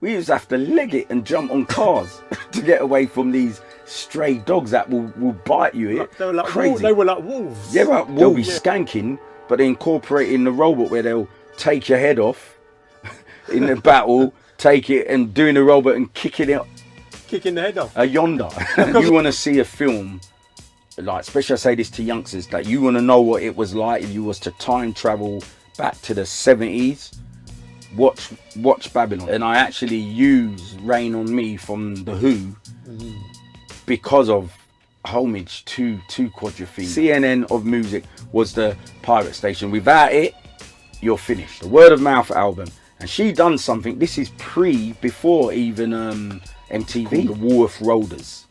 we used to have to leg it and jump on cars to get away from these stray dogs that will bite you. They were like crazy. They were like wolves. Yeah, but they'll be skanking, but they incorporate in the robot where they'll take your head off in the battle, take it and doing the robot and kicking the head off. A yonder. You want to see a film, like, especially I say this to youngsters, that you want to know what it was like if you was to time travel back to the 70s. Watch Babylon. And I actually use Rain on Me from The Who because of homage to Quadrophenia. CNN of music was the pirate station. Without it, you're finished. The Word of Mouth album. And she done something, this is before even MTV, the Wolf Roaders.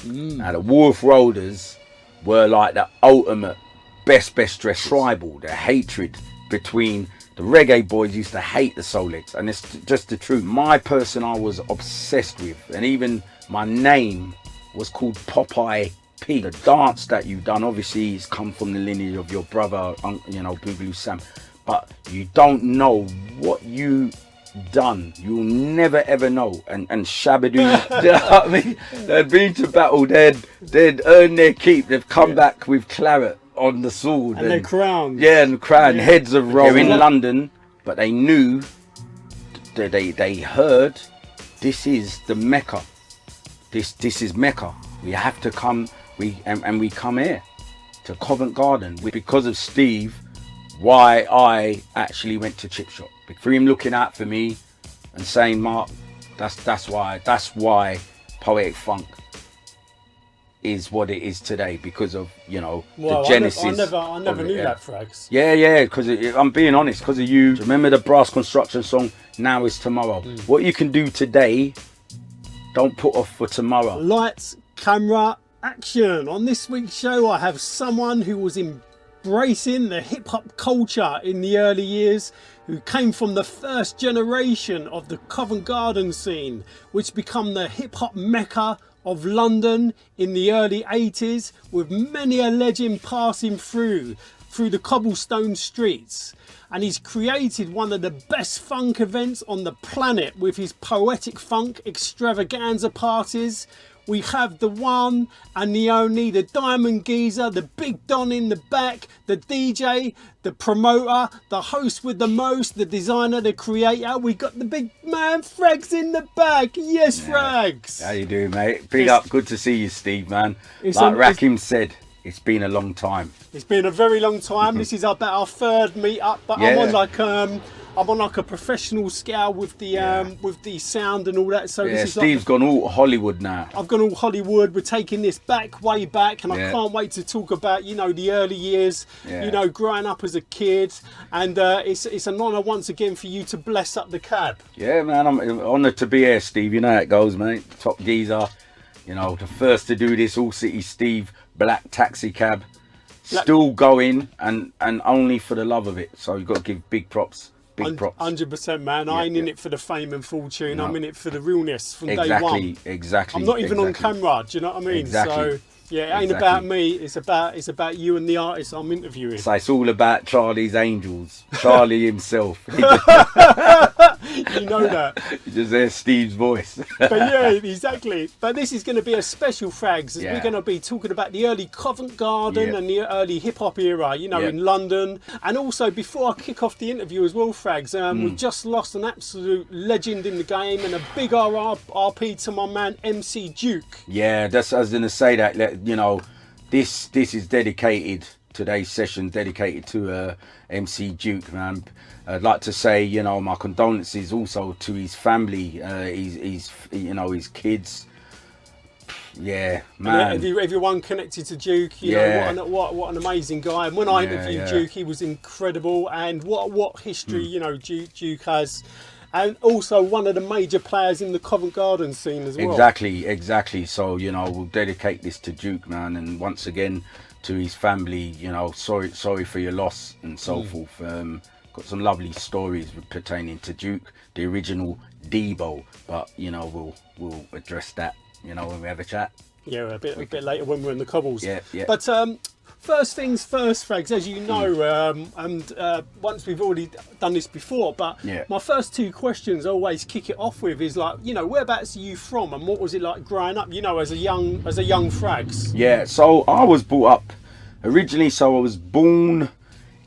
Now the Wolf Roaders were like the ultimate best dressed tribal. The hatred between the reggae boys used to hate the Solex, and it's just the truth. My person I was obsessed with, and even my name was called Popeye P. The dance that you've done obviously has come from the lineage of your brother, you know, Boogaloo Sam, but you don't know what you done. You'll never ever know. And Shabadoo, you know what I mean? They'd been to battle, they'd earned their keep, they've come back with claret on the sword and their crowns. Yeah, and crown, heads of roll. They're in London, but they knew, they heard, this is the Mecca. This is Mecca. We have to come, we come here to Covent Garden. Because of Steve, why I actually went to Chip Shop. For him looking out for me and saying, Mark, that's why Poetic Funk is what it is today, because of, you know, the genesis. I never knew that, Frags. Yeah, because I'm being honest, because of you. Remember the Brass Construction song, Now is Tomorrow. What you can do today, don't put off for tomorrow. Lights, camera, action. On this week's show, I have someone who was embracing the hip-hop culture in the early years, who came from the first generation of the Covent Garden scene, which became the hip-hop Mecca of London in the early 80s, with many a legend passing through the cobblestone streets. And he's created one of the best funk events on the planet with his Poetic Funk extravaganza parties. We have the one and the only, the Diamond Geezer, the Big Don in the back, the DJ, the promoter, the host with the most, the designer, the creator. We got the big man Frags in the back. Yes, Frags. How you doing, mate? Big up. Good to see you, Steve, man. Like Rakim said, it's been a long time. It's been a very long time. This is about our third meet up, but I'm on like a professional scale with the sound and all that. So this is Steve's gone all Hollywood now. I've gone all Hollywood. We're taking this way back, and I can't wait to talk about, you know, the early years, you know, growing up as a kid, and it's an honour once again for you to bless up the cab. Yeah, man, I'm honoured to be here, Steve. You know how it goes, mate. Top geezer, you know, the first to do this Allcity Steve black taxi cab, still going, and only for the love of it. So you've got to give big props. Big props. 100%, man. I ain't in it for the fame and fortune. I'm in it for the realness from day one. Exactly. I'm not even on camera. Do you know what I mean? Exactly. So yeah, it ain't about me. It's about you and the artist I'm interviewing. So it's all about Charlie's Angels. Charlie himself. You know that. You just hear Steve's voice. But yeah, exactly. But this is going to be a special, Frags, as we're going to be talking about the early Covent Garden and the early hip-hop era, you know, in London. And also, before I kick off the interview as well, Frags, we've just lost an absolute legend in the game, and a big RP to my man MC Duke. Yeah, I was going to say that, you know, this is dedicated, today's session dedicated to MC Duke, man. I'd like to say, you know, my condolences also to his family, his you know, his kids. Yeah, man. Everyone connected to Duke, you know, what an amazing guy. And when I interviewed Duke, he was incredible. And what history, you know, Duke has. And also one of the major players in the Covent Garden scene as well. Exactly. So, you know, we'll dedicate this to Duke, man. And once again, to his family, you know, sorry for your loss and so forth. Got some lovely stories pertaining to Duke, the original Debo, but you know, we'll address that, you know, when we have a chat. Yeah, a bit later when we're in the cobbles. Yeah. But First things first, Frags, as you know, once we've already done this before, but my first two questions I always kick it off with is like, you know, whereabouts are you from and what was it like growing up, you know, as a young Frags? Yeah, so I was brought up originally, so I was born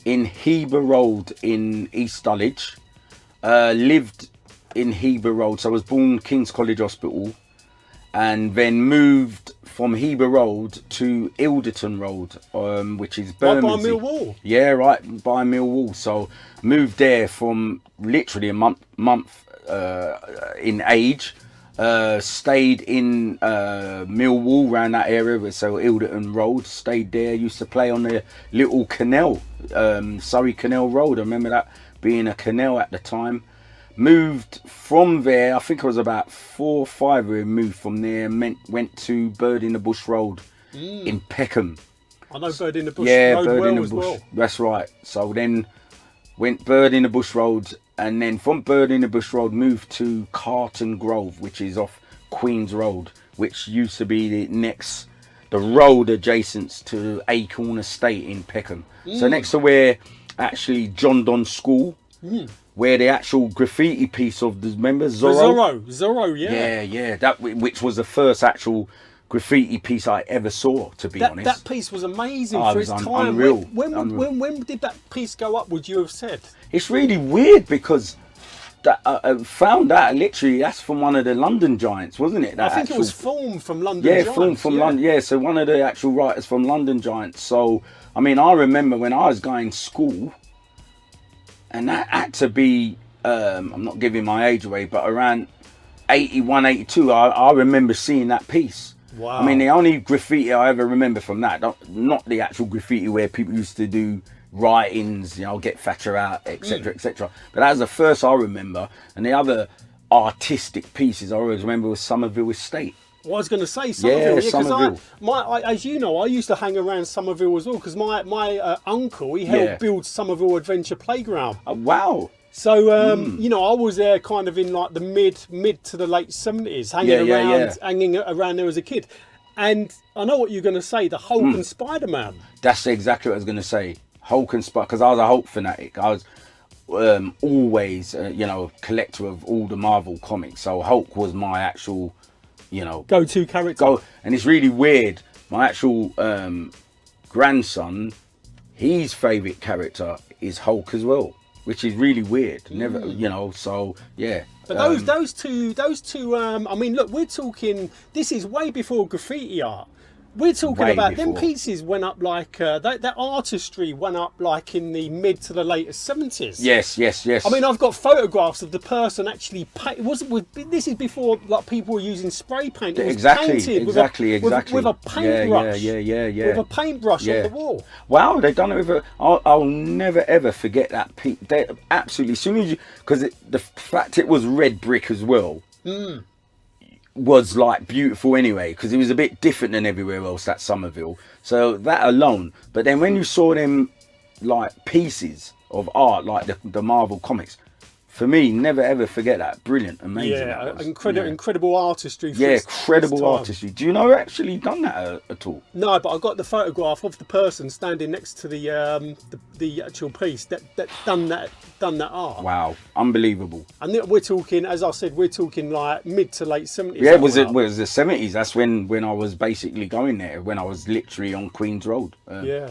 in Heber Road in East Dulwich, lived in Heber Road, so I was born King's College Hospital, and then moved from Heber Road to Ilderton Road, which is Bermondsey. Right by Millwall? Yeah, right by Millwall. So moved there from literally a month in age. Stayed in Millwall, around that area, so Ilderton Road. Stayed there. Used to play on the little canal, Surrey Canal Road. I remember that being a canal at the time. Moved from there, I think I was about 4 or 5 when we moved from there, went to Bird in the Bush Road in Peckham. I know Bird in the Bush Road Bird well in the as Bush. well. That's right. So then went Bird in the Bush Road, and then from Bird in the Bush Road moved to Carton Grove, which is off Queen's Road, which used to be the road adjacent to Acorn Estate in Peckham. So next to where actually John Donne School, where the actual graffiti piece of the members Zorro, yeah, that which was the first actual graffiti piece I ever saw, to be honest. That piece was amazing for its time. Unreal. When did that piece go up, would you have said? It's really weird because that I found out literally that's from one of the London Giants, wasn't it? I think it was formed from London Giants. Yeah, formed from London. Yeah, so one of the actual writers from London Giants. So, I mean, I remember when I was going to school, and that had to be, I'm not giving my age away, but around 81, 82, I remember seeing that piece. Wow. I mean, the only graffiti I ever remember from that, not the actual graffiti where people used to do writings, you know, get Thatcher out, etc., etc. But that was the first I remember. And the other artistic pieces I always remember was Somerville Estate. Well, I was going to say Somerville, because Somerville. as you know, I used to hang around Somerville as well, because my uncle, he helped build Somerville Adventure Playground. Wow. So, you know, I was there kind of in like the mid to the late 70s, hanging around there as a kid. And I know what you're going to say, the Hulk and Spider-Man. That's exactly what I was going to say. Hulk and Spider, because I was a Hulk fanatic. I was always, you know, a collector of all the Marvel comics. So Hulk was my actual, you know, go-to character. And it's really weird. My actual grandson, his favourite character is Hulk as well, which is really weird. Never, you know. So yeah. But those two. I mean, look, we're talking. This is way before graffiti art. We're talking Way about before. them pieces went up like that artistry went up like in the mid to the late 70s. Yes. I mean, I've got photographs of the person actually. This is before like people were using spray paint. It was painted with a paintbrush. Yeah. With a paintbrush on the wall. Wow, they've done it with I'll never ever forget that piece. They absolutely, as soon as you, because the fact it was red brick as well. Was like beautiful anyway, because it was a bit different than everywhere else, that Somerville. So that alone. But then when you saw them like pieces of art, like the Marvel comics, for me, never ever forget that. Brilliant, amazing. Yeah, incredible artistry. Incredible artistry. Do you know who actually done that at all? No, but I got the photograph of the person standing next to the actual piece that done that art. Wow, unbelievable. And we're talking, as I said, we're talking like mid to late 70s. Yeah, it was the 70s. That's when I was basically going there, when I was literally on Queen's Road,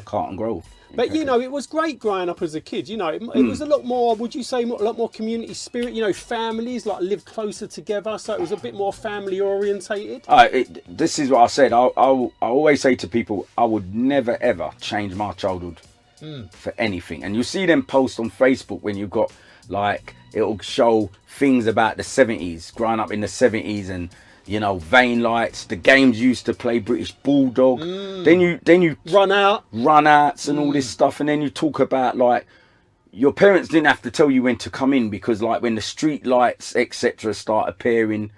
Carton Grove. But you know, it was great growing up as a kid. You know, it was a lot more. Would you say a lot more community spirit? You know, families like lived closer together, so it was a bit more family orientated. This is what I said. I always say to people, I would never ever change my childhood for anything. And you see them post on Facebook when you've got like it'll show things about the 70s, growing up in the 70s, and you know, Vane Lights, the games you used to play, British Bulldog. Then you run outs and all this stuff, and then you talk about like your parents didn't have to tell you when to come in, because like when the street lights etc start appearing,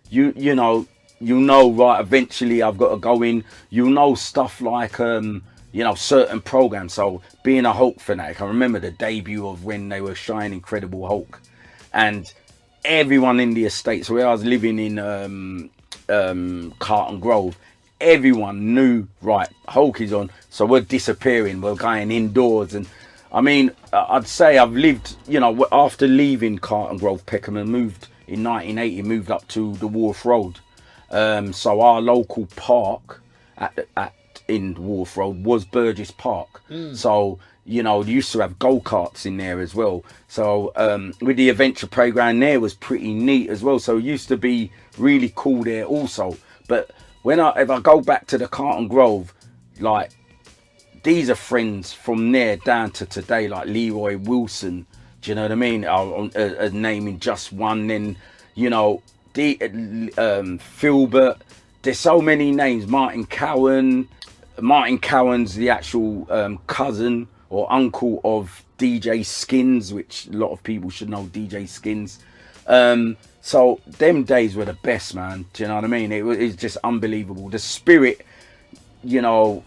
you know right, eventually I've got to go in. You know, stuff like you know, certain programs. So being a Hulk fanatic, I remember the debut of when they were showing Incredible Hulk, and everyone in the estates where I was living in Carton Grove, everyone knew, right, Hulk is on, so we're disappearing, we're going indoors. And I mean, I'd say I've lived, you know, after leaving Carlton Grove, Peckham, and moved in 1980, moved up to the Wharf Road. So our local park in Wharf Road was Burgess Park. So, you know, they used to have go-karts in there as well. So with the adventure program there was pretty neat as well. So it used to be really cool there also. But if I go back to the Carlton Grove, like, these are friends from there down to today, like Leroy Wilson. Do you know what I mean? Naming just one. Then, you know, Filbert. There's so many names. Martin Cowan's the actual cousin or uncle of DJ Skins, which a lot of people should know DJ Skins. So them days were the best, man. Do you know what I mean? It's just unbelievable. The spirit, you know,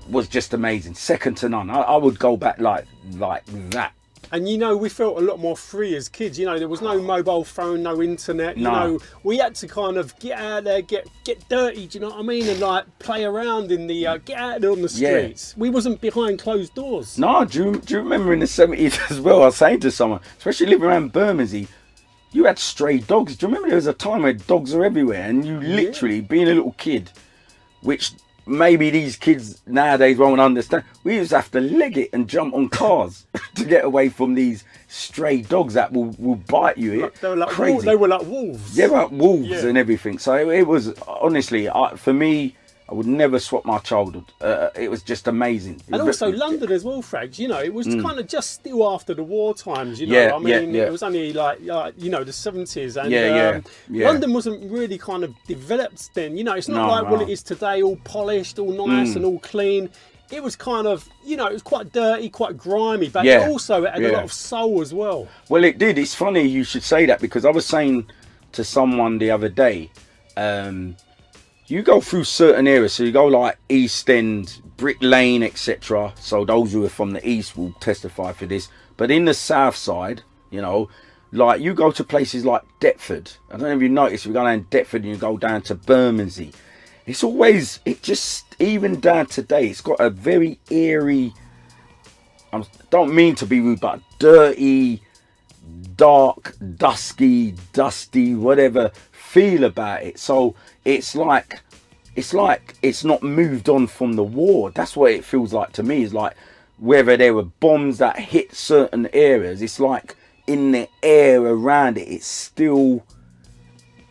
was just amazing, second to none. I would go back like that. And you know, we felt a lot more free as kids. You know, there was no mobile phone, no internet. You know, we had to kind of get out there, get dirty. Do you know what I mean? And like play around in the get out there on the streets. We wasn't behind closed doors. No, do you remember in the 70s as well? I was saying to someone, especially living around Bermondsey, you had stray dogs. Do you remember there was a time where dogs are everywhere, and you literally being a little kid, which maybe these kids nowadays won't understand. We used to have to leg it and jump on cars to get away from these stray dogs that will bite you. They were like crazy. They were like wolves. Yeah, like wolves and everything. So it was, honestly, for me, I would never swap my childhood. It was just amazing. And also London as well, Frags. You know, it was kind of just still after the war times. You know, I mean, it was only like you know, the 70s, and London wasn't really kind of developed then. You know, it's not like what it is today, all polished, all nice, and all clean. It was kind of, you know, it was quite dirty, quite grimy, but it also had a lot of soul as well. Well, it did. It's funny you should say that, because I was saying to someone the other day, you go through certain areas, so you go like East End, Brick Lane, etc. So those who are from the East will testify for this. But in the South Side, you know, like you go to places like Deptford. I don't know if you notice, if you go down Deptford and you go down to Bermondsey, it's always, it just, even down today, it's got a very eerie, I don't mean to be rude, but dirty, dark, dusty, whatever feel about it. So it's like it's not moved on from the war. That's what it feels like to me. It's like whether there were bombs that hit certain areas, it's like in the air around it, it's still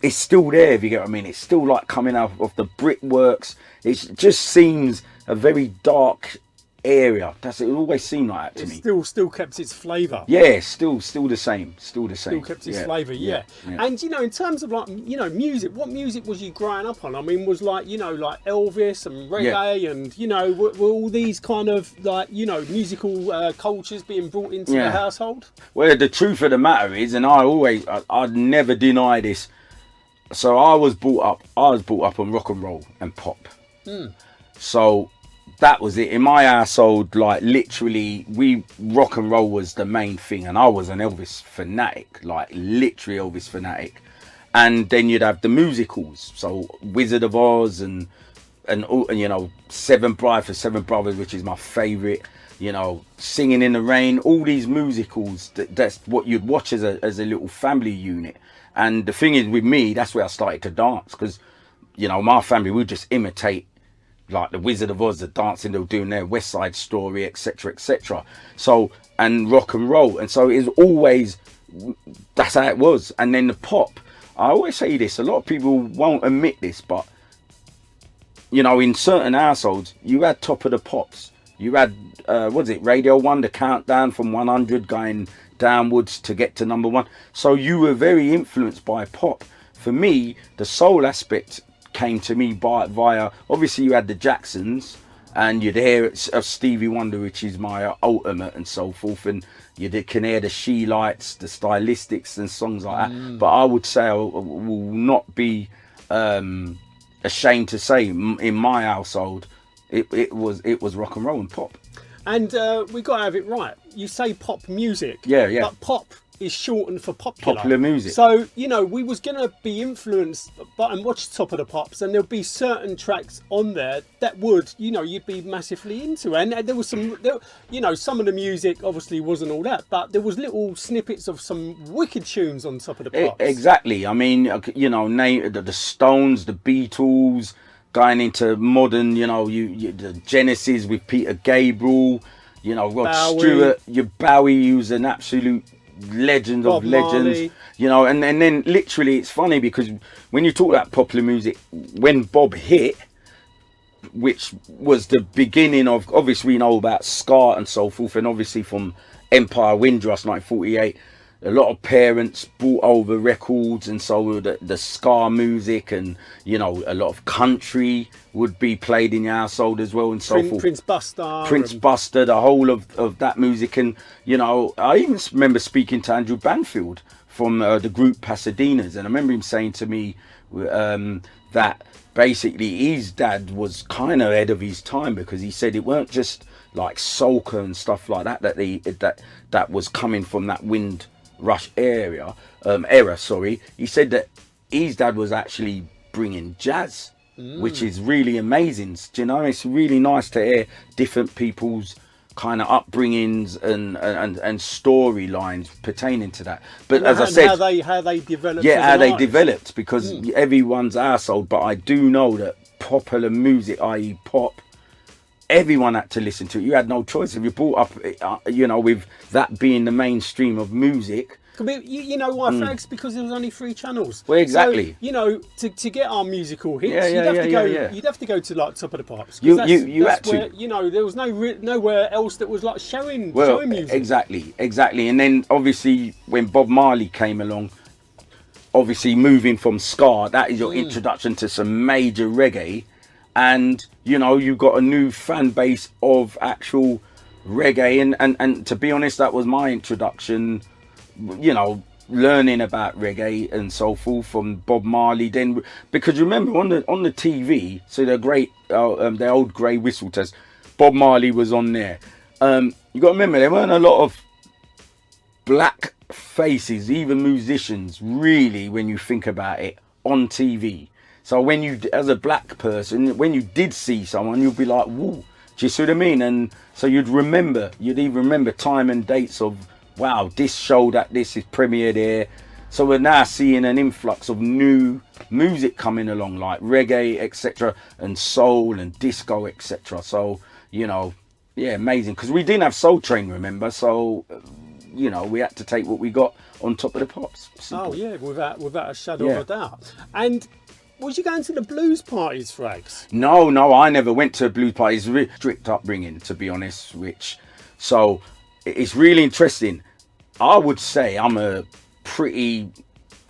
there, if you get what I mean. It's still like coming out of the brickworks. It just seems a very dark area. It always seemed like that to me. Still kept its flavour. Yeah, still the same. Still kept its flavour. Yeah. And you know, in terms of like, you know, music, what music was you growing up on? I mean, was like, you know, like Elvis and reggae, and you know, were all these kind of like, you know, musical cultures being brought into the household? Well, the truth of the matter is, and I'd never deny this. So I was brought up on rock and roll and pop. So that was it in my household. Like literally, rock and roll was the main thing, and I was an Elvis fanatic, like literally Elvis fanatic. And then you'd have the musicals, so Wizard of Oz and you know, Seven Brothers, which is my favourite. You know, Singing in the Rain, all these musicals. That's what you'd watch as a little family unit. And the thing is, with me, that's where I started to dance, because, you know, my family would just imitate, like the Wizard of Oz, the dancing they were doing there, West Side Story, etc., etc. So, and rock and roll. And so it was always, that's how it was. And then the pop, I always say this, a lot of people won't admit this, but, you know, in certain households, you had Top of the Pops. You had, Radio 1, the countdown from 100 going downwards to get to number one. So you were very influenced by pop. For me, the soul aspect came to me via, obviously you had the Jacksons, and you'd hear Stevie Wonder, which is my ultimate, and so forth, and you can hear the She Lights, the Stylistics and songs like that. But I would say I will not be ashamed to say, in my household, it was rock and roll and pop. And we got to have it right. You say pop music. Yeah. But pop is shortened for popular. Popular music. So, you know, we was going to be influenced by and watch Top of the Pops, and there'll be certain tracks on there that would, you know, you'd be massively into. And there was some, you know, some of the music obviously wasn't all that, but there was little snippets of some wicked tunes on Top of the Pops. Exactly. I mean, you know, the Stones, the Beatles, going into modern, you know, the Genesis with Peter Gabriel, you know, Rod Bowie. Stewart, your Bowie, who's an absolute legend Bob of legends, Marley. you know, and then literally it's funny because when you talk about popular music, when Bob hit, which was the beginning of, obviously we know about ska and so forth, and obviously from Empire Windrush 1948, a lot of parents brought over records, and so the ska music, and you know, a lot of country would be played in your household as well, and so forth. Prince Buster, the whole of that music. And you know, I even remember speaking to Andrew Banfield from the group Pasadena's, and I remember him saying to me that basically his dad was kind of ahead of his time, because he said it weren't just like soca and stuff like that that was coming from that Windrush era. He said that his dad was actually bringing jazz, which is really amazing. Do you know, it's really nice to hear different people's kind of upbringings and storylines pertaining to that. But as I said, how they developed. Yeah, how they developed, because everyone's household. But I do know that popular music, i.e. pop, everyone had to listen to it. You had no choice. If you brought up, you know, with that being the mainstream of music. You know why, FRAGGS? Because there was only 3 channels. Well, exactly. So, you know, to get our musical hits, you'd have to go to like Top of the Pops. You had to. Where, you know, there was nowhere else that was like showing music. Exactly. And then obviously when Bob Marley came along, obviously moving from ska, that is your introduction to some major reggae, and you know, you've got a new fan base of actual reggae, and to be honest, that was my introduction. You know, learning about reggae and so forth from Bob Marley. Then, because remember on the TV, so the old grey whistle test, Bob Marley was on there. You got to remember, there weren't a lot of black faces, even musicians, really, when you think about it, on TV. So when you, as a black person, when you did see someone, you'd be like, whoa, do you see what I mean? And so you'd even remember time and dates of, wow, this show that this is premiered here. So we're now seeing an influx of new music coming along, like reggae, etc., and soul and disco, etc. So, you know, yeah, amazing. Because we didn't have Soul Train, remember? So, you know, we had to take what we got on Top of the Pops. Simple. Oh yeah, without a shadow of a doubt. And was you going to the blues parties, FRAGGS? No, I never went to blues parties. Really strict upbringing, to be honest. So it's really interesting. I would say I'm a pretty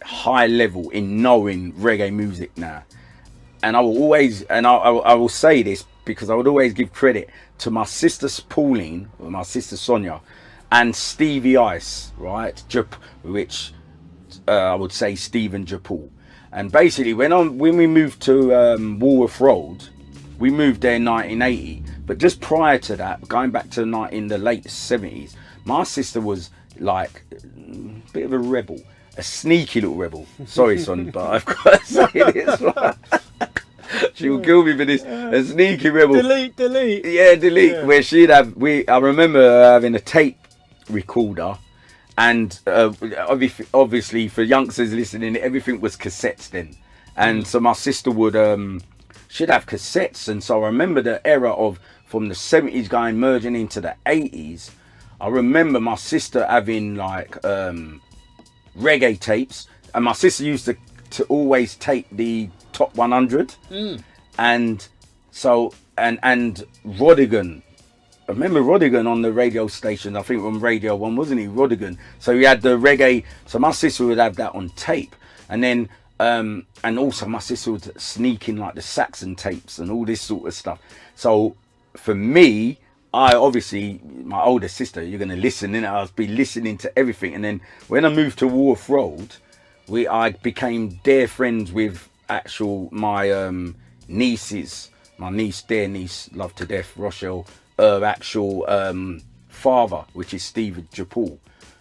high level in knowing reggae music now, and I will always, and I will say this because I would always give credit to my sister Pauline, or my sister Sonia, and Stevie Ice, right? Which I would say Stephen Japul. And basically, when we moved to Walworth Road, we moved there in 1980. But just prior to that, going back to in the late 70s, my sister was like a bit of a rebel, a sneaky little rebel. Sorry, son, but I've got to say this. She will kill me for this. A sneaky rebel. Delete. Yeah, delete. Yeah. Where she'd have, I remember having a tape recorder, and obviously for youngsters listening, everything was cassettes then. And so my sister would, she'd have cassettes, and so I remember the era of from the 70s going merging into the 80s. I remember my sister having like reggae tapes, and my sister used to always tape the top 100, and so and Rodigan. I remember Rodigan on the radio station. I think on Radio 1, wasn't he, Rodigan? So he had the reggae. So my sister would have that on tape, and then and also my sister would sneak in like the Saxon tapes and all this sort of stuff. So for me, I obviously, my older sister, you're going to listen in, I'll be listening to everything. And then when I moved to Wharf Road, I became dear friends with my nieces, my dear niece, love to death, Rochelle, her actual father, which is Stephen Japul,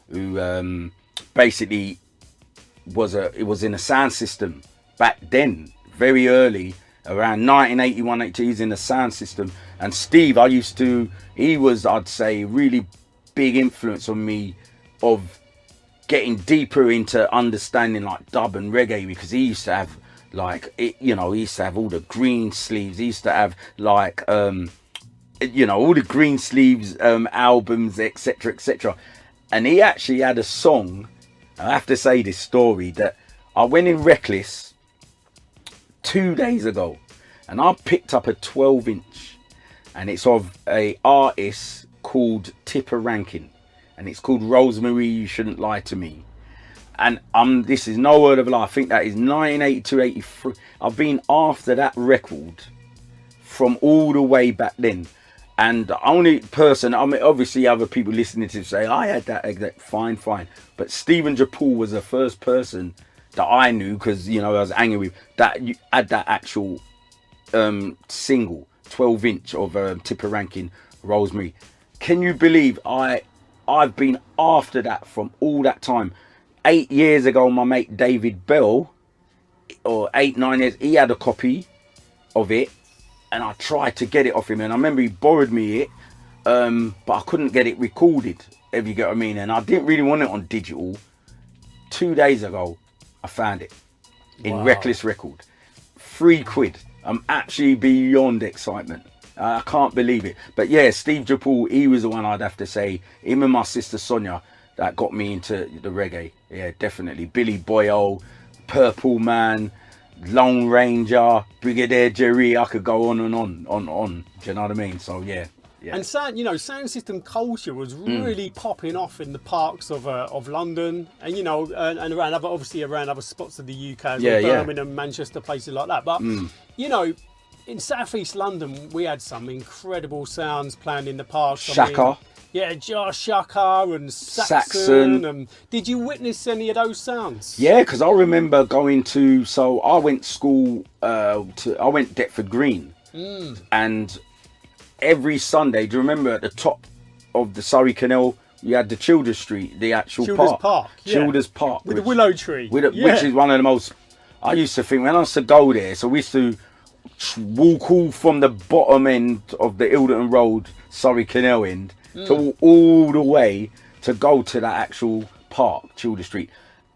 who basically it was in a sound system back then, very early, around 1981, 82. He's in the sound system. And Steve, he was, I'd say, really big influence on me of getting deeper into understanding like dub and reggae, because he used to have like he used to have all the green sleeves. He used to have like all the green sleeves albums, etc., etc. And he actually had a song. I have to say this story, that I went in Reckless 2 days ago and I picked up a 12-inch, and it's of a artist called Tipper Rankin, and it's called Rosemary You Shouldn't Lie to Me. And this is no word of a lie, I think that is 1982, 83. I've been after that record from all the way back then. And the only person, I mean, obviously other people listening to say, I had that exact, fine. But Stephen Japool was the first person that I knew, because, I was angry with, that you had that actual single, 12-inch of Tipper Rankin, Rosemary. Can you believe I've been after that from all that time? 8 years ago, my mate David Bell, or 8-9 years, he had a copy of it. And I tried to get it off him, and I remember he borrowed me it, but I couldn't get it recorded, if you get what I mean. And I didn't really want it on digital. 2 days ago, I found it in Reckless Record. £3. I'm actually beyond excitement. I can't believe it. But yeah, Steve Japool, he was the one, I'd have to say, him and my sister Sonia, that got me into the reggae. Yeah, definitely. Billy Boyle, Purple Man, Lone Ranger, Brigadier Jerry, I could go on and on. Do you know what I mean? So yeah. And sound system culture was really popping off in the parks of London, and and around other spots of the UK as well, Birmingham, Manchester, places like that. But in Southeast London, we had some incredible sounds playing in the parks. Shaka. Josh Shaka and Saxon. And did you witness any of those sounds? Yeah, because I remember going to. So I went to school. I went Deptford Green, and every Sunday, do you remember at the top of the Surrey Canal, you had the Childers Street, the actual park. Childers Park. With the willow tree. Which is one of the most, I used to think, when I used to go there, so we used to walk all from the bottom end of the Ilderton Road, Surrey Canal end, to all the way to go to that actual park, Childers Street.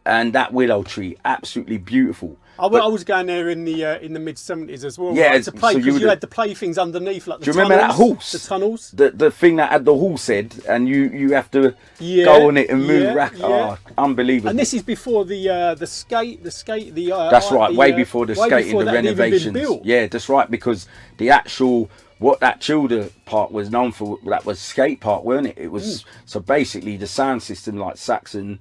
And that willow tree, absolutely beautiful. I was going there in the mid-70s as well. Yeah, right, to play, because you had the playthings underneath, like the tunnels. Do you remember that horse? The tunnels. The thing that had the horse head, and you have to go on it and move. Oh, unbelievable. And this is before the skate. That's right, way before the skating, the renovations. Yeah, that's right, because the actual, what that Childer Park was known for, that was skate park, weren't it? It was, so basically the sound system, like Saxon,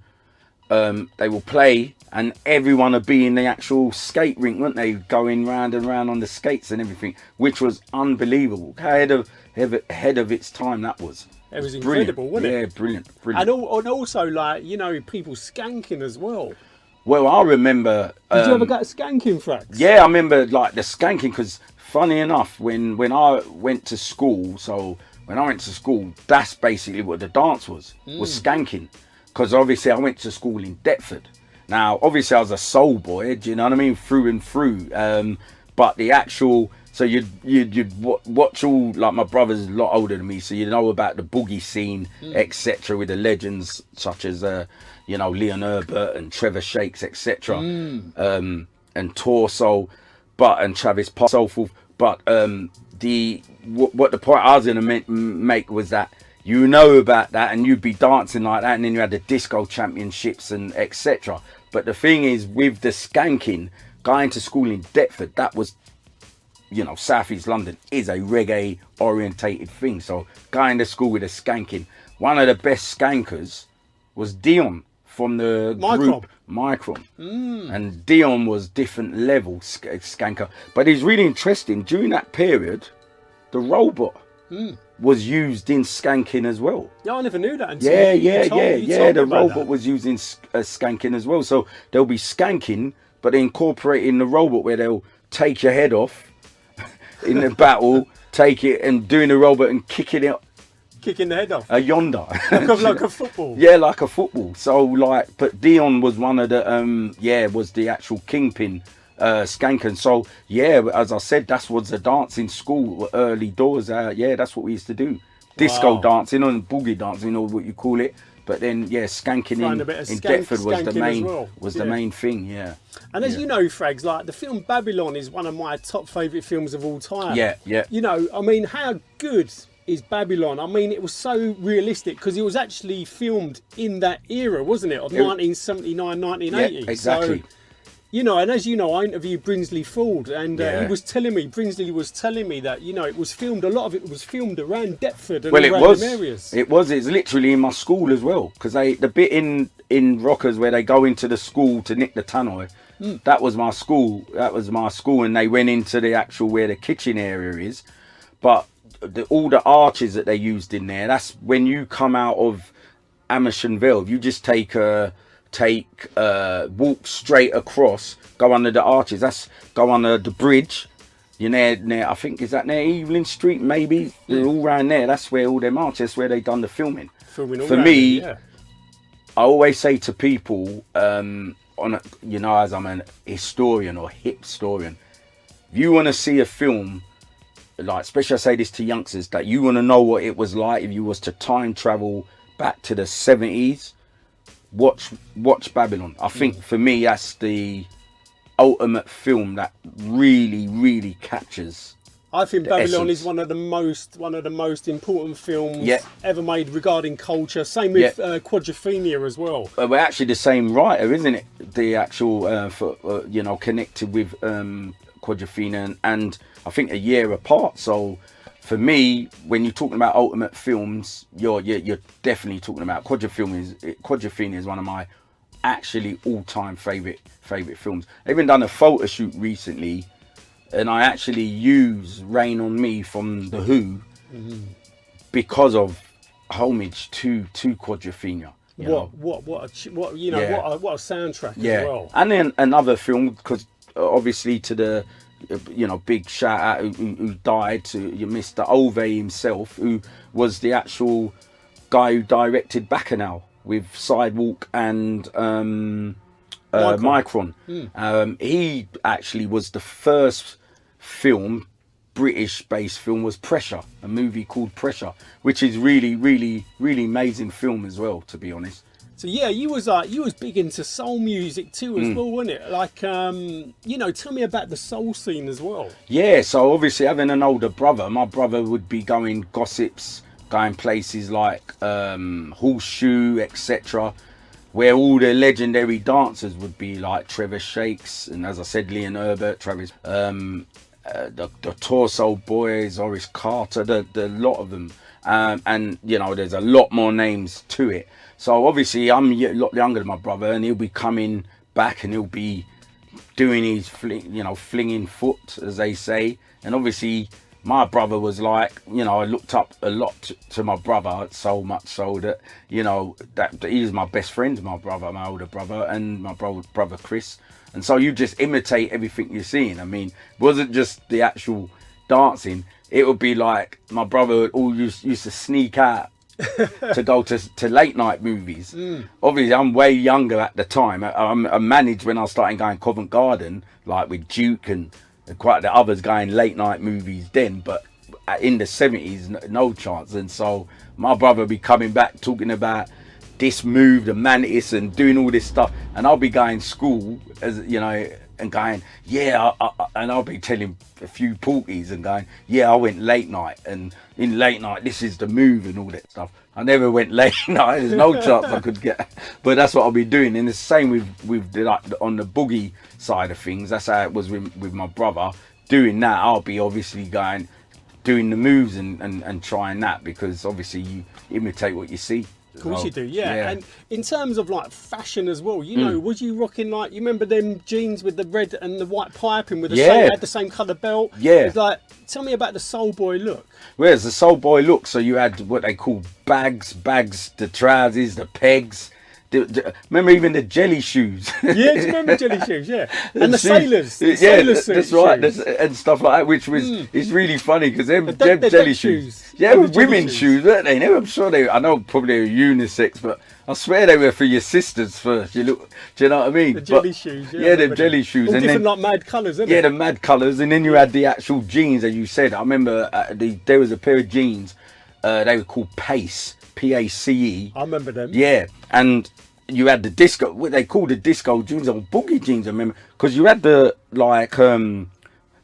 they will play, and everyone would be in the actual skate rink, weren't they, going round and round on the skates and everything, which was unbelievable. Ahead of its time, that was. It was incredible, wasn't it? Yeah, brilliant. And also, like, people skanking as well. Well, I remember. Did you ever get skanking, FRAGGS? Yeah, I remember like the skanking, because funny enough, when I went to school, that's basically what the dance was skanking. Because obviously I went to school in Deptford. Now, obviously I was a soul boy, do you know what I mean? Through and through. But the actual, so you'd watch all, like my brother's a lot older than me, so you know about the boogie scene, etc., with the legends such as, Leon Herbert and Trevor Shakes, etc. And Torso, and Travis Park, so forth. But what the point I was going to make was that, about that, and you'd be dancing like that, and then you had the disco championships and etc. But the thing is, with the skanking, going to school in Deptford, that was, South East London is a reggae orientated thing. So going to school with a skanking, one of the best skankers was Dion from the group Micron. And Dion was different level skanker. But it's really interesting, during that period, the robot was used in skanking as well. Yeah, I never knew that until the robot was used in skanking as well. So they'll be skanking, but they incorporate in the robot where they'll take your head off in the battle, take it and doing the robot and kicking it Kicking the head off. A yonder. Like a football. Yeah, like a football. So like, but Dion was one of the was the actual kingpin, skanking. So yeah, as I said, that was the dancing school early doors. Yeah, that's what we used to do. Disco dancing and boogie dancing, or what you call it. But then yeah, skanking in Deptford was the main thing. Yeah. And as you know, Frags, like the film Babylon is one of my top favourite films of all time. Yeah, yeah. You know, I mean, how good is Babylon? I mean, it was so realistic because it was actually filmed in that era, wasn't it? Of 1979, 1980. Yeah, exactly. So, you know, and as you know, I interviewed Brinsley Ford, and Brinsley was telling me that, you know, it was filmed, a lot of it was filmed around Deptford and random areas. It's literally in my school as well, because the bit in Rockers where they go into the school to nick the tannoy, that was my school. And they went into the actual where the kitchen area is. But all the arches that they used in there, that's when you come out of Amersham Vale, you just walk straight across, go under the arches, go under the bridge. You're near I think, is that near Evelyn Street maybe? They're all around there. That's where all them arches, that's where they done the filming. For me, I always say to people, as I'm an historian or hip historian, if you want to see a film, like, especially I say this to youngsters, that you want to know what it was like if you was to time travel back to the 70s, watch Babylon. I think for me that's the ultimate film that really captures. I think Babylon is one of the most important films ever made regarding culture. Same with Quadrophenia as well. We're actually the same writer, isn't it? The actual connected with Quadrophenia and I think a year apart. So for me, when you're talking about ultimate films, you're definitely talking about Quadrophenia is one of my actually all-time favorite films. I even done a photo shoot recently, and I actually use Rain on Me from The Who because of homage to Quadrophenia. What a soundtrack as well. And then another film, because obviously to the big shout out who died to Mr. Ove himself, who was the actual guy who directed Bacchanal with Sidewalk and Micron. He actually was the first British-based film was Pressure, a movie called Pressure, which is really amazing film as well, to be honest. So yeah, you was big into soul music too as well, wasn't it? Like, tell me about the soul scene as well. Yeah, so obviously having an older brother, my brother would be going gossips, going places like Horseshoe, etc., where all the legendary dancers would be, like Trevor Shakes, and as I said, Leon Herbert, Travis, the Torso Boys, Horace Carter, the lot of them, and there's a lot more names to it. So obviously I'm a lot younger than my brother, and he'll be coming back and he'll be doing his flinging foot, as they say. And obviously my brother was like, I looked up a lot to my brother, so much so that that he was my best friend, my older brother, and my brother Chris. And so you just imitate everything you're seeing. I mean, it wasn't just the actual dancing. It would be like my brother all used to sneak out to go to late night movies. Obviously I'm way younger at the time. I managed when I was starting going Covent Garden, like with Duke and quite the others going late night movies then, but in the 70s no chance. And so my brother would be coming back talking about this move, the Mantis, and doing all this stuff, and I'll be going school and going, and I'll be telling a few porkies and going, I went late night, and in late night this is the move and all that stuff. I never went late night. There's no chance I could get, but that's what I'll be doing. And it's the same with on the boogie side of things. That's how it was with my brother. Doing that, I'll be obviously doing the moves and trying that, because obviously you imitate what you see. Of course you do, yeah. And in terms of like fashion as well, was you rocking, like, you remember them jeans with the red and the white piping with the same, had the same colour belt? Yeah. It's like, tell me about the soul boy look. Where's the soul boy look? So you had what they call bags, the trousers, the pegs, remember even the jelly shoes. Yeah, do you remember jelly shoes? Yeah, and the sailors. Yeah, sailor that's right, shoes. and stuff like that, which was it's really funny because them The jelly deck shoes. shoes. Yeah, Oh, with the jelly women's shoes. shoes, weren't they? I'm sure I know probably they were unisex, but I swear they were for your sisters first. Do you know what I mean? The jelly shoes. Yeah, the remember jelly them. shoes, All and different then like mad colours, isn't yeah, it? the mad colours, and then you had the actual jeans, as you said. I remember there was a pair of jeans. They were called Pace, Pace. I remember them. Yeah, and you had the disco. What they called the disco jeans or boogie jeans. I remember because you had the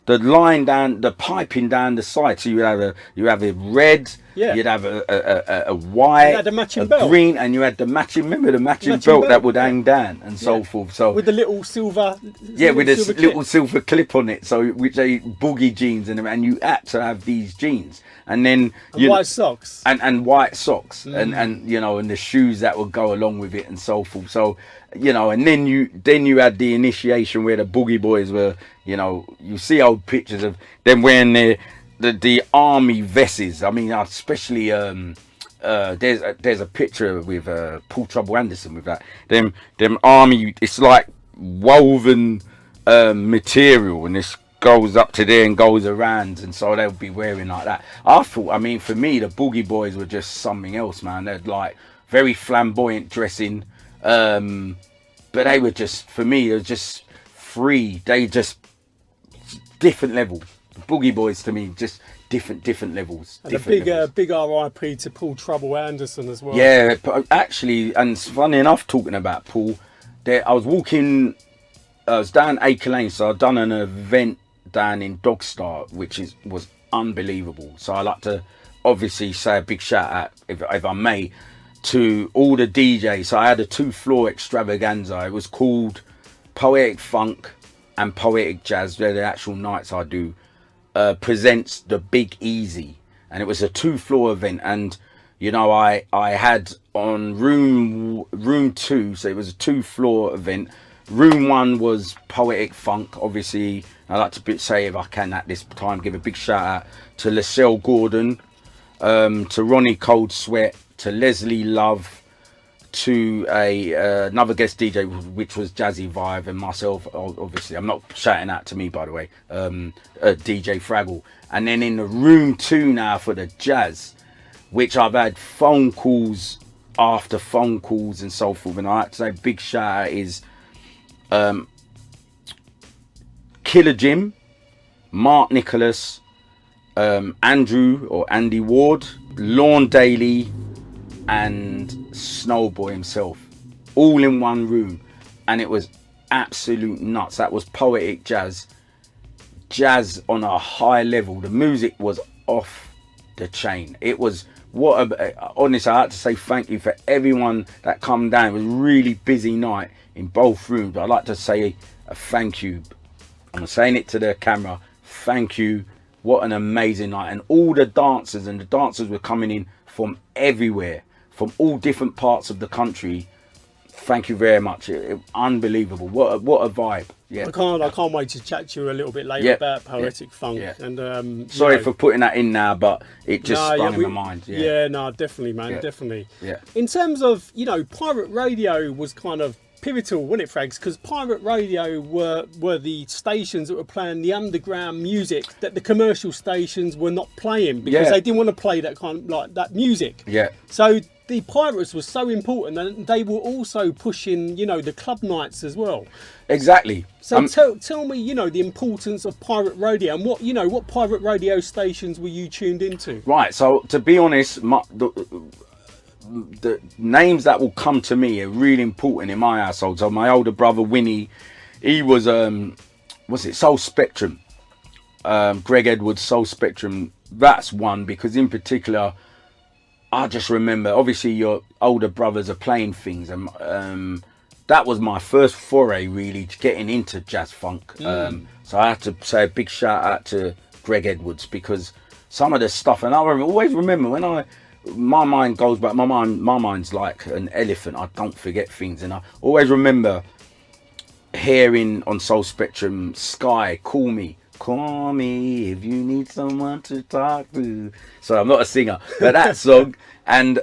the line down, the piping down the side. So you have a red. Yeah. You'd have a white, You had a matching belt. green, and you had the matching. Remember the matching Matching belt belt, that would yeah. hang down and so Yeah. forth. So With the little silver. yeah, with this silver little clip. silver clip on it, so which they boogie jeans, and you had to have these jeans, and then And white socks. and white socks, and you know, and the shoes that would go along with it, and so forth. So you know, and then you had the initiation where the boogie boys were, you know, you see old pictures of them wearing the army vests. I mean, especially there's a picture with Paul Trouble Anderson with that them army. It's like woven material, and this goes up to there and goes around, and so they'll be wearing like that. I mean, for me, the boogie boys were just something else, man. They're like very flamboyant dressing, but they were just, for me, they were just free. They just different level. Boogie boys to me, just different levels. And different levels. a big RIP to Paul Trouble Anderson as well. Yeah, actually, and it's funny enough talking about Paul. I was down Acre Lane, so I'd done an event down in Dogstar, which was unbelievable. So I like to obviously say a big shout out, if I may, to all the DJs. So I had a 2-floor extravaganza. It was called Poetic Funk and Poetic Jazz. They're the actual nights I do. Presents the Big Easy, and it was a 2-floor event, and you know, I had on room 2, so it was a 2-floor event. Room 1 was Poetic Funk. Obviously, I like to say, if I can at this time, give a big shout out to Lachelle Gordon, to Ronnie Cold Sweat, to Leslie Love, to another guest DJ, which was Jazzy Vibe, and myself. Obviously, I'm not shouting out to me, by the way, DJ Fraggle. And then in the room 2 now for the jazz, which I've had phone calls after phone calls and so forth, and I have to say big shout out is Killer Jim, Mark Nicholas, Andrew or Andy Ward, Lorne Daly, and Snowboy himself, all in one room, and it was absolute nuts. That was poetic jazz on a high level. The music was off the chain. It was honestly, I had to say thank you for everyone that come down. It was a really busy night in both rooms. I'd like to say a thank you. I'm saying it to the camera. Thank you. What an amazing night. And all the dancers were coming in from everywhere, from all different parts of the country. Thank you very much. Unbelievable. What a vibe. Yeah. I can't wait to chat to you a little bit later about Poetic Funk. Yeah. And sorry for putting that in now, but it just sprung in my mind. Yeah, no, definitely, man, definitely. Yeah. In terms of, pirate radio was kind of pivotal, wasn't it, Frags? Because pirate radio were the stations that were playing the underground music that the commercial stations were not playing, because they didn't want to play that kind of like that music. Yeah. So the pirates was so important, and they were also pushing, the club nights as well. Exactly. So tell me, the importance of pirate radio, and what pirate radio stations were you tuned into? Right. So to be honest, the names that will come to me are really important in my household. So my older brother Winnie, he was Soul Spectrum, Greg Edwards, Soul Spectrum. That's one, because in particular, I just remember, obviously your older brothers are playing things, and that was my first foray really to getting into jazz funk. So I have to say a big shout out to Greg Edwards, because some of the stuff, and I always remember when my mind goes back, my mind's like an elephant. I don't forget things, and I always remember hearing on Soul Spectrum, Sky, call me if you need someone to talk to. So I'm not a singer, but that song, And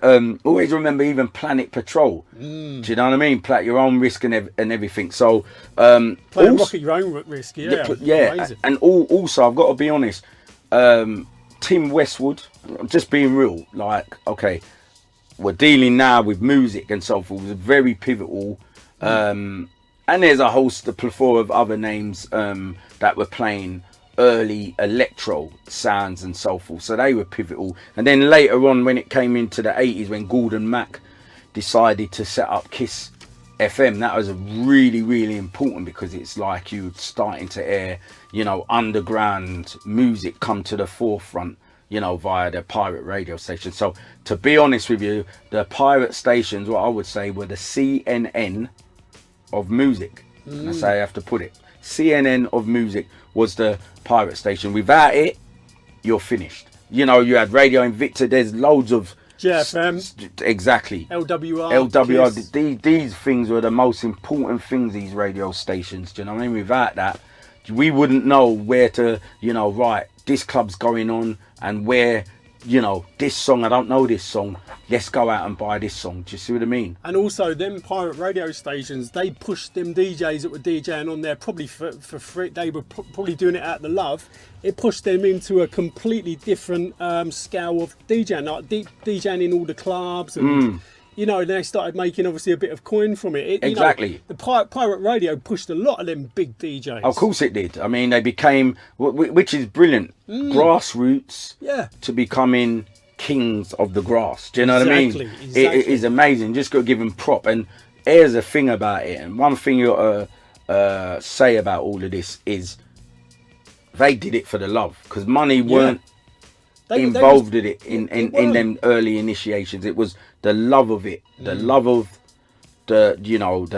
always remember even Planet Patrol. Do you know what I mean? Play at your own risk and everything. So Play a rock at your own risk. Yeah. Amazing. And also I've got to be honest. Tim Westwood, just being real. Like, okay, we're dealing now with music and so forth. It was very pivotal. And there's a host, a plethora of other names that were playing early electro sounds and so forth, so they were pivotal. And then later on, when it came into the 80s, when Gordon Mack decided to set up Kiss FM, that was really important, because it's like you starting to air, you know, underground music come to the forefront, you know, via the pirate radio station. So to be honest with you, the pirate stations, what I would say, were the CNN of music. And that's how I have to put it. CNN of music was the pirate station. Without it, you're finished. You know, you had Radio Invicta. There's loads of JFM. Exactly. LWR. These things were the most important things. These radio stations. Do you know what I mean? Without that, we wouldn't know where to. You know, right? This club's going on, and where. You know, this song, I don't know this song. Let's go out and buy this song. Do you see what I mean? And also, them pirate radio stations, they pushed them DJs that were DJing on there probably for free. They were probably doing it out of the love. It pushed them into a completely different scale of DJing, like DJing in all the clubs. And, you know, they started making obviously a bit of coin from it. Exactly. You know, the pirate radio pushed a lot of them big DJs. Of course it did. I mean, they became, which is brilliant, grassroots to becoming kings of the grass. Do you know what I mean? Exactly. It is amazing. Just got to give them prop. And here's the thing about it. And one thing you got to say about all of this is they did it for the love, because money weren't involved in it in them early initiations. It was the love of it, the love of the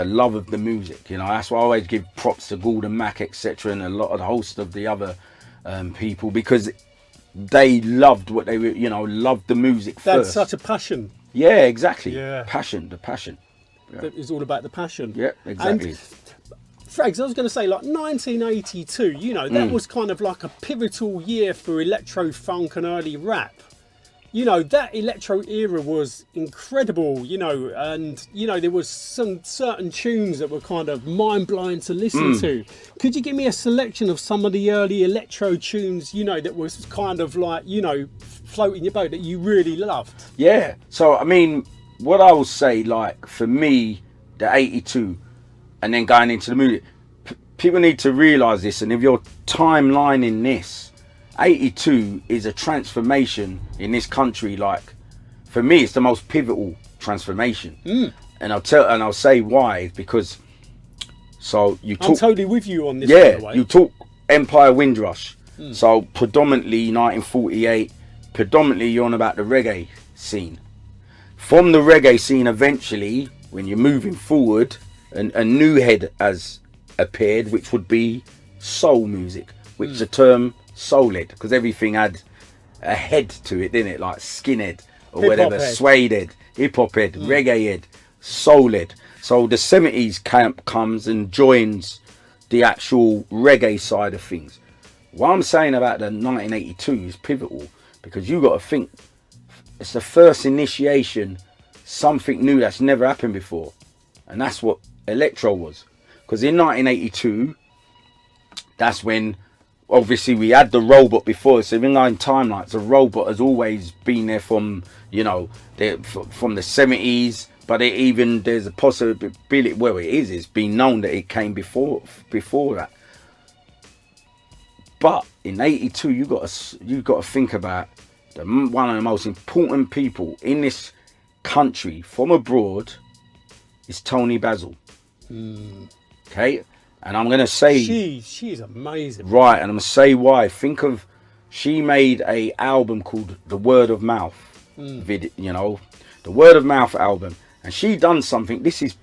love of the music. You know, that's why I always give props to Gordon Mack, etc., and a lot of the host of the other people, because they loved what they were, you know, loved the music first. That's such a passion. Yeah, exactly. Yeah. Passion. Yeah. It's all about the passion. Yeah, exactly. And Frags, I was going to say, like 1982, you know, that was kind of like a pivotal year for electro funk and early rap. You know, that electro era was incredible, you know, and, you know, there was some certain tunes that were kind of mind-blowing to listen to. Could you give me a selection of some of the early electro tunes, you know, that was kind of like, you know, floating your boat that you really loved? Yeah. So, I mean, what I will say, like, for me, the 82, and then going into the movie, people need to realise this, and if you're timelining this, 82 is a transformation in this country. Like, for me, it's the most pivotal transformation, and I'll say why. Because so you talk, I'm totally with you on this. Yeah, by the way. you talk Empire Windrush. So predominantly 1948. Predominantly, you're on about the reggae scene. From the reggae scene, eventually, when you're moving forward, a new head has appeared, which would be soul music, which is a term soul-head, because everything had a head to it, didn't it? Like skinhead or Hip-hop whatever, head. suede head, hip-hop head, reggae head, soul head. So the 70s camp comes and joins the actual reggae side of things. What I'm saying about the 1982 is pivotal, because you got to think it's the first initiation, something new that's never happened before, and that's what electro was. Because in 1982, that's when obviously we had the robot before. So even in timelines, the robot has always been there from, you know, from the 70s. But there's a possibility, well, it's been known that it came before that. But in 82, you got to think about one of the most important people in this country from abroad is Tony Basil. Okay, and I'm gonna say she's amazing, right? And I'm gonna say why. Think of, she made a album called The Word of Mouth, you know, The Word of Mouth album, and she done something. This is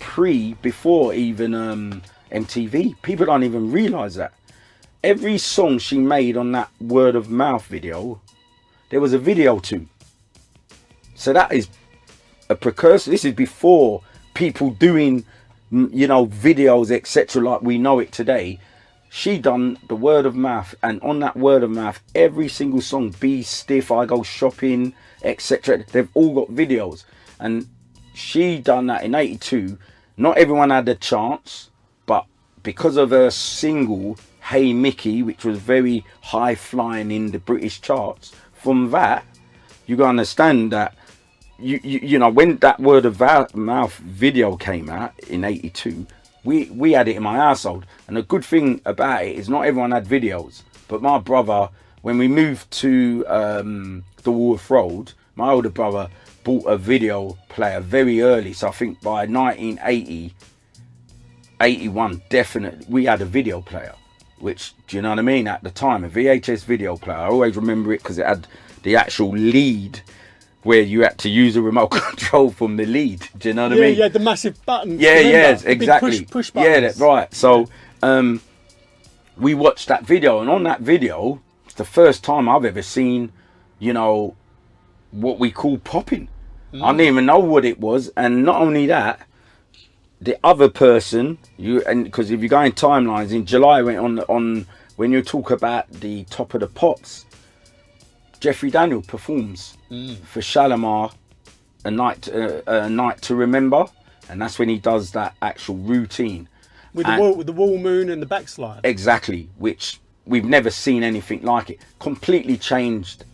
before even MTV. People don't even realize that every song she made on that Word of Mouth video, there was a video to. So that is a precursor. This is before people doing, you know, videos, etc., like we know it today. she done the word of mouth, and on that word of mouth, every single song, Be Stiff, I Go Shopping, etc., they've all got videos. And she done that in 82. Not everyone had a chance, but because of her single Hey Mickey, which was very high flying in the British charts, from that you gotta understand that you know, when that word of mouth video came out in 82, we had it in my household. And the good thing about it is not everyone had videos, but my brother, when we moved to the Woolworth Road, my older brother bought a video player very early. So I think by 1980, 81, definitely we had a video player, which, do you know what I mean, at the time, a VHS video player. I always remember it because it had the actual lead where you had to use a remote control from the lead. Do you know what I mean? Yeah, the massive buttons. Yeah, remember? yes, exactly. Push buttons. Yeah, that's right. So we watched that video, and on that video, it's the first time I've ever seen, you know, what we call popping. I didn't even know what it was. And not only that, the other person, because if you go in timelines, in July went on when you talk about the Top of the Pops, Jeffrey Daniel performs for Shalimar, a night to remember, and that's when he does that actual routine with the wall moon and the backslide. Exactly, which we've never seen anything like it. Completely changed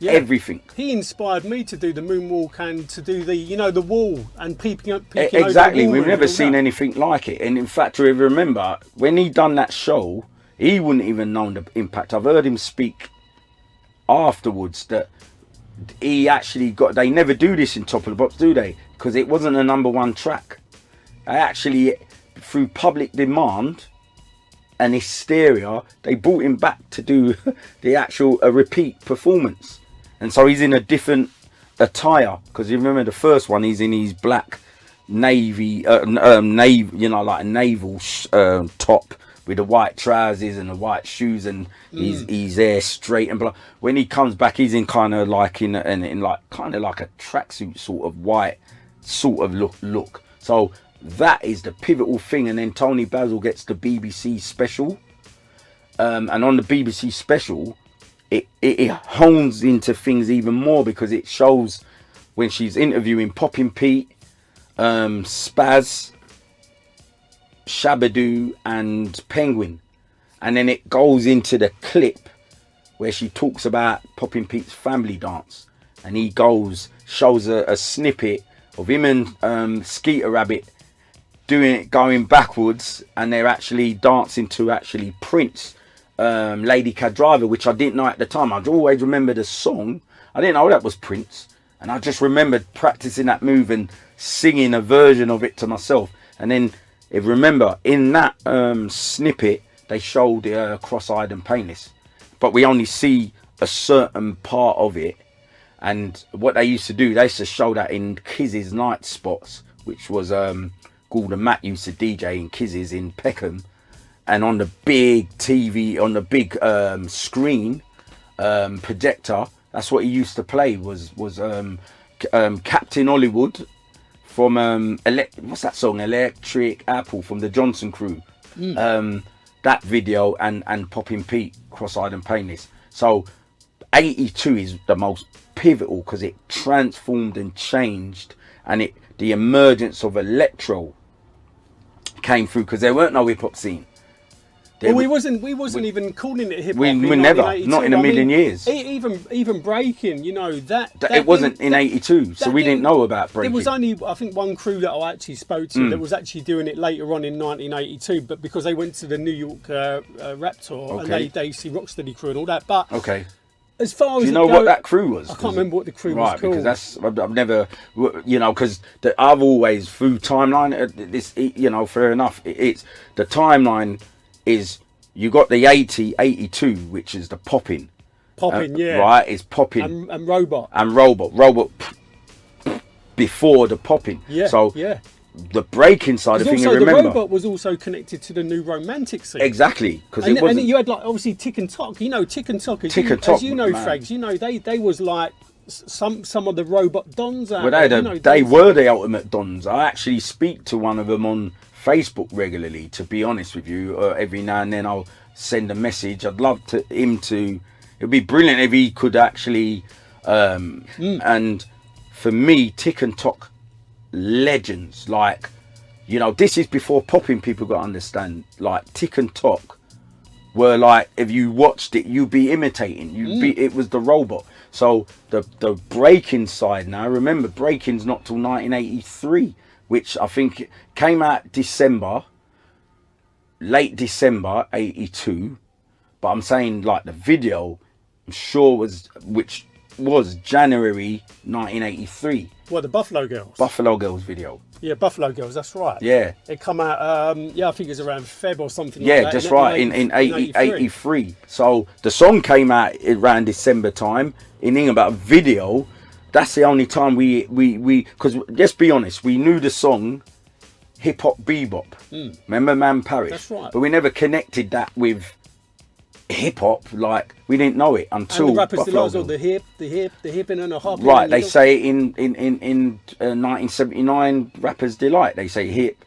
everything. He inspired me to do the moonwalk and to do the, you know, the wall and peeking exactly. over the wall. We've never seen anything like it. And in fact, to remember when he done that show, he wouldn't even known the impact. I've heard him speak afterwards that he actually got, they never do this in Top of the Pops, do they? Because it wasn't a #1 track. They actually, through public demand and hysteria, they brought him back to do the actual repeat performance. And so he's in a different attire, because you remember the first one, he's in his black navy, you know, like a naval top with the white trousers and the white shoes, and his hair straight and black. When he comes back, he's in kind of like in like kind of like a tracksuit sort of white sort of look. So that is the pivotal thing. And then Tony Basil gets the BBC special, and on the BBC special, it hones into things even more, because it shows when she's interviewing Poppin' Pete, Spaz, Shabadoo and Penguin, and then it goes into the clip where she talks about Poppin' Pete's family dance, and he shows a snippet of him and Skeeter Rabbit doing it, going backwards, and they're actually dancing to actually Prince, Lady Cab Driver, which I didn't know at the time. I'd always remember the song. I didn't know that was Prince, and I just remembered practicing that move and singing a version of it to myself. And then if you remember, in that snippet, they showed Cross-Eyed and Painless, but we only see a certain part of it. And what they used to do, they used to show that in Kiz's night spots, which was Gordon Matt used to DJ in Kiz's in Peckham, and on the big TV, on the big screen projector, that's what he used to play was Captain Hollywood from what's that song, Electric Apple, from the Johnson Crew. That video and Poppin' Pete, Cross-Eyed and Painless. So 82 is the most pivotal, because it transformed and changed, and the emergence of Electro came through, because there weren't no hip-hop scene. Well, we wasn't even calling it hip hop. We never, not in a million years. Even breaking, you know, that it wasn't in 82, so we didn't know about breaking. There was only, I think, one crew that I actually spoke to that was actually doing it later on in 1982, but because they went to the New York rap tour, and they see Rocksteady crew and all that. But as far as do you know what that crew was? I can't remember what the crew was called. Because I've never, you know, because I've always, through timeline, this, you know, fair enough. It's the timeline is, you got the 82, which is the popping, right? It's popping and robot before the popping. The breaking side of things, you remember, the robot was also connected to the new romantic scene. Exactly, because and you had, like, obviously Tick and Tock. You know, Tick and Tock, as you know, Frags. You know, they was like some of the robot dons out. Well, they were the ultimate dons. I actually speak to one of them on Facebook regularly, to be honest with you. Every now and then I'll send a message. I'd love him to. It'd be brilliant if he could actually. And for me, Tick and Tock legends, like, you know, this is before popping. People got to understand, like, Tick and Tock were like, if you watched it, you'd be imitating. It was the robot. So the breaking side now. Remember, breaking's not till 1983, which I think came out late December 82. But I'm saying, like, the video, I'm sure which was January 1983. What, the Buffalo Girls? Buffalo Girls video. Yeah, Buffalo Girls, that's right. Yeah. It come out, I think it's around Feb or something like yeah, that. that's right, in 83. So the song came out around December time. In England, about video, that's the only time we because let's be honest, we knew the song Hip Hop Bebop. Remember Man Parish? That's right. But we never connected that with hip hop, like we didn't know it until and the rappers Buffalo did also the hipping and the hopping. Right, they say in 1979 Rappers Delight, they say hip,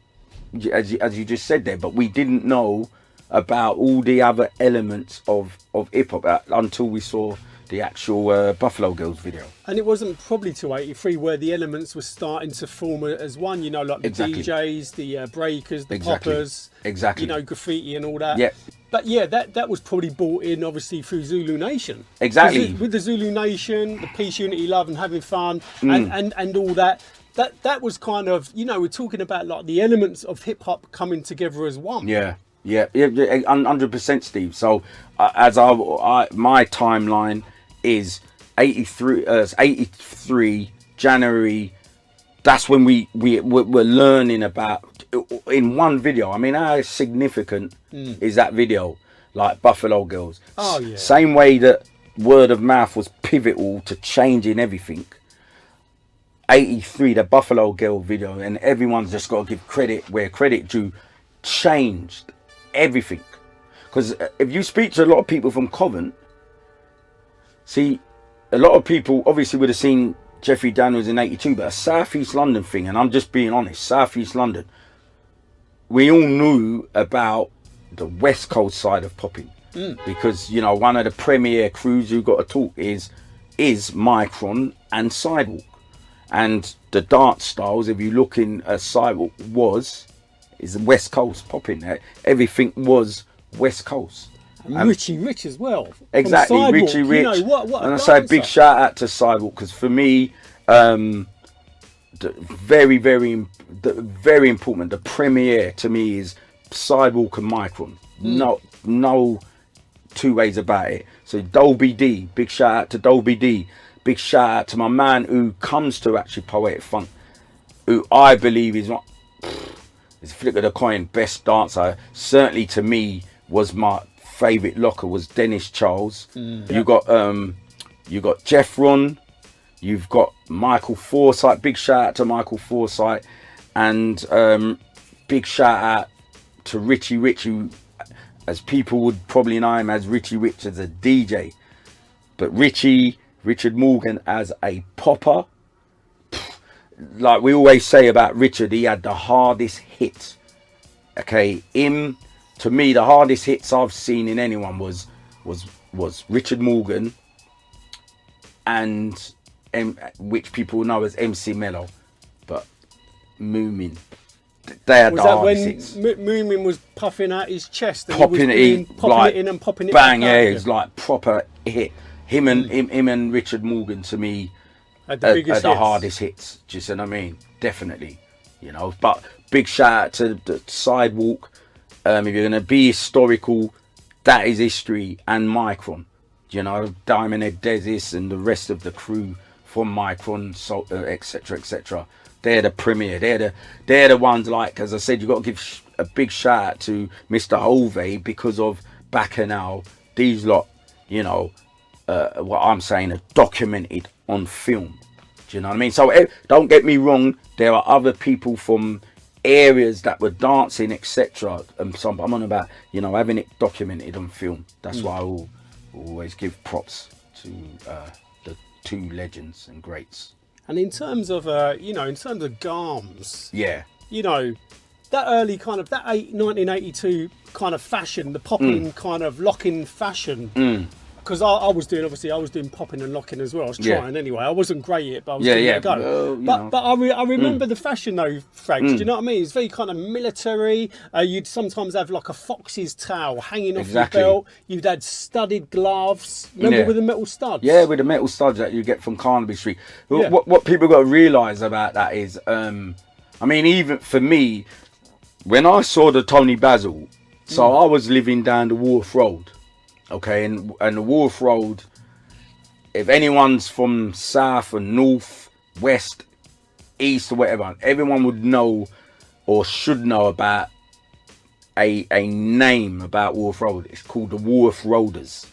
as you just said there, but we didn't know about all the other elements of hip hop until we saw the actual Buffalo Girls video. And it wasn't probably till 83 where the elements were starting to form as one, you know, like the DJs, the breakers, the poppers, you know, graffiti and all that. Yeah. But yeah, that was probably brought in obviously through Zulu Nation. Exactly. With the Zulu Nation, the peace, unity, love and having fun and all that. That was kind of, you know, we're talking about like the elements of hip hop coming together as one. Yeah. 100%, Steve. So as my timeline is 83 January. That's when we're learning about in one video. I mean, how significant is that video? Like Buffalo Girls. Oh yeah. Same way that word of mouth was pivotal to changing everything. 83, the Buffalo Girl video, and everyone's just got to give credit where credit due. Changed everything, because if you speak to a lot of people from Covent, see, a lot of people obviously would have seen Jeffrey Daniels in 82, but a South East London thing, and I'm just being honest, South East London, we all knew about the West Coast side of popping, because, you know, one of the premier crews who got to talk is Micron and Sidewalk, and the dance styles, if you look in Sidewalk, is the West Coast popping there. Everything was West Coast. And Richie Rich as well. Exactly, Richie Rich. You know, what and I say a big shout out to Sidewalk, because for me, very, very important. The premiere to me is Sidewalk and Micron. No two ways about it. So Dolby D, big shout out to Dolby D. Big shout out to my man who comes to actually Poetic Funk, who I believe is not. It's a flick of the coin, best dancer. Certainly to me was my favourite locker was Dennis Charles. You got Jeffron, you've got Michael Forsyth. Big shout out to Michael Forsyth, and big shout out to Richie Rich, who, as people would probably know him as Richie Rich as a DJ, but Richard Morgan as a popper. Like we always say about Richard, he had the hardest hits. Okay, to me, the hardest hits I've seen in anyone was Richard Morgan, and which people know as MC Mello, but Moomin. They had the hardest hits. Moomin was puffing out his chest, and popping it in and popping it back out. It was like proper hit. Him and Richard Morgan to me. At the hardest hits, do you see what I mean? Definitely, you know. But big shout out to the Sidewalk. If you're going to be historical, that is history, and Micron. You know, Diamond Head Desis and the rest of the crew from Micron, etc., etc. They're the premier. They're the ones. Like as I said, you got to give a big shout out to Mr. Ove because of Bacchanal. These lot, you know, what I'm saying, are documented on film. Do you know what I mean? So don't get me wrong, there are other people from areas that were dancing, etc. And some I'm on about, you know, having it documented on film. That's why I will always give props to the two legends and greats. And in terms of in terms of GARMs, yeah, you know, that early kind of 1982 kind of fashion, the popping kind of locking fashion. Because I was doing popping and locking as well. I was trying anyway. I wasn't great at it, but I was giving it a go. But I remember the fashion though, Frags. Do you know what I mean? It's very kind of military. You'd sometimes have like a fox's tail hanging off your belt. You'd had studded gloves. Remember with the metal studs? Yeah, with the metal studs that you get from Carnaby Street. What people got to realise about that is, I mean, even for me, when I saw the Tony Basil, so I was living down the Wharf Road. Okay, and the Wharf Road, if anyone's from south or north, west, east or whatever, everyone would know or should know about a name about Wharf Road. It's called the Wharf Roaders.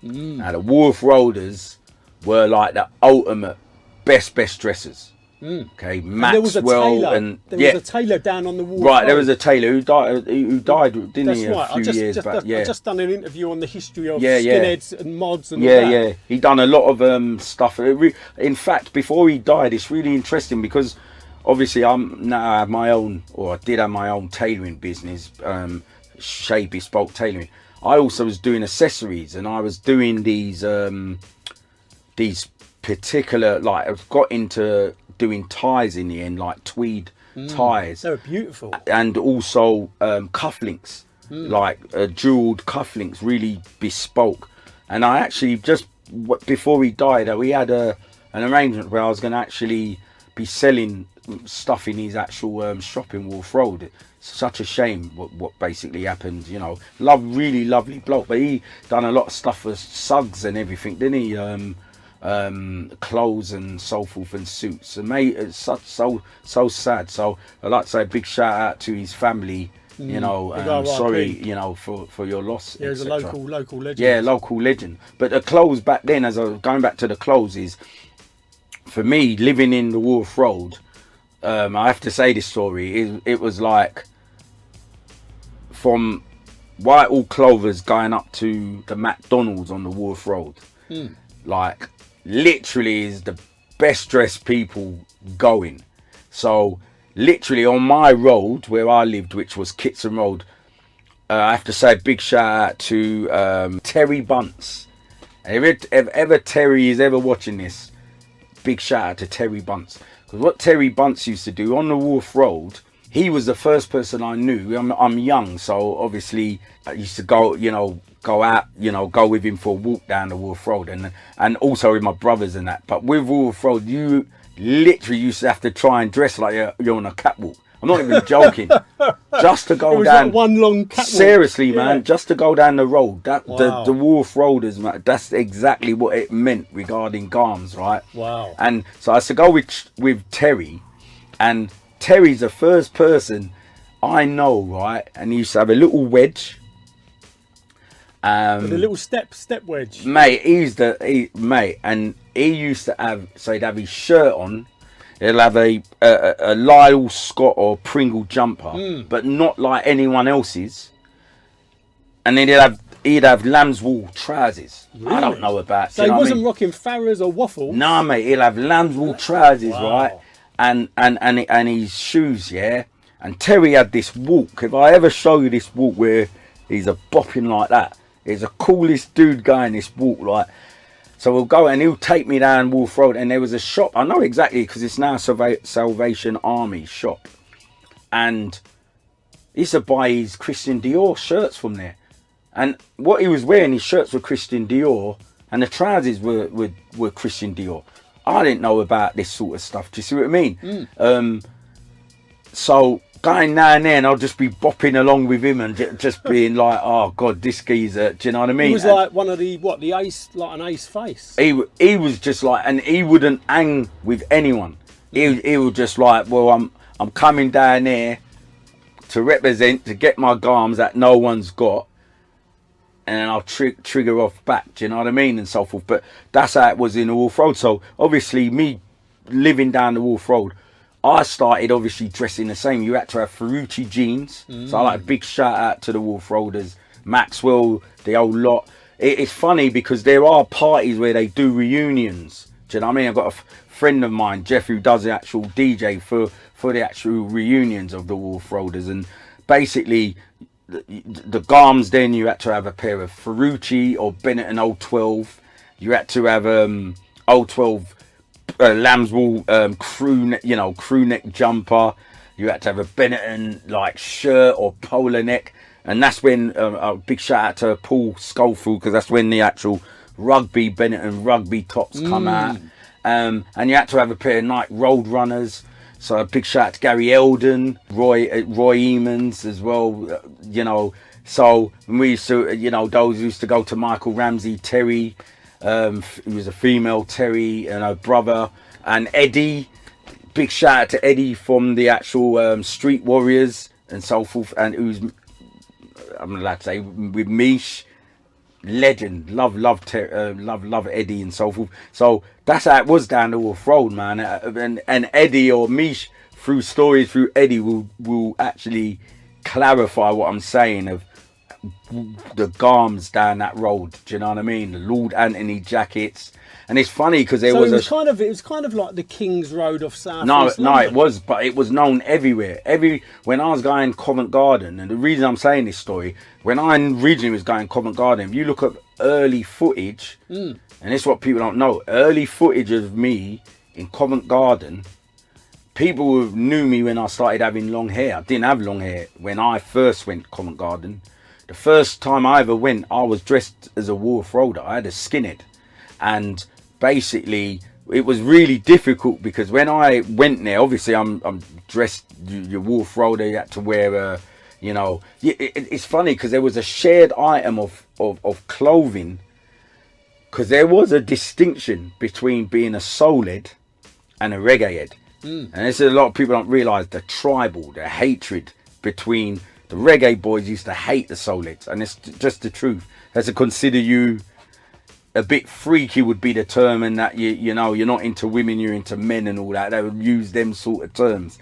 Now the Wharf Roaders were like the ultimate best dressers. Okay, Maxwell and there was a tailor down on the Wharf Right, Road. there was a tailor who died, didn't That's he? right. A few years back. I just done an interview on the history of skinheads and mods and all that. Yeah. He done a lot of stuff. In fact, before he died, it's really interesting because obviously I have my own, or I did have my own tailoring business, Shea Bespoke Tailoring. I also was doing accessories, and I was doing these particular, like I got into doing ties in the end, like tweed ties. They were beautiful. And also cufflinks, like jeweled cufflinks, really bespoke. And I actually, just before he died, we had an arrangement where I was going to actually be selling stuff in his actual shop in Wharf Road. It's such a shame what basically happened, you know. Really lovely bloke, but he done a lot of stuff for Suggs and everything, didn't he? Clothes and so forth and suits, and mate, it's so sad. So I'd like to say a big shout out to his family, you know. Sorry, you know, for your loss. Yeah, he's a local legend. Yeah, local legend. But the clothes back then, as I was going back to the clothes, is for me living in the Wharf Road. I have to say this story. It was like from Whitehall Clovers going up to the McDonald's on the Wharf Road. Like, literally is the best dressed people going. So literally on my road where I lived, which was Kitson Road, I have to say a big shout out to Terry Bunce. If ever Terry is ever watching this, big shout out to Terry Bunce. Because what Terry Bunce used to do on the Wharf Road, he was the first person I knew. I'm young, so obviously I used to go out, go with him for a walk down the Wharf Road, and also with my brothers and that. But with Wharf Road, you literally used to have to try and dress like you're on a catwalk. I'm not even joking. Just to go down, like one long catwalk. Seriously, man, just to go down the road. Wow. The Wharf Roaders, man, that's exactly what it meant regarding garms, right? Wow. And so I used to go with Terry, and Terry's the first person I know, right? And he used to have a little wedge. With a little step wedge. Mate, mate, and he used to have, so he'd have his shirt on, he'll have a Lyle Scott or Pringle jumper, but not like anyone else's. And then he'd have lamb's wool trousers. Really? I don't know about. So he wasn't rocking Farrah's or waffles. Nah, mate, he'll have lamb's wool trousers, right? And his shoes, yeah. And Terry had this walk. If I ever show you this walk where he's a bopping like that, he's the coolest dude going this walk, like. So we'll go and he'll take me down Wharf Road, and there was a shop. I know exactly because it's now Salvation Army shop, and he used to buy his Christian Dior shirts from there. And what he was wearing, his shirts were Christian Dior, and the trousers were Christian Dior. I didn't know about this sort of stuff. Do you see what I mean? So going down there, and I'll just be bopping along with him and just being like, "Oh God, this geezer." Do you know what I mean? He was like one of the ace, like an ace face. He was just like, and he wouldn't hang with anyone. He was just like, "Well, I'm coming down there to represent, to get my garms that no one's got, and then I'll trigger off back." Do you know what I mean? And so forth. But that's how it was in the Wharf Road. So obviously, me living down the Wharf Road, I started obviously dressing the same. You had to have Ferrucci jeans. So I like a big shout out to the Wharf Roaders, Maxwell, the old lot. It's funny because there are parties where they do reunions. Do you know what I mean? I've got a friend of mine, Jeff, who does the actual DJ for the actual reunions of the Wolf Roaders, and basically the Garms, then you had to have a pair of Ferrucci or Benetton Old 12. You had to have Old 12 lambswool crew neck jumper. You had to have a Benetton like shirt or polar neck, and that's when a big shout out to Paul Schofield, because that's when the actual Benetton rugby tops come out. And you had to have a pair of Nike Road Runners. So a big shout out to Gary Eldon, Roy Emons as well, So we used to, those used to go to Michael Ramsey, Terry, who was a female, Terry, and her brother, and Eddie. Big shout out to Eddie from the actual Street Warriors and so forth, and who's, I'm allowed to say, with Mish. Legend, love Eddie and so forth. So that's how it was down the Wolf Road, man. And Eddie or Mish, through stories through Eddie, will actually clarify what I'm saying of the Garms down that road. Do you know what I mean? The Lord Anthony jackets, and it's funny because it was kind of like the King's Road of South. No, it was, but it was known everywhere. When I was going Covent Garden, and the reason I'm saying this story, when I originally was going Covent Garden, if you look at early footage, and it's what people don't know, early footage of me in Covent Garden, people knew me when I started having long hair. I didn't have long hair when I first went Covent Garden. The first time I ever went, I was dressed as a Wolf Roader. I had a skinhead, and basically it was really difficult because when I went there, obviously I'm dressed your Wolf Roader. You had to wear it's funny because there was a shared item of clothing, because there was a distinction between being a soul head and a reggae head. And this is a lot of people don't realise the hatred between the reggae boys. Used to hate the soul heads, and it's just the truth. As to consider you a bit freaky would be the term, and that you're not into women, you're into men and all that. They would use them sort of terms.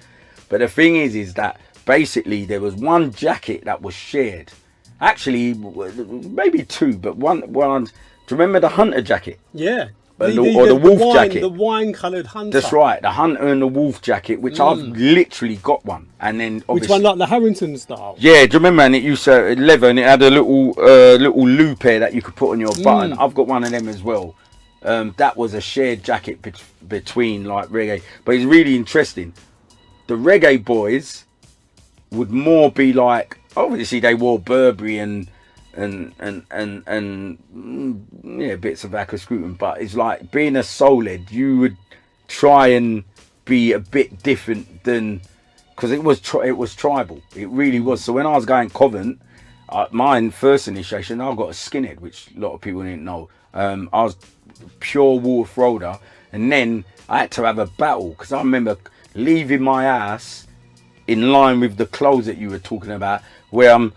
But the thing is that basically there was one jacket that was shared. Actually, maybe two, but one. Do you remember the Hunter jacket? Yeah. The wolf jacket. The wine-coloured Hunter. That's right, the Hunter and the wolf jacket, which I've literally got one. And then which one, like the Harrington style? Yeah, do you remember? And it used to leather, and it had a little loop here that you could put on your button. I've got one of them as well. That was a shared jacket between like reggae, but it's really interesting. The reggae boys would more be like, obviously they wore Burberry and bits of Aqua Scruton, but it's like being a soul head, you would try and be a bit different than, because it was tribal. It really was. So when I was going Covent, mine first initiation, I got a skinhead, which a lot of people didn't know. I was pure Wolf Roader, and then I had to have a battle, because I remember leaving my house in line with the clothes that you were talking about, where I'm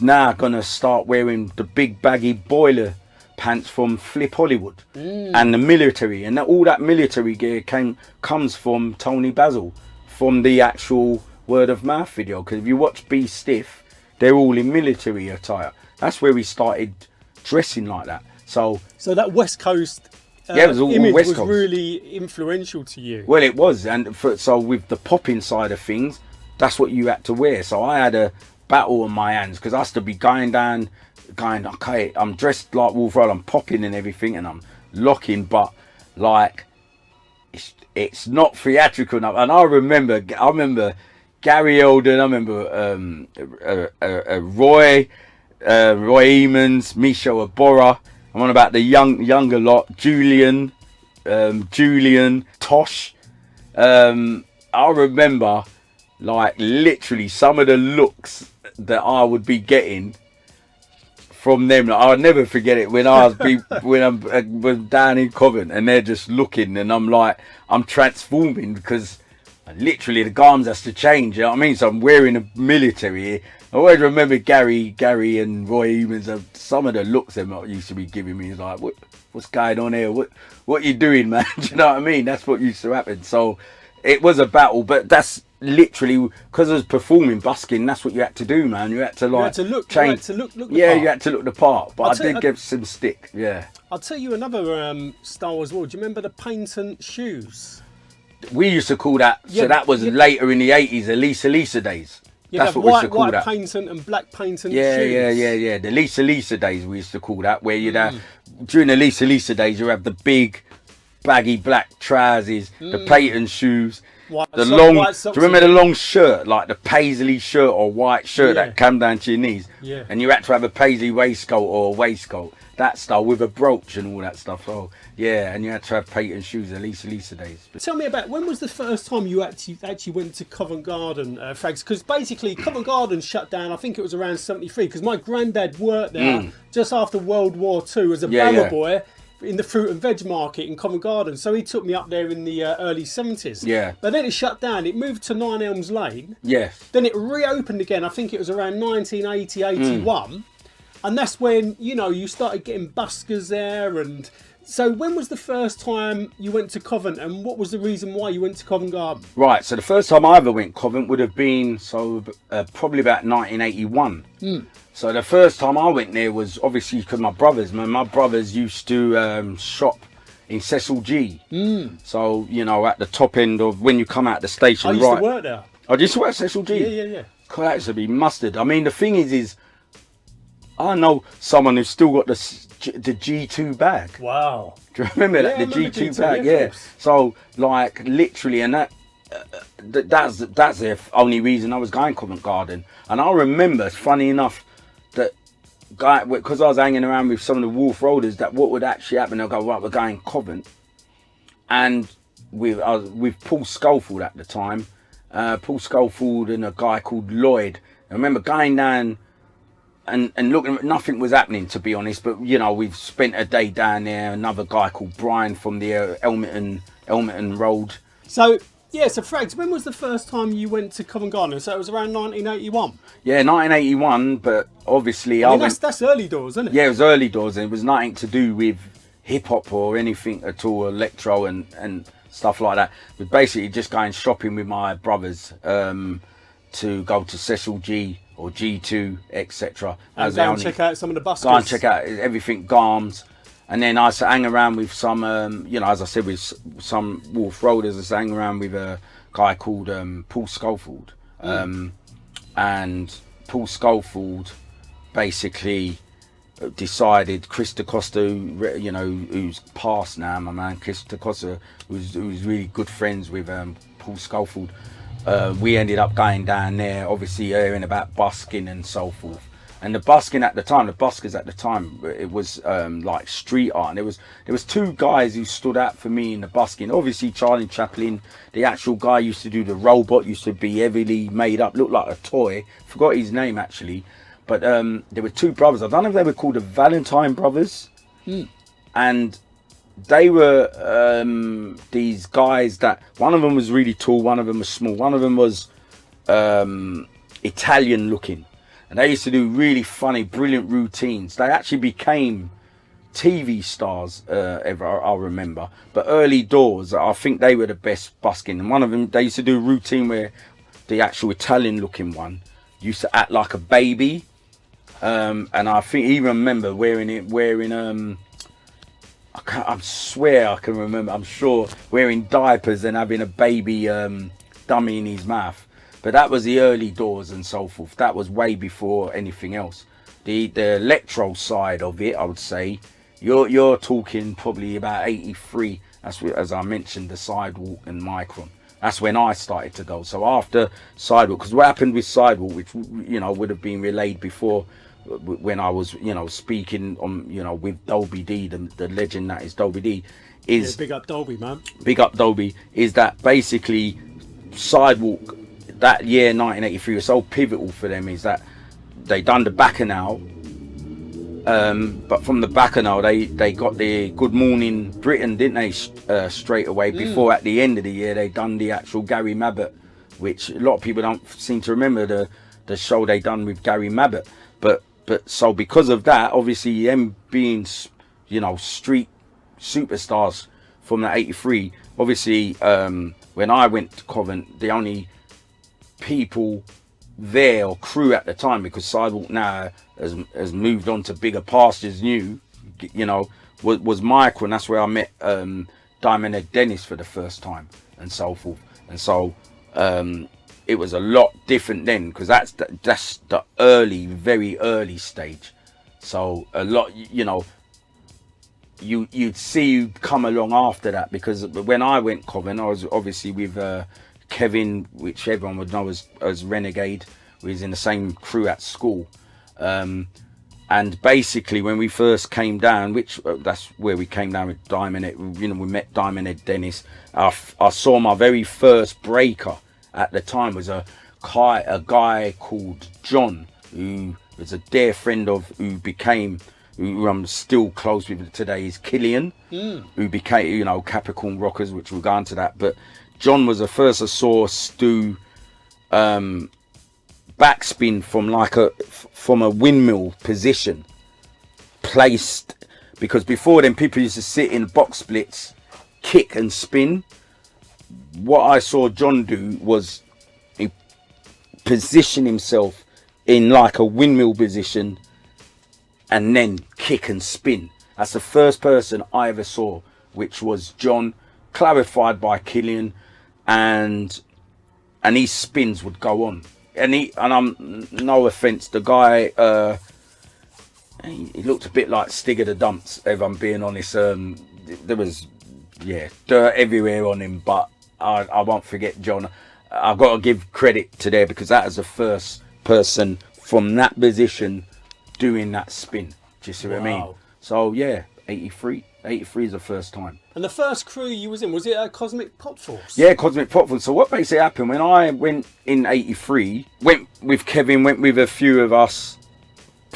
now gonna start wearing the big baggy boiler pants from Flip Hollywood and the military, and all that military gear comes from Tony Basil, from the actual word of mouth video. Because if you watch Be Stiff, they're all in military attire. That's where we started dressing like that. So that West Coast it was all image West was Coast. really influential to you. Well, it was, and so with the popping side of things, that's what you had to wear. So I had a battle on my hands, because I used to be going, okay, I'm dressed like Wolf Road, I'm popping and everything, and I'm locking, but like it's not theatrical enough. And I remember Gary Eldon, I remember Roy Emons, Michel Abora. I'm on about the younger lot, Julian, Tosh. I remember like literally some of the looks that I would be getting from them. Like, I'll never forget it when I'm down in Covent and they're just looking, and I'm like, I'm transforming, because literally the garms has to change. You know what I mean? So I'm wearing a military. I always remember Gary and Roy Evans. Some of the looks they used to be giving me is like, what's going on here? What you doing, man? Do you know what I mean? That's what used to happen. So It was a battle, but that's literally because I was performing busking. That's what you had to do, man. You had to like you had to look, change. you had to look the yeah, part. you had to look the part. But I did give some stick. Yeah. I'll tell you another style as well. Do you remember the patent shoes? We used to call that. Yeah, so that was later in the 80s, Lisa days. Yeah, that's what we used to call white that. patent and black patent Yeah, shoes. yeah. The Lisa days we used to call that, where you'd have during the Lisa days you have the big baggy black trousers, the patent shoes, the long. Do you remember the long shirt, like the paisley shirt or white shirt that came down to your knees? Yeah. And you had to have a paisley waistcoat or a waistcoat, that style with a brooch and all that stuff. Oh yeah, and you had to have patent shoes, the Lisa days. Tell me about when was the first time you actually went to Covent Garden, Frags? Because basically Covent Garden shut down. I think it was around '73. Because my granddad worked there just after World War II as a barber boy in the fruit and veg market in Covent Garden. So he took me up there in the early '70s. Yeah. But then it shut down. It moved to 9 Elms Lane. Yes. Then it reopened again. I think it was around 1980, 81. And that's when, you know, you started getting buskers there. And so when was the first time you went to Covent, and what was the reason why you went to Covent Garden? Right, so the first time I ever went Covent would have been probably about 1981. So the first time I went there was obviously because my brothers used to shop in Cecil G. So, you know, at the top end of when you come out the station. I used to work there. I used to work at Cecil G? Yeah. God, that used to be mustard. I mean, the thing is I know someone who's still got the G2 bag. Wow. Do you remember that? The G2 bag, yeah. So, like, literally, and that's the only reason I was going Covent Garden. And I remember, funny enough, that because I was hanging around with some of the Wolf Roaders, that what would actually happen, they'll go, right, we're going Covent. And I was with Paul Schofield at the time. Paul Schofield and a guy called Lloyd. I remember going down and looking, nothing was happening, to be honest, but you know, we've spent a day down there. Another guy called Brian from the Elmerton Road. So Frags, when was the first time you went to Covent Garden? So it was around 1981. Yeah, 1981, but obviously that's early doors, isn't it? Yeah, it was early doors, and it was nothing to do with hip hop or anything at all, electro and stuff like that. But basically just going shopping with my brothers to go to Cecil G or G2, etc. And go and check out some of the buskers. Go and check out everything, Garms. And then I used to hang around with some, you know, as I said, with some Wolf Roaders. I used to hang around with a guy called Paul Schofield. And Paul Schofield basically decided Chris DaCosta, you know, who's passed now, my man, Chris DaCosta, who's really good friends with Paul Schofield. We ended up going down there, obviously hearing about busking and so forth. And the buskers at the time, it was like street art. And there was two guys who stood out for me in the busking. Obviously Charlie Chaplin, the actual guy used to do the robot, used to be heavily made up, looked like a toy. Forgot his name actually. But there were two brothers. I don't know if they were called the Valentine Brothers. And they were these guys that, one of them was really tall, one of them was small, one of them was Italian looking. And they used to do really funny, brilliant routines. They actually became TV stars, I'll remember. But early doors, I think they were the best busking. And one of them, they used to do a routine where the actual Italian looking one used to act like a baby. And I think even remember I swear I can remember, I'm sure, wearing diapers and having a baby dummy in his mouth. But that was the early doors and so forth. That was way before anything else. The electro side of it, I would say, you're talking probably about 83. That's what, as I mentioned, the Sidewalk and Micron. That's when I started to go. So after Sidewalk, because what happened with Sidewalk, which, you know, would have been relayed before, when I was, you know, speaking on, you know, with Dolby D, the legend that is Dolby D, is big up Dolby, man. Big up Dolby, is that basically Sidewalk that year 1983 was so pivotal for them, is that they done the Bacchanal, but from the Bacchanal they got the Good Morning Britain, didn't they, straight away, before at the end of the year they done the actual Gary Mabbott, which a lot of people don't seem to remember, the show they done with Gary Mabbott. But so because of that, obviously them being, you know, street superstars from the 83. Obviously, when I went to Covent, the only people there or crew at the time, because Sidewalk now has moved on to bigger pastures new, you know, was Michael, and that's where I met Diamond Head Dennis for the first time, and so forth. And so it was a lot different then, because that's the very early stage. So a lot, you know, you'd see you come along after that, because when I went Covent, I was obviously with Kevin, which everyone would know as Renegade. We was in the same crew at school, and basically when we first came down, which that's where we came down with Diamond Head, you know, we met Diamond Head Dennis. I saw my very first breaker at the time was a guy called John, who was a dear friend of who I'm still close with today, is Killian, who became, you know, Capricorn Rockers, which we'll go into that. But John was the first I saw do backspin from a windmill position, placed, because before then people used to sit in box splits, kick and spin. What I saw John do was he position himself in like a windmill position and then kick and spin. That's the first person I ever saw, which was John, clarified by Killian, and his spins would go on. And I'm no offense, the guy, he looked a bit like Stigger the Dumps, if I'm being honest. There was, dirt everywhere on him, but I won't forget John. I've got to give credit to there, because that is the first person from that position doing that spin. Do you see what I mean? So yeah, 83 is the first time. And the first crew you was in, was it a Cosmic Pop Force? Yeah, Cosmic Pop Force. So what basically happened when I went in 83, went with Kevin, went with a few of us,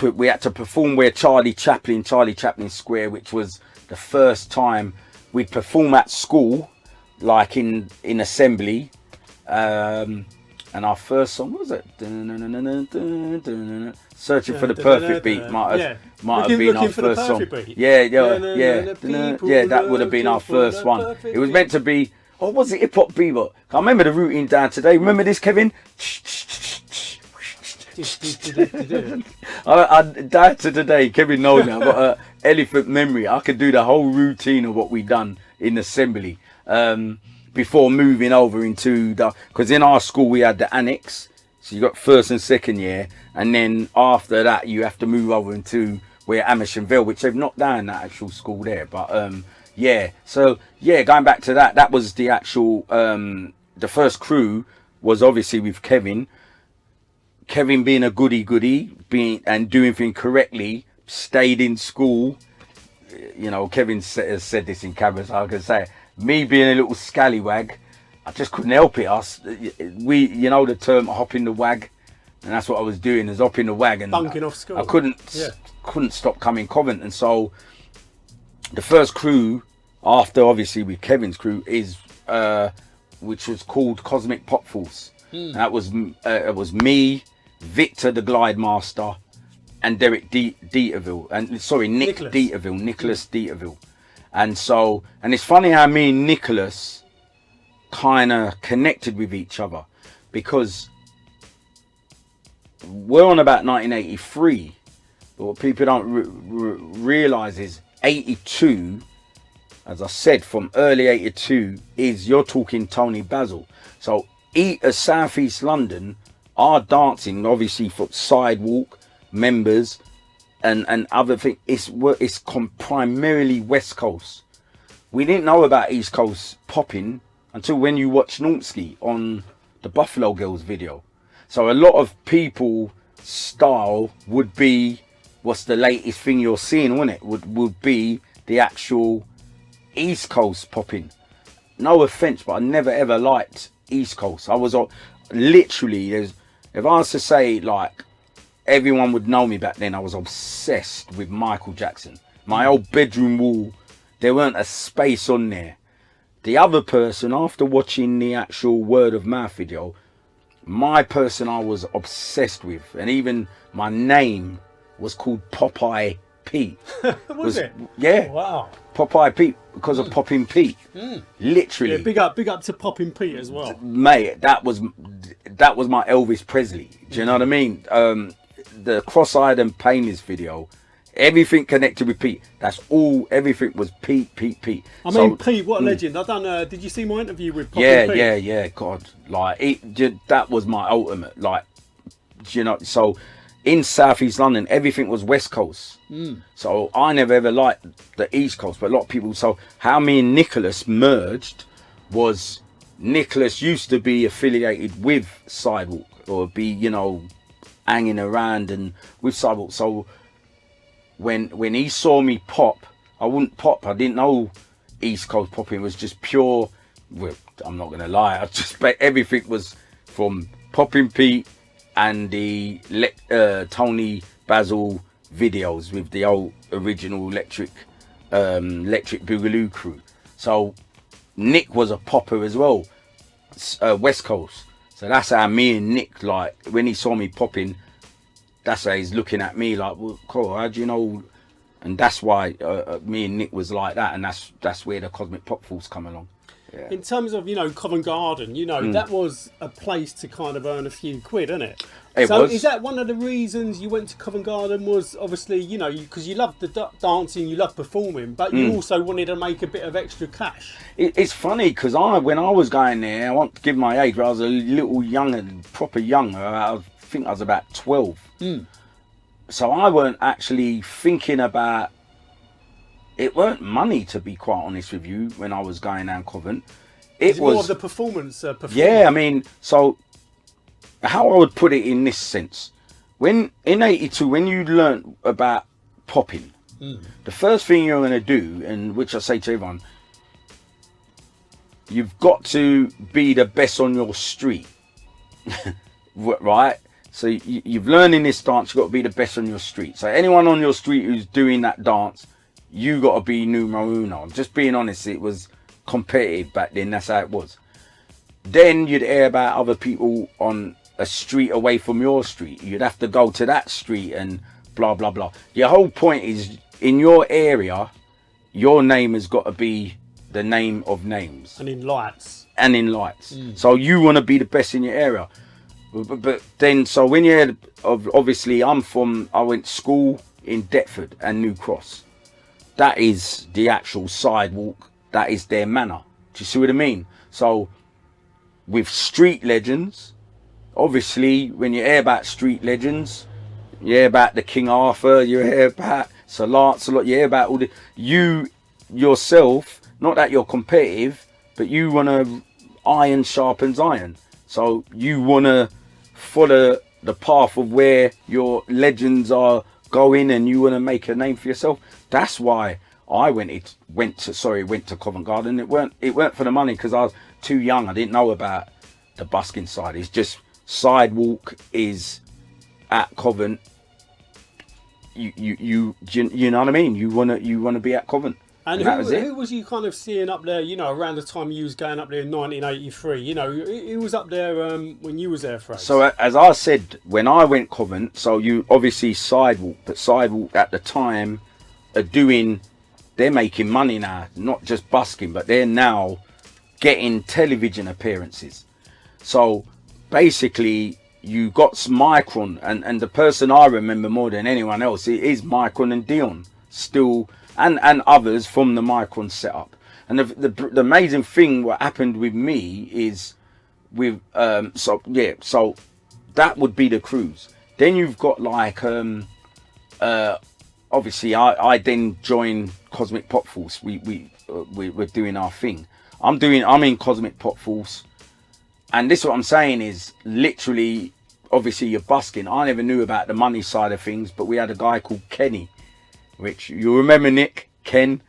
we had to perform where Charlie Chaplin Square, which was the first time we'd perform at school, like in assembly. And our first song, what was it? Searching for the Perfect Beat might have been our first song. Yeah, that would have been our first one. It was meant to be, was it hip hop bebop? I remember the routine down today. Remember this, Kevin? I died to today. Kevin knows me. I've got an elephant memory. I could do the whole routine of what we done in assembly. Before moving over into because in our school we had the annex, so you got first and second year, and then after that you have to move over into where Amersham, which they've knocked down that actual school there. But going back to that was the actual the first crew was obviously with Kevin being a goody and doing things correctly, stayed in school. You know, Kevin has said this in camera, so I can say it. Me being a little scallywag, I just couldn't help it. You know the term hopping the wag, and that's what I was doing, is hopping the wag and bunking off school. I couldn't stop coming Covent. And so the first crew after obviously with Kevin's crew is which was called Cosmic Pop Force. And that was it was me, Victor the Glide Master, and Derek Dieterville, and Nicholas Dieterville. And so, and it's funny how me and Nicholas kind of connected with each other, because we're on about 1983, but what people don't realise is 82, as I said, from early 82, is you're talking Tony Basil. So South East London are dancing, obviously, for Sidewalk members, and other things. It's primarily West Coast. We didn't know about East Coast popping until when you watch Nautsky on the Buffalo Girls video. So a lot of people style would be, what's the latest thing you're seeing, wouldn't it? Would be the actual East Coast popping. No offense, but I never ever liked East Coast. I was literally, if I was to say, like, everyone would know me back then, I was obsessed with Michael Jackson. My old bedroom wall, there weren't a space on there. The other person, after watching the actual word of mouth video, my person I was obsessed with, and even my name was called Popeye Pete. Was it? Yeah. Wow. Popeye Pete. because of Poppin' Pete. Literally. Yeah, big up to Poppin' Pete as well. Mate, that was my Elvis Presley. Do you know what I mean? The Cross-Eyed and Painless video, everything connected with Pete. That's all. Everything was Pete. I mean, Pete, what a legend! Did you see my interview with Poppin' Pete? Yeah. God, like that was my ultimate. Like, you know, so in South East London, everything was West Coast. So I never ever liked the East Coast, but a lot of people. So how me and Nicholas merged was Nicholas used to be affiliated with Sidewalk or be, you know, hanging around and with Sidewalk. So when he saw me pop, I wouldn't pop. I didn't know East Coast popping was just pure. Well, I'm not gonna lie. I just everything was from Poppin' Pete and the Tony Basil videos with the old original Electric Boogaloo crew. So Nick was a popper as well, West Coast. So that's how me and Nick, like, when he saw me popping, that's how he's looking at me like, well, cool, how do you know? And that's why me and Nick was like that, and that's where the Cosmic Pop Force come along. Yeah. In terms of, you know, Covent Garden, you know, that was a place to kind of earn a few quid, isn't it? It so was. Is that one of the reasons you went to Covent Garden? Was obviously, you know, because you loved the dancing, you loved performing, but you also wanted to make a bit of extra cash. It's funny because when I was going there, I won't give my age, but I was a little younger, proper young. I think I was about 12. So I weren't actually thinking about. It weren't money, to be quite honest with you, when I was going down Covent. It was more of the performance. Yeah, I mean, so how I would put it in this sense, when in '82, when you learnt about popping, the first thing you're going to do, and which I say to everyone, you've got to be the best on your street, right? So you've learned in this dance, you've got to be the best on your street. So anyone on your street who's doing that dance, you got to be numero uno. Just being honest, it was competitive back then. That's how it was. Then you'd hear about other people on a street away from your street. You'd have to go to that street and blah, blah, blah. Your whole point is, in your area, your name has got to be the name of names. And in lights. So you want to be the best in your area. But then, so when you're, obviously, I went to school in Deptford and New Cross. That is the actual Sidewalk. That is their manor. Do you see what I mean? So with street legends, obviously, when you hear about street legends, you hear about the King Arthur, you hear about Sir Lancelot, you hear about all the, you yourself, not that you're competitive, but you want to, iron sharpens iron. So you want to follow the path of where your legends are going, and you want to make a name for yourself. That's why I went to Covent Garden. It weren't for the money, because I was too young. I didn't know about the busking side. It's just Sidewalk is at Covent. You know what I mean? You wanna be at Covent. And who was you kind of seeing up there, you know, around the time you was going up there in 1983? You know, who was up there when you was there, Frags? So as I said, when I went Covent, so you obviously Sidewalk, but Sidewalk at the time are they're making money now, not just busking, but they're now getting television appearances. So basically you got Micron, and the person I remember more than anyone else, it is Micron and Dion still, and others from the Micron setup. And the amazing thing what happened with me is with so that would be the crews. Then you've got like obviously I then joined Cosmic Pop Force. We're doing our thing. I'm in Cosmic Pop Force, and this what I'm saying is literally, obviously you're busking. I never knew about the money side of things, but we had a guy called Kenny, which you remember, Nick, Ken,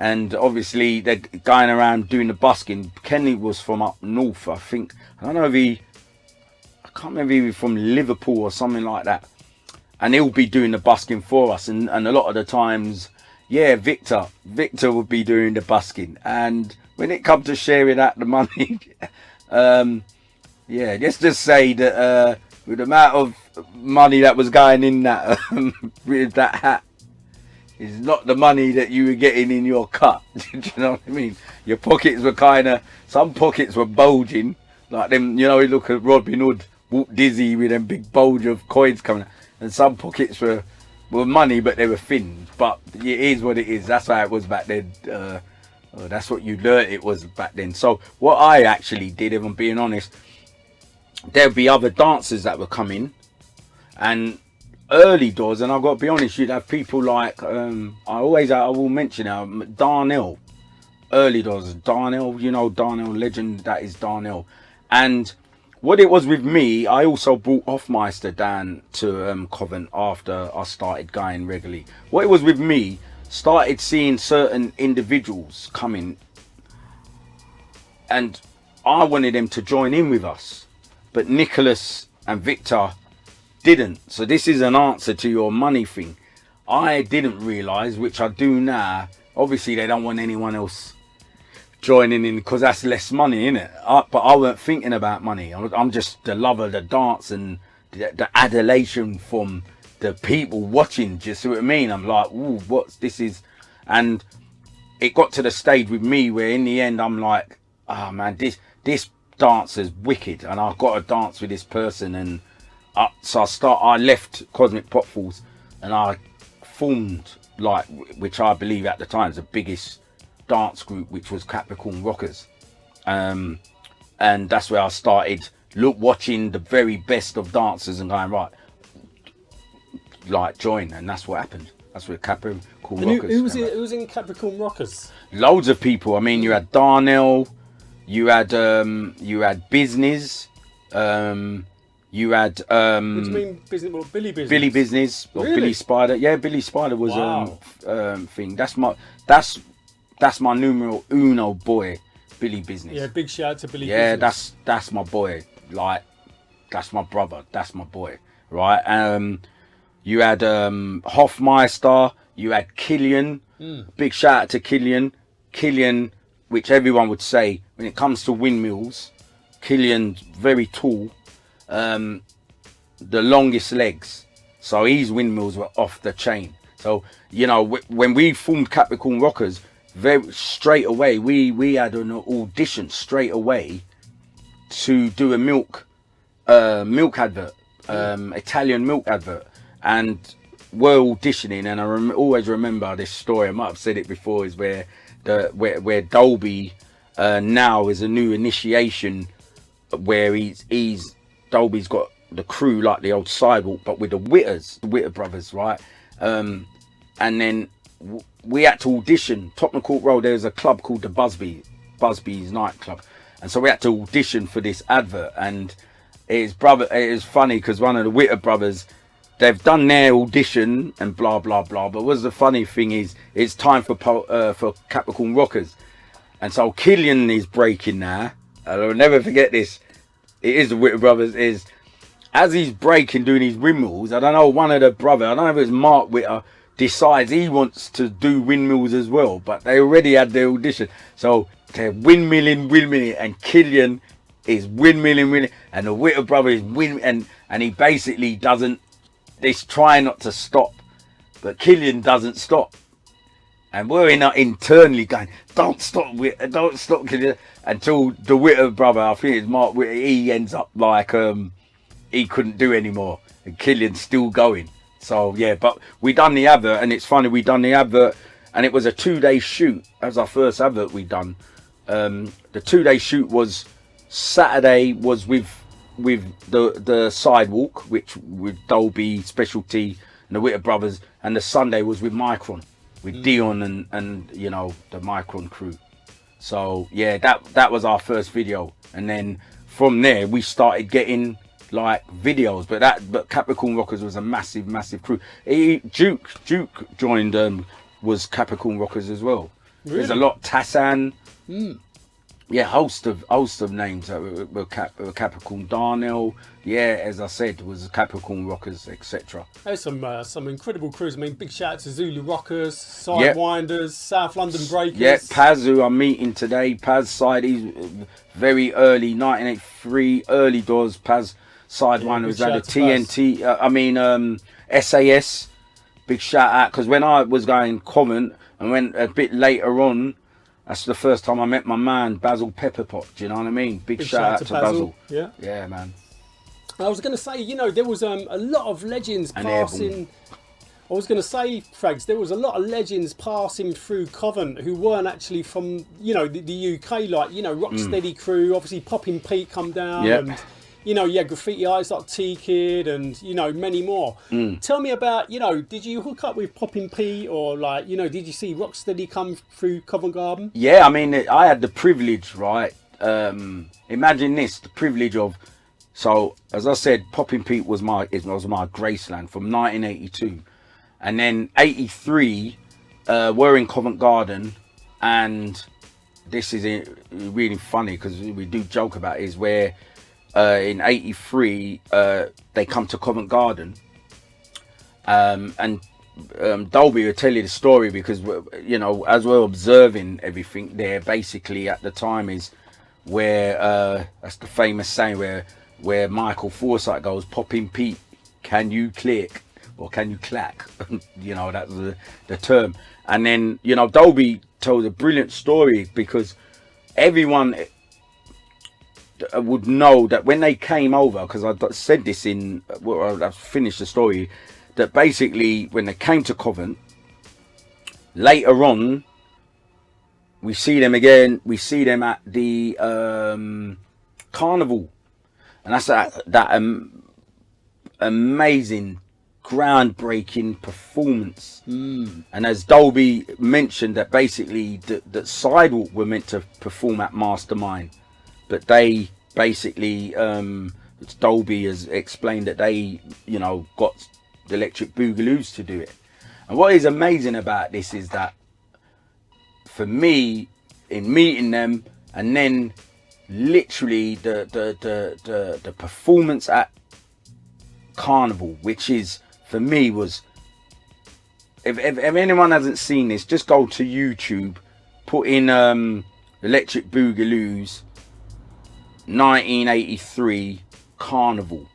and obviously they're going around doing the busking. Kenny was from up north, I think. I don't know if I can't remember if he was from Liverpool or something like that. And he'll be doing the busking for us, and a lot of the times, yeah, Victor would be doing the busking. And when it comes to sharing out the money, yeah, let's just say that with the amount of money that was going in that with that hat, It's not the money that you were getting in your cut. Do you know what I mean? Your pockets were kind of, some pockets were bulging. Like them, you know, you look at Robin Hood, walk dizzy with them big bulge of coins coming out. And some pockets were money, but they were thin. But it is what it is. That's how it was back then. That's what you learnt it was back then. So what I actually did, if I'm being honest, there'd be other dancers that were coming. And early doors, and I've got to be honest, you'd have people like, I will mention now, Darnell. Early doors, Darnell, you know, Darnell, legend, that is Darnell. And what it was with me, I also brought Hofmeister down to Covent after I started going regularly. What it was with me, started seeing certain individuals coming, and I wanted them to join in with us, but Nicholas and Victor didn't. So this is an answer to your money thing. I didn't realise, which I do now, obviously they don't want anyone else joining in because that's less money, innit? But I weren't thinking about money. I'm just the love of the dance and the adulation from the people watching. Do you see what I mean? I'm like, ooh, what's this is? And it got to the stage with me where in the end I'm like, oh man, this dancer's wicked, and I've got to dance with this person. And so I left Cosmic Potfuls and I formed, like, which I believe at the time is the biggest dance group, which was Capricorn Rockers, and that's where I started watching the very best of dancers and going, right, like, join. And that's what happened. That's where Capricorn Rockers. Who was in Capricorn Rockers? Loads of people. I mean, you had Darnell, you had Business, you had what do you mean business? Well, Billy Business. Billy Business or Really? Billy Spider. Yeah, Billy Spider was Wow. Thing. That's my numero uno boy, Billy Business. Yeah, big shout out to Billy Yeah, Business. that's my boy. Like, that's my brother. That's my boy. Right. You had Hofmeister. You had Killian. Big shout out to Killian. Killian, which everyone would say when it comes to windmills, Killian's very tall. The longest legs. So his windmills were off the chain. So, you know, when we formed Capricorn Rockers, very straight away we had an audition straight away to do a milk advert, Italian milk advert, and we're auditioning. And I always remember this story. I might have said it before. Is where Dolby now is a new initiation, where Dolby's got the crew like the old Sidewalk, but with the Witter brothers, right? And then we had to audition. Tottenham Court Road, there's a club called the Busby's nightclub, and so we had to audition for this advert. And it is funny because one of the Witter brothers, they've done their audition and blah blah blah, but what's the funny thing is, it's time for Capricorn Rockers. And so Killian is breaking now, and I'll never forget this. It is the Witter brothers. Is as he's breaking, doing his windmills, I don't know, one of the brothers, I don't know if it's Mark Witter, decides he wants to do windmills as well, but they already had their audition. So they're windmilling, and Killian is windmilling, and the Witter brother is and he basically doesn't, he's trying not to stop, but Killian doesn't stop. And we're internally going, don't stop Witter, don't stop Killian, until the Witter brother, I think it's Mark Witter, he ends up like, he couldn't do anymore, and Killian's still going. So yeah, but we done the advert, and it's funny, we done the advert, and it was a 2-day shoot. That was our first advert we done. The 2-day shoot was, Saturday was with the Sidewalk, which with Dolby Specialty and the Witter brothers, and the Sunday was with Micron, with Dion and you know, the Micron crew. So yeah, that was our first video, and then from there we started getting like videos, but Capricorn Rockers was a massive crew. Duke joined, was Capricorn Rockers as well. Really? There's a lot, Tassan, yeah, host of names that were Capricorn. Darnell, yeah, as I said, was Capricorn Rockers, etc. There's some incredible crews. I mean, big shout out to Zulu Rockers, Sidewinders, South London Breakers. Yeah, Paz, who I'm meeting today. Paz side, he's very early, 1983, early doors. Paz Sidewinder was at a TNT. SAS. big shout out, because when I was going Covent and went a bit later on, that's the first time I met my man Basil Pepperpot. Do you know what I mean? Big shout out to Basil. Yeah, man. I was going to say, you know, there was a lot of legends passing. I was going to say, Frags, there was a lot of legends passing through Covent who weren't actually from, you know, the UK, like, you know, Rocksteady crew, obviously Poppin' Pete come down, and, you know, yeah, Graffiti eyes like T-Kid and, you know, many more. Tell me about, you know, did you hook up with Poppin' Pete, or like, you know, did you see Rocksteady come through Covent Garden? Yeah, I mean, I had the privilege, right? Imagine this, the privilege of, so as I said, Poppin' Pete was my Graceland from 1982. And then 83, we're in Covent Garden, and this is really funny because we do joke about it, is where in 83 they come to Covent Garden, and Dolby will tell you the story, because, you know, as we're observing everything there, basically at the time is where that's the famous saying where Michael Forsyth goes, "Poppin' Pete, can you click? Or can you clack?" You know, that's the term. And then, you know, Dolby told a brilliant story, because everyone would know that when they came over, because I said this in, well, I finished the story, that basically when they came to Covent, later on, we see them again, we see them at the carnival. And that's that amazing, groundbreaking performance. And as Dolby mentioned, that basically that Sidewalk were meant to perform at Mastermind, but they basically Dolby has explained that they, you know, got the Electric Boogaloos to do it. And what is amazing about this is that, for me, in meeting them, and then literally the performance at Carnival, which is, for me, was, if anyone hasn't seen this, just go to YouTube, put in Electric Boogaloos 1983 Carnival.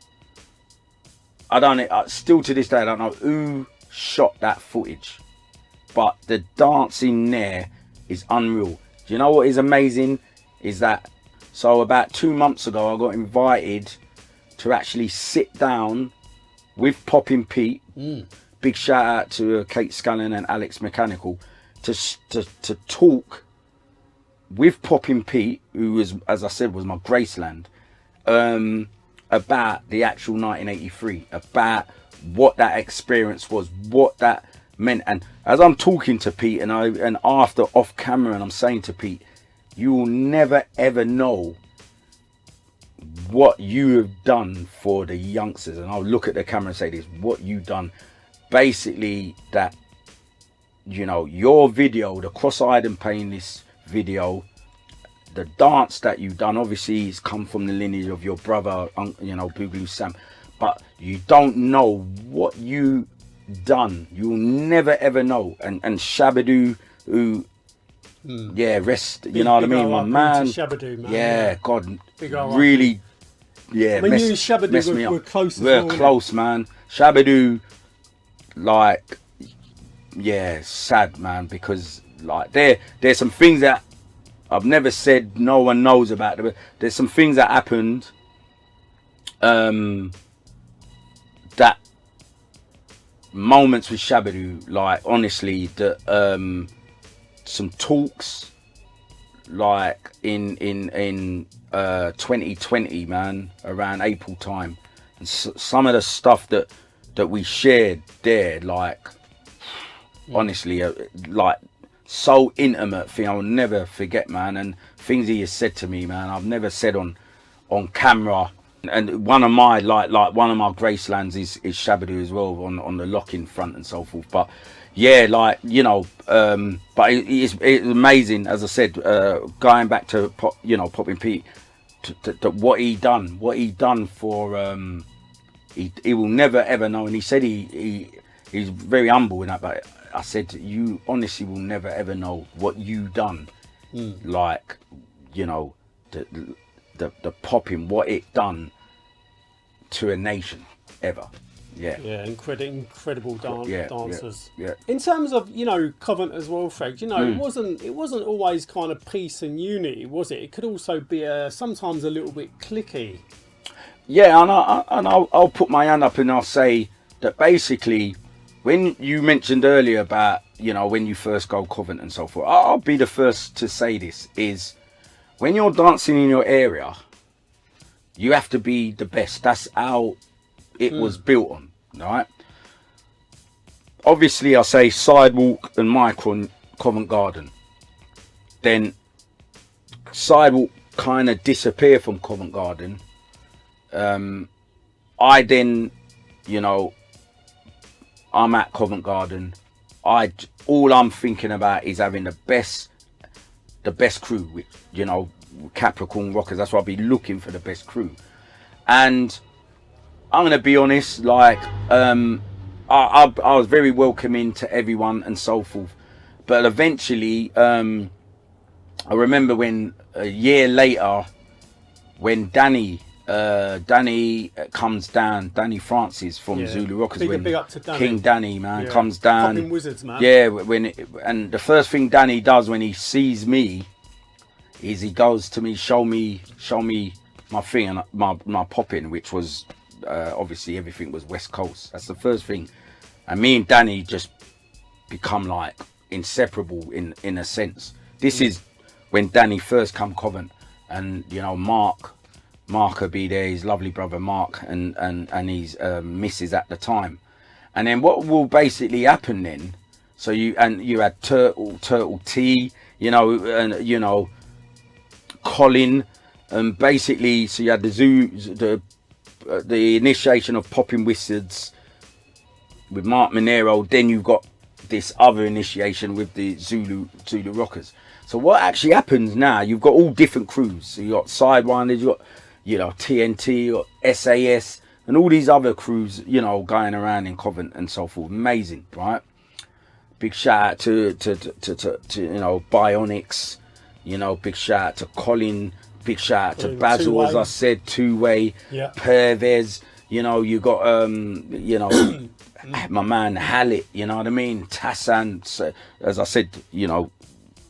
Still to this day I don't know who shot that footage, but the dancing there is unreal. Do you know what is amazing is that, so about 2 months ago I got invited to actually sit down with Poppin' Pete. Big shout out to Kate Scanlon and Alex Mechanical, to talk with Poppin' Pete, who was, as I said, was my Graceland, about the actual 1983, about what that experience was, what that meant. And as I'm talking to Pete, and after off camera, and I'm saying to Pete, you will never ever know what you have done for the youngsters. And I'll look at the camera and say this, what you done, basically, that, you know, your video, the Cross-Eyed and Painless video, the dance that you've done, obviously it's come from the lineage of your brother, you know, Boogaloo Sam, but you don't know what you done. You'll never ever know. And Shabadoo, who yeah, rest, you know what I mean, my man. Shabadoo, man. Yeah, God, really, yeah, I mean, you and Shabadoo were close. We're close, man. Shabadoo, like, yeah, sad, man, because like there's some things that I've never said, no one knows about it. There's some things that happened that moments with Shabadoo, like, honestly, that some talks, like in 2020, man, around April time, and some of the stuff that we shared there, like, honestly, like, so intimate thing I'll never forget, man. And things he has said to me, man, I've never said on camera. And one of my one of my Gracelands is Shabadoo as well, on the locking front and so forth. But yeah, like, you know, but it's amazing, as I said, going back to Poppin' Pete, to what he done for he will never ever know. And he said he's very humble in that, but I said, you honestly will never ever know what you done. Like, you know, the Poppin', what it done to a nation, ever. Yeah. Yeah, incredible dancers. Yeah. In terms of, you know, Covent as well, Fred, you know, it wasn't always kind of peace and unity, was it? It could also be sometimes a little bit cliquey. Yeah, and I'll put my hand up and I'll say that basically, when you mentioned earlier about, you know, when you first go Covent and so forth, I'll be the first to say this, is when you're dancing in your area, you have to be the best. That's how it was built on, right? Obviously, I say Sidewalk and Micron, Covent Garden. Then Sidewalk kind of disappear from Covent Garden. I then, you know, I'm at Covent Garden. All I'm thinking about is having the best crew, which, you know, Capricorn Rockers. That's why I'll be looking for the best crew. And I'm gonna be honest, like, I was very welcoming to everyone and so forth, but eventually, I remember when a year later, when Danny comes down, Danny Francis from Zulu Rockers, Big up to Danny. King Danny, man, comes down. Popping Wizards, man. Yeah, and the first thing Danny does when he sees me is he goes to me, show me my thing and my popping, which was obviously everything was West Coast. That's the first thing, and me and Danny just become like inseparable in a sense. This is when Danny first come Covent, and you know Mark will be there, his lovely brother Mark, and his missus at the time. And then what will basically happen then? So you had Turtle T, you know, and you know Colin, and basically so you had the initiation of Popping Wizards with Mark Monero. Then you've got this other initiation with the Zulu Rockers. So what actually happens now? You've got all different crews. So you got Sidewinders, you got, you know, TNT, you got SAS, and all these other crews, you know, going around in Covent and so forth. Amazing, right? Big shout out to you know, Bionics, you know, big shout out to Colin, big shout out to Basil, as I said, Two Way, Pervez, you know, you got you know, my man Hallett, you know what I mean? Tassan, as I said, you know,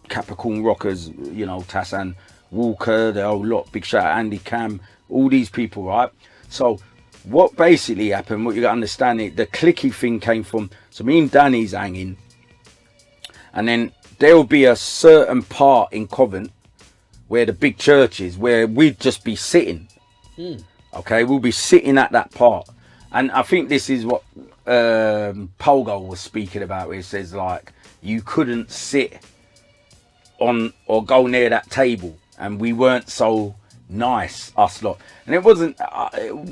Capricorn Rockers, you know, Tassan Walker, the whole lot, big shout out Andy Cam, all these people, right? So what basically happened, what you got to understand, the clicky thing came from, so me and Danny's hanging, and then there'll be a certain part in Covent where the big church is, where we'd just be sitting. Okay, we'll be sitting at that part. And I think this is what Pogo was speaking about, where he says, like, you couldn't sit on or go near that table, and we weren't so nice, us lot. And it wasn't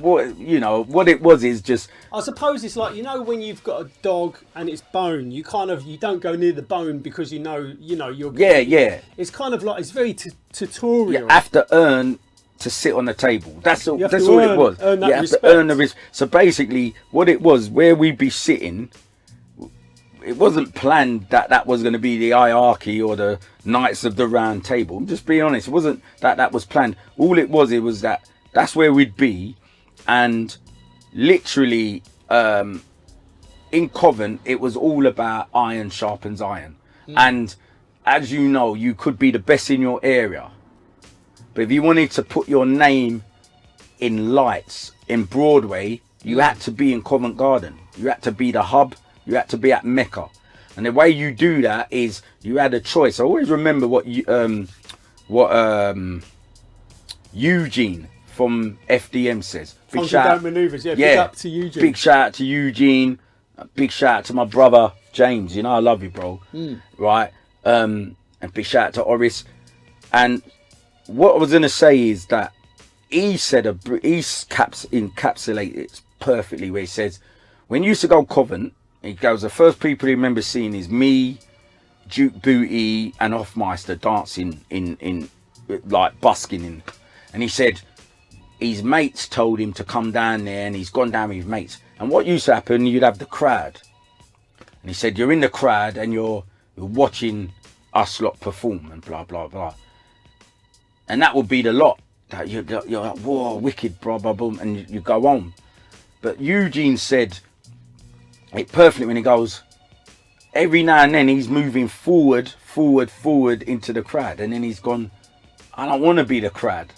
what, you know, what it was is just, I suppose it's like, you know, when you've got a dog and it's bone, you don't go near the bone because you know you're it's kind of like, it's very tutorial. you have to earn to sit on the table. That's all it was. You have to earn the respect. So basically what it was, where we'd be sitting, it wasn't planned that was going to be the hierarchy or the Knights of the Round Table. I'm just being honest. It wasn't that was planned. All it was that's where we'd be. And literally, in Covent, it was all about iron sharpens iron. And as you know, you could be the best in your area, but if you wanted to put your name in lights in Broadway, you had to be in Covent Garden. You had to be the hub. You had to be at Mecca. And the way you do that is you had a choice. I always remember what Eugene from FDM says. Big shout maneuvers, big up to Eugene. Big shout out to Eugene. Big shout out to my brother James. You know I love you, bro. Right? And big shout out to Oris. And what I was gonna say is that he said he encapsulated it perfectly, where he says, when you used to go Covent, he goes, the first people he remembers seeing is me, Duke Booty, and Hoffmeister dancing in like busking in. And he said his mates told him to come down there, and he's gone down with his mates. And what used to happen, you'd have the crowd. And he said, you're in the crowd and you're watching us lot perform and blah, blah, blah. And that would be the lot. That you're like, whoa, wicked, blah, blah, blah. And you go on. But Eugene said it perfectly when he goes, every now and then he's moving forward into the crowd, and then he's gone, I don't want to be the crowd,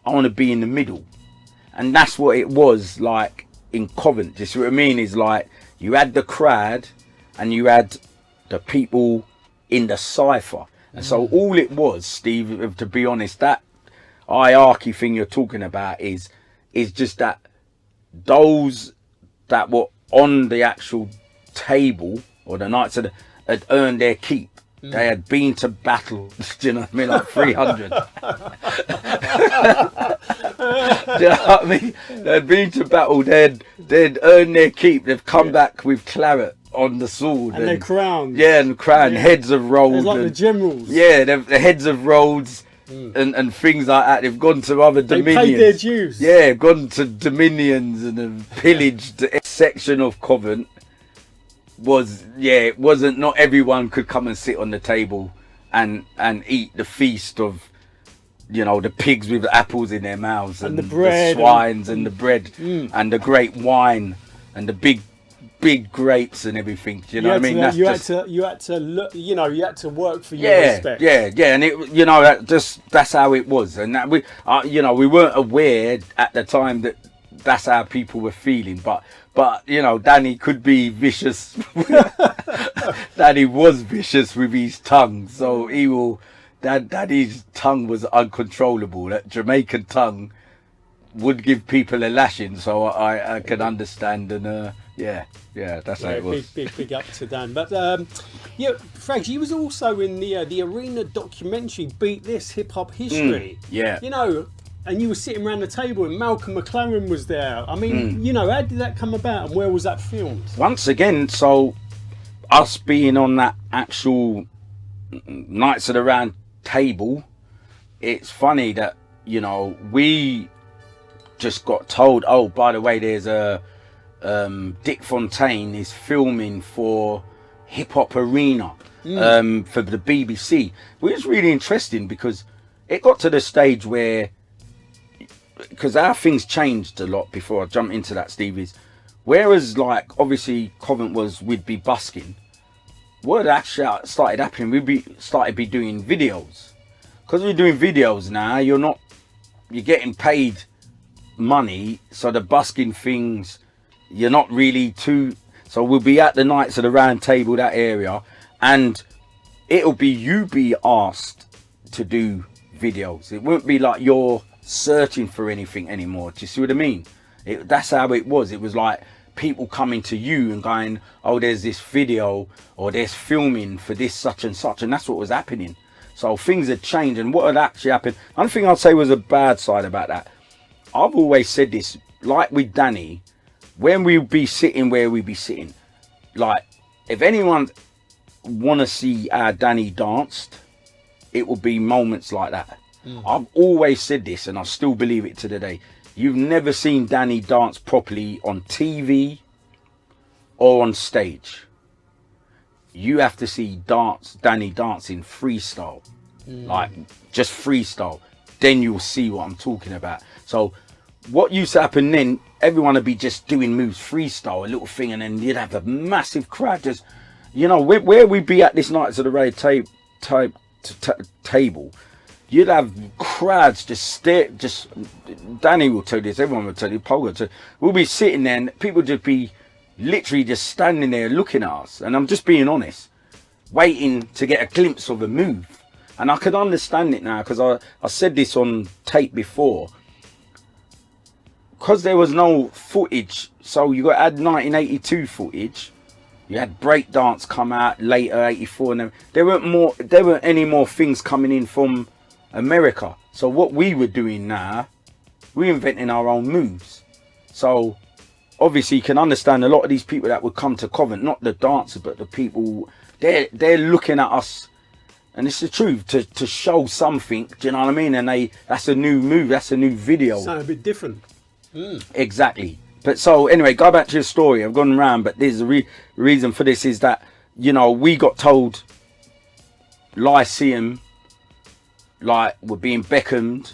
I want to be in the middle. And that's what it was like in Covent. You see what I mean? Is like you had the crowd and you had the people in the cipher. And so all it was, Steve, to be honest, that hierarchy thing you're talking about is just that those that were on the actual table or the knights had earned their keep. They had been to battle, do you know what I mean, like 300. Do you know what I mean? They had been to battle, they'd earned their keep, they've come back with claret on the sword. And their crowns. Yeah, and crown, heads have rolled. It's like the generals. Yeah, the heads have rolled and things like that. They've gone to other dominions. They paid their dues. Yeah, gone to dominions and have pillaged a section of Covent. It wasn't, not everyone could come and sit on the table and eat the feast of, you know, the pigs with the apples in their mouths and the bread, the swines and the bread and the great wine and the big grapes and everything. You know what I mean? You had to look, you know, you had to work for your respect. Yeah, and it, you know, that's how it was, and that we weren't aware at the time that that's how people were feeling, but you know, Danny could be vicious. Danny was vicious with his tongue, so Danny's tongue was uncontrollable. That Jamaican tongue would give people a lashing, so I can understand, and that's how it was. Big up to Dan. But Fraggs, you was also in the Arena documentary Beat This Hip Hop History. You know, and you were sitting around the table and Malcolm McLaren was there. I mean, you know, how did that come about and where was that filmed? Once again, so us being on that actual Nights of the Round Table, it's funny that, you know, we just got told, oh, by the way, there's a Dick Fontaine is filming for Hip Hop Arena for the BBC, which is really interesting because it got to the stage where, because our things changed a lot before I jump into that, Steve, whereas like obviously Covent we'd be busking, what actually started happening, started doing videos. Because we're doing videos now, you're getting paid money, so the busking things, you're not really too, so we'll be at the Nights of the Round Table, that area, and it'll be you be asked to do videos. It won't be like you're searching for anything anymore. Do you see what I mean? That's how it was. It was like people coming to you and going, oh, there's this video or there's filming for this such and such, and that's what was happening. So things had changed, and what had actually happened, one thing I'd say was a bad side about that, I've always said this, like with Danny, when we be sitting where we be sitting, like if anyone want to see how Danny danced, it will be moments like that. I've always said this, and I still believe it to the day. You've never seen Danny dance properly on TV or on stage. You have to see Danny dancing freestyle, like just freestyle. Then you'll see what I'm talking about. So what used to happen then, everyone would be just doing moves freestyle, a little thing, and then you'd have a massive crowd just, you know, where we'd be at this Nights of the Round table, you'd have crowds just stare. Just Danny will tell you this, everyone will tell you, Paul will tell you, we'll be sitting there and people would just be literally just standing there looking at us, and I'm just being honest, waiting to get a glimpse of a move. And I could understand it now, because I said this on tape before, because there was no footage, so you got to add 1982 footage. You had breakdance come out later, 84, and there weren't any more things coming in from America. So what we were doing now, we're inventing our own moves. So obviously you can understand a lot of these people that would come to Covent, not the dancers, but the people, they're looking at us, and it's the truth, to show something, do you know what I mean? And that's a new move, that's a new video. Sound a bit different. Exactly. But so anyway, go back to your story. I've gone around, but there's a reason for this, is that, you know, we got told Lyceum, like, we're being beckoned,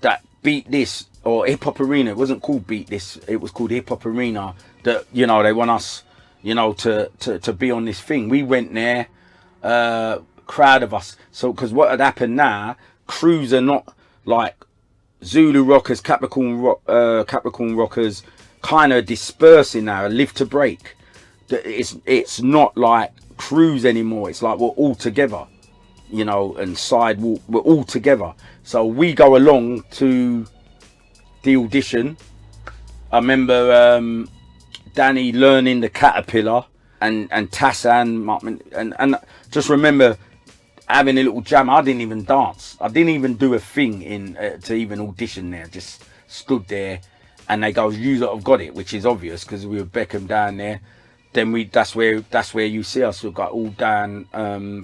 that Beat This or Hip Hop Arena. It wasn't called Beat This. It was called Hip Hop Arena. That, you know, they want us, you know, to be on this thing. We went there, crowd of us. So because what had happened now, crews are not like Zulu rockers, Capricorn rockers, kind of dispersing now. Live to Break. It's not like crews anymore. It's like we're all together, you know, and Sidewalk. We're all together. So we go along to the audition. I remember Danny learning the Caterpillar and Tassan, and just remember having a little jam. I didn't even dance. I didn't even do a thing in to even audition there. Just stood there, and they go, "You lot have got it," which is obvious because we were Beckham down there. Then that's where you see us. We got all down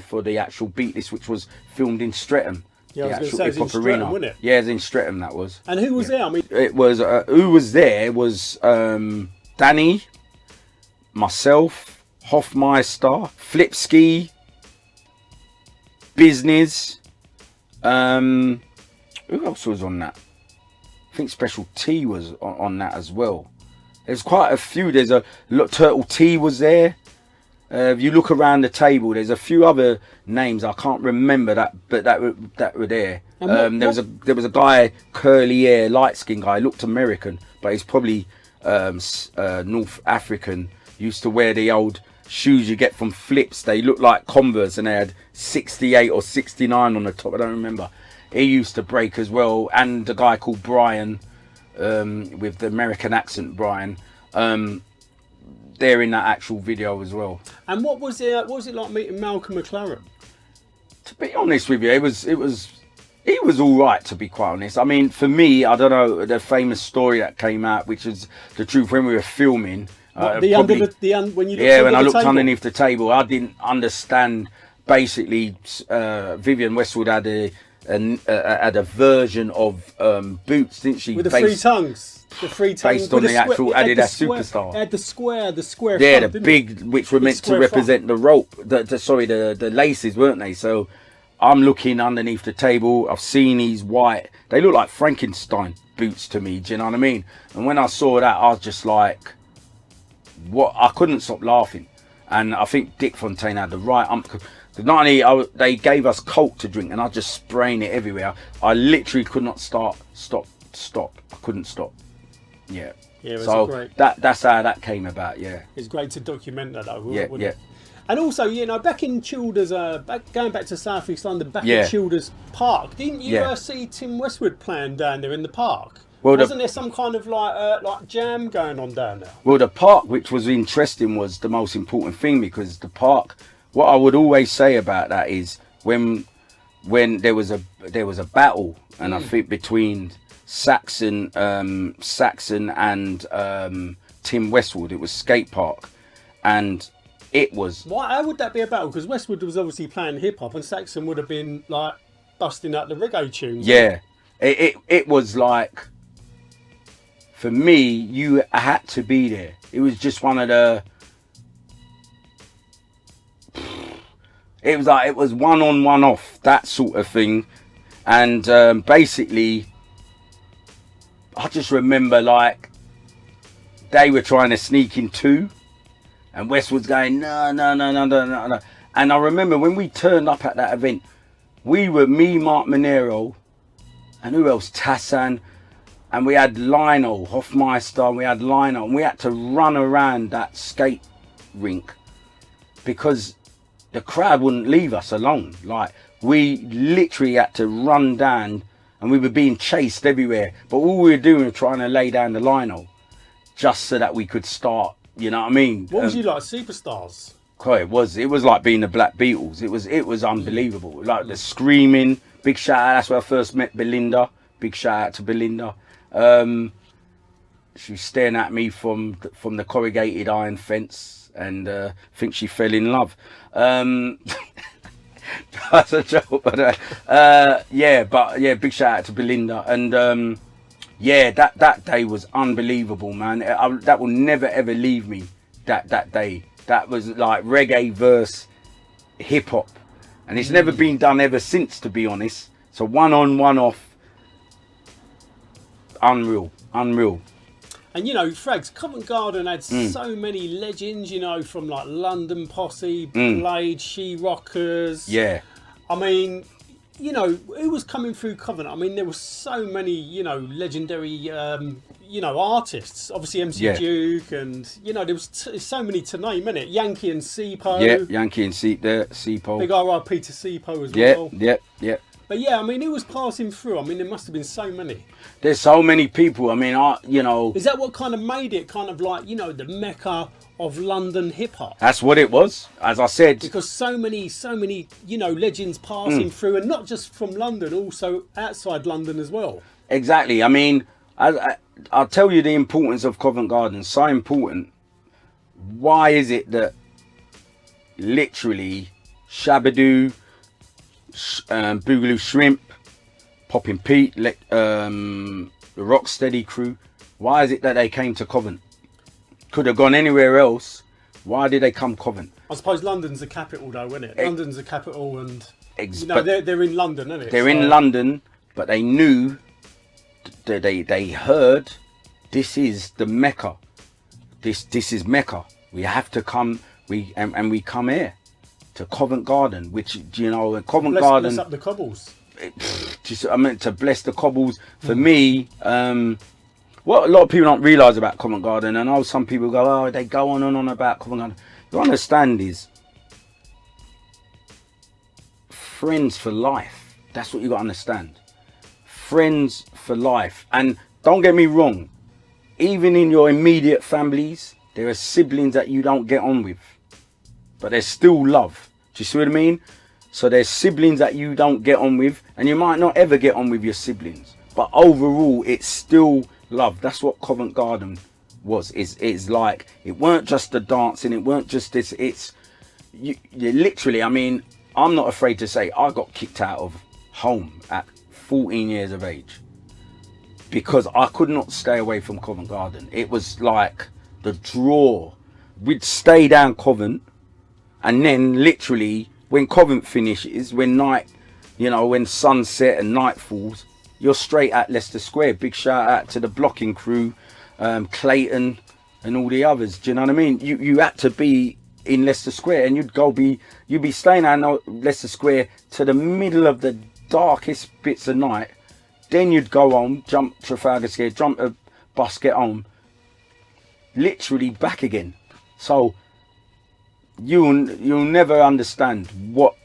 for the actual Beat This, which was filmed in Streatham. Yeah, I was going to say it was in Streatham, wasn't it? Yeah, it was in Streatham, that was. And who was there? I mean, it was who was there was Danny, myself, Hoffmeister, Flipski, Business. Who else was on that? I think Special T was on that as well. There's quite a few. There's a look. Turtle T was there. If you look around the table, there's a few other names I can't remember that, but that were there. There was a guy, curly hair, light skinned guy, looked American, but he's probably North African. Used to wear the old shoes you get from Flips. They looked like Converse, and they had 68 or 69 on the top. I don't remember. He used to break as well, and a guy called Brian. With the American accent, Brian, they're in that actual video as well. And what was it like meeting Malcolm McLaren? To be honest with you, he was all right, to be quite honest. I mean, for me, I don't know, the famous story that came out, which is the truth, when we were filming. When you when I looked underneath the table, I didn't understand. Basically, Vivienne Westwood had a version of Boots, didn't she? With the three tongues. The three tongues. Based on the actual Adidas Superstar. It had the square yeah, front, the big, which were meant to represent the rope, the laces, weren't they? So I'm looking underneath the table. I've seen these white, they look like Frankenstein boots to me, do you know what I mean? And when I saw that, I was just like, what? I couldn't stop laughing. And I think Dick Fontaine had the right not only they gave us Coke to drink, and I just spraying it everywhere. I literally could not stop. I couldn't stop. Yeah. Yeah. It was so great. That's how that came about. Yeah. It's great to document that, though. Yeah. It? And also, you know, back in Childers, going back to South East London, back in Childers Park, didn't you see Tim Westwood playing down there in the park? Well, wasn't there some kind of like jam going on down there? Well, the park, which was interesting, was the most important thing, because the park. What I would always say about that is when there was a battle, and I think between Saxon and Tim Westwood, it was skate park, and it was. How would that be a battle? Because Westwood was obviously playing hip hop, and Saxon would have been like busting out the reggae tunes. Yeah, it was like, for me, you had to be there. It was just one of the. It was one on, one off, that sort of thing. And basically, I just remember like they were trying to sneak in too, and Westwood's going no. And I remember when we turned up at that event, we were me, Mark Monero, and who else? Tassan, and we had Lionel Hoffmeister, and we had Lionel, and we had to run around that skate rink because the crowd wouldn't leave us alone. Like, we literally had to run down, and we were being chased everywhere. But all we were doing was trying to lay down the lino, just so that we could start. You know what I mean? What was you like, Superstars? It was like being the Black Beatles. It was unbelievable. Like the screaming. Big shout out. That's where I first met Belinda. Big shout out to Belinda. She was staring at me from the corrugated iron fence. And I think she fell in love. That's a joke, but big shout out to Belinda. And that day was unbelievable, man. That will never ever leave me. That day, that was like reggae versus hip hop, and it's never been done ever since, to be honest. So one on, one off. unreal. And you know, Frags, Covent Garden had so many legends, you know, from like London Posse, Blade, She-Rockers. Yeah. I mean, you know, who was coming through Covent? I mean, there were so many, you know, legendary, you know, artists. Obviously, MC Duke, and you know, there was so many to name, innit? Yankee and Sipo. Yeah, Yankee and Sipo. Big R.I.P. to Sipo as well. Yeah. But yeah, I mean, who was passing through? I mean, there must have been so many. There's so many people. I mean, you know. Is that what kind of made it kind of like, you know, the Mecca of London hip hop? That's what it was, as I said. Because so many, you know, legends passing through, and not just from London, also outside London as well. Exactly. I mean, I'll tell you the importance of Covent Garden. So important. Why is it that literally Shabadoo, Boogaloo Shrimp, Poppin' Pete, the Rocksteady crew, why is it that they came to Covent? Could have gone anywhere else. Why did they come Covent? I suppose London's the capital though, isn't it? London's the capital, and you know, they're in London, isn't it? They're in London, but they knew, they heard, this is the Mecca. This is Mecca. We have to come, we come here to Covent Garden, which, you know, Covent Garden. Bless up the cobbles. I meant to bless the cobbles. For me, what a lot of people don't realise about Covent Garden, and I know some people go, oh, they go on and on about Covent Garden. You understand is friends for life. That's what you got to understand. Friends for life. And don't get me wrong, even in your immediate families, there are siblings that you don't get on with, but there's still love. Do you see what I mean? So there's siblings that you don't get on with, and you might not ever get on with your siblings, but overall it's still love. That's what Covent Garden was. It's like, it weren't just the dancing, it weren't just this, it's you literally, I mean, I'm not afraid to say I got kicked out of home at 14 years of age because I could not stay away from Covent Garden. It was like the draw. We'd stay down Covent, and then literally when Covent finishes, when night, you know, when sunset and night falls, you're straight at Leicester Square. Big shout out to the blocking crew, Clayton and all the others. Do you know what I mean? You had to be in Leicester Square, and you'd be staying at Leicester Square to the middle of the darkest bits of night. Then you'd go home, jump Trafalgar Square, jump a bus, get home, literally back again. So you'll never understand what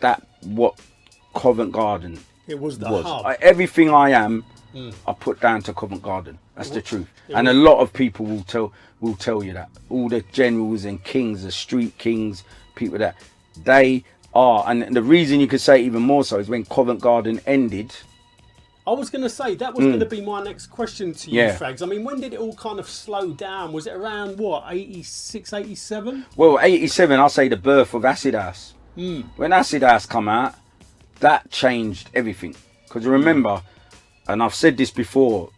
Covent Garden it was. The hub. Everything I am, I put down to Covent Garden. That's the truth. And a lot of people will tell you that. All the generals and kings, the street kings, people that they are. And the reason you could say it even more so is when Covent Garden ended. I was going to say, that was going to be my next question to you, Frags. I mean, when did it all kind of slow down? Was it around, what, 86, 87? Well, 87, I'll say the birth of Acid House. When Acid House come out, that changed everything. Because remember, and I've said this before,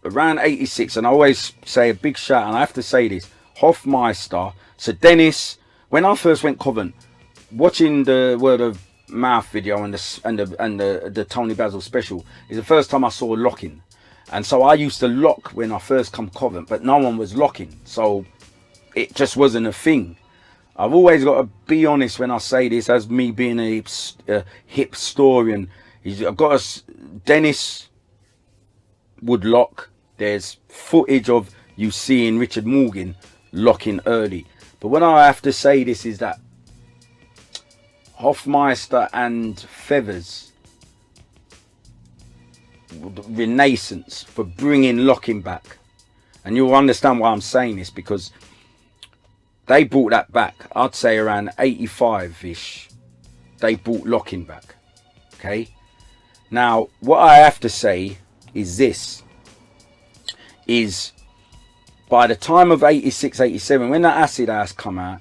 around 86, and I always say a big shout, and I have to say this, Hofmeister, Sir Dennis, when I first went Covent, watching the Word of Mouth video and the Tony Basil special is the first time I saw locking. And so I used to lock when I first come Covent, but no one was locking, so it just wasn't a thing. I've always got to be honest when I say this, as me being a hip historian. I've got Dennis would lock. There's footage of you seeing Richard Morgan locking early, but what I have to say this is that Hofmeister and Feathers, renaissance for bringing locking back. And you'll understand why I'm saying this, because they brought that back. I'd say around 85-ish, they brought locking back. Okay? Now, what I have to say is this, is by the time of 86, 87, when that Acid House come out,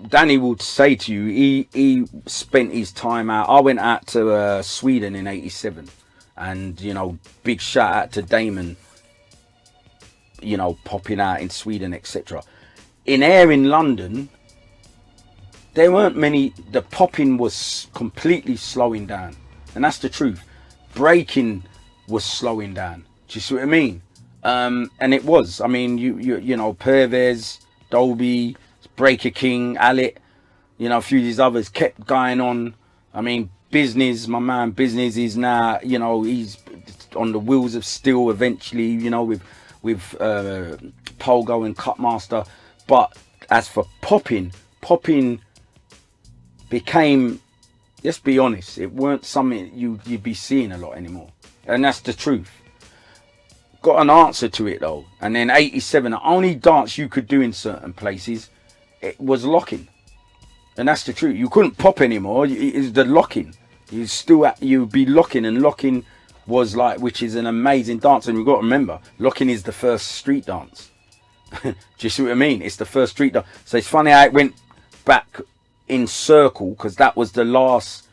Danny would say to you, he spent his time out. I went out to Sweden in 87, and you know, big shout out to Damon, you know, popping out in Sweden, etc. In air in London, there weren't many. The popping was completely slowing down, and that's the truth. Breaking was slowing down. Do you see what I mean? And it was. I mean, you know, Pervez, Dolby, Breaker King, Alec, you know, a few of these others kept going on. I mean, Business, my man Business is now, you know, he's on the wheels of steel eventually, you know, with Pogo and Cutmaster. But as for popping became, let's be honest, it weren't something you'd be seeing a lot anymore. And that's the truth. Got an answer to it though. And then 87, the only dance you could do in certain places, it was locking. And that's the truth. You couldn't pop anymore. It's the locking. You'd be locking, and locking was like, which is an amazing dance. And you've got to remember, locking is the first street dance. Do you see what I mean? It's the first street dance. So it's funny how it went back in circle, because that was the last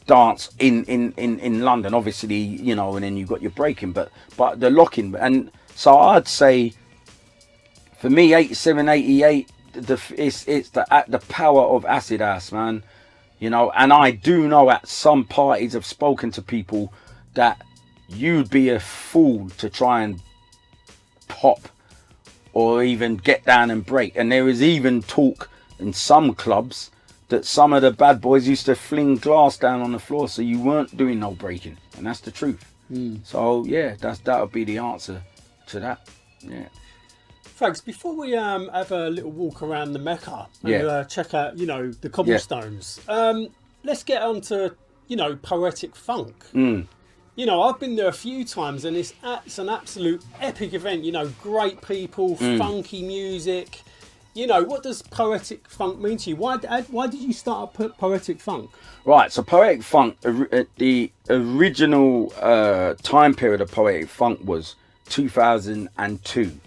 dance in London, obviously, you know, and then you got your breaking, but the locking. And so I'd say for me, 87, 88, it's the power of acid house, man, you know. And I do know at some parties I've spoken to people that you'd be a fool to try and pop or even get down and break. And there is even talk in some clubs that some of the bad boys used to fling glass down on the floor, so you weren't doing no breaking, and that's the truth. So yeah, that would be the answer to that. Yeah. Frags, before we have a little walk around the Mecca and check out, you know, the cobblestones, let's get on to, you know, Poetic Funk. You know, I've been there a few times, and it's an absolute epic event. You know, great people, funky music. You know, what does Poetic Funk mean to you? Why did you start up Poetic Funk? Right, so Poetic Funk, the original time period of Poetic Funk was 2002.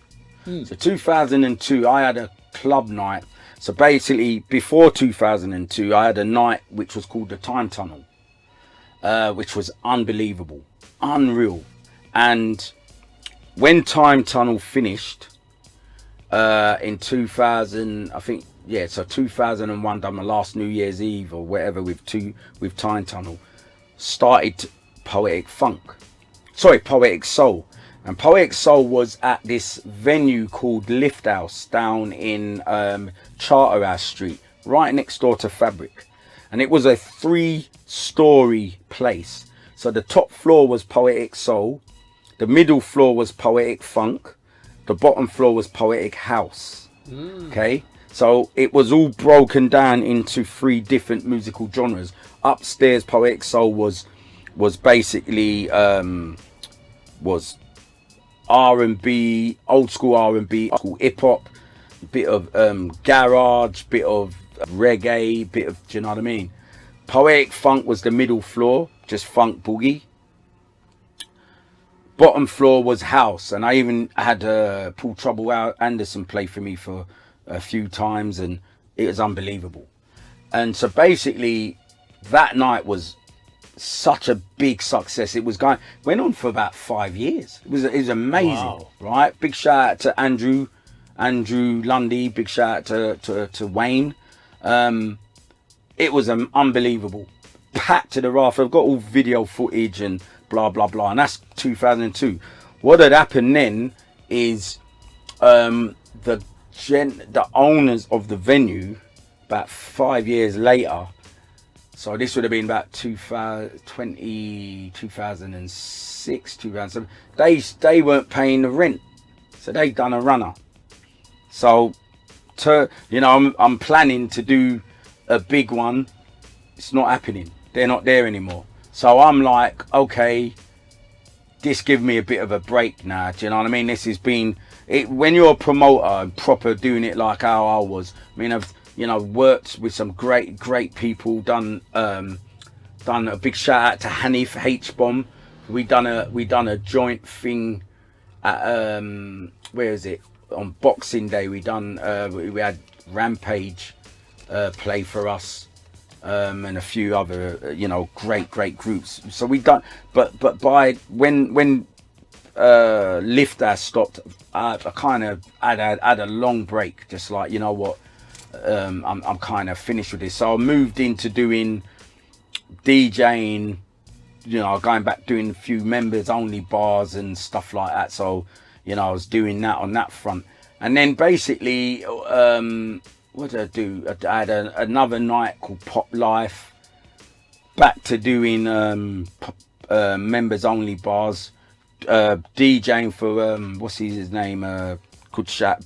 So 2002, I had a club night. So basically, before 2002, I had a night which was called the Time Tunnel, which was unbelievable, unreal. And when Time Tunnel finished, in 2000, I think, yeah, so 2001, done my last New Year's Eve or whatever with Time Tunnel, started Poetic Soul. And Poetic Soul was at this venue called Lift House down in Charterhouse Street, right next door to Fabric. And it was a 3-story place. So the top floor was Poetic Soul, the middle floor was Poetic Funk, the bottom floor was Poetic House. Okay, so it was all broken down into 3 different musical genres. Upstairs, Poetic Soul was basically was R&B, old school R&B, old school hip hop, bit of garage, bit of reggae, bit of, do you know what I mean? Poetic Funk was the middle floor, just funk boogie. Bottom floor was house, and I even had Paul Trouble Anderson play for me for a few times, and it was unbelievable. And so basically that night was such a big success. It went on for about 5 years. It was amazing. Wow. Right? Big shout out to Andrew Lundy, big shout out to Wayne. It was unbelievable, packed to the raft. I've got all video footage and blah blah blah, and that's 2002. What had happened then is the owners of the venue, about 5 years later, so this would have been about 2006, 2007, they weren't paying the rent, so they done a runner. So you know, I'm planning to do a big one. It's not happening, they're not there anymore. So I'm like, okay, this give me a bit of a break now. Do you know what I mean? This has been it when you're a promoter and proper doing it like how I was. I mean, I've, you know, worked with some great people. Done a big shout out to Hanif H-Bomb. We done a joint thing at where is it? On Boxing Day. We had Rampage play for us. And a few other, you know, great groups. So we done, but by when Lift House stopped, I kind of had a long break, just like, you know what, I'm kind of finished with this. So I moved into doing DJing, you know, going back doing a few members only bars and stuff like that. So, you know, I was doing that on that front. And then basically, what did I do? I had another night called Pop Life. Back to doing members only bars. DJing for what's his name?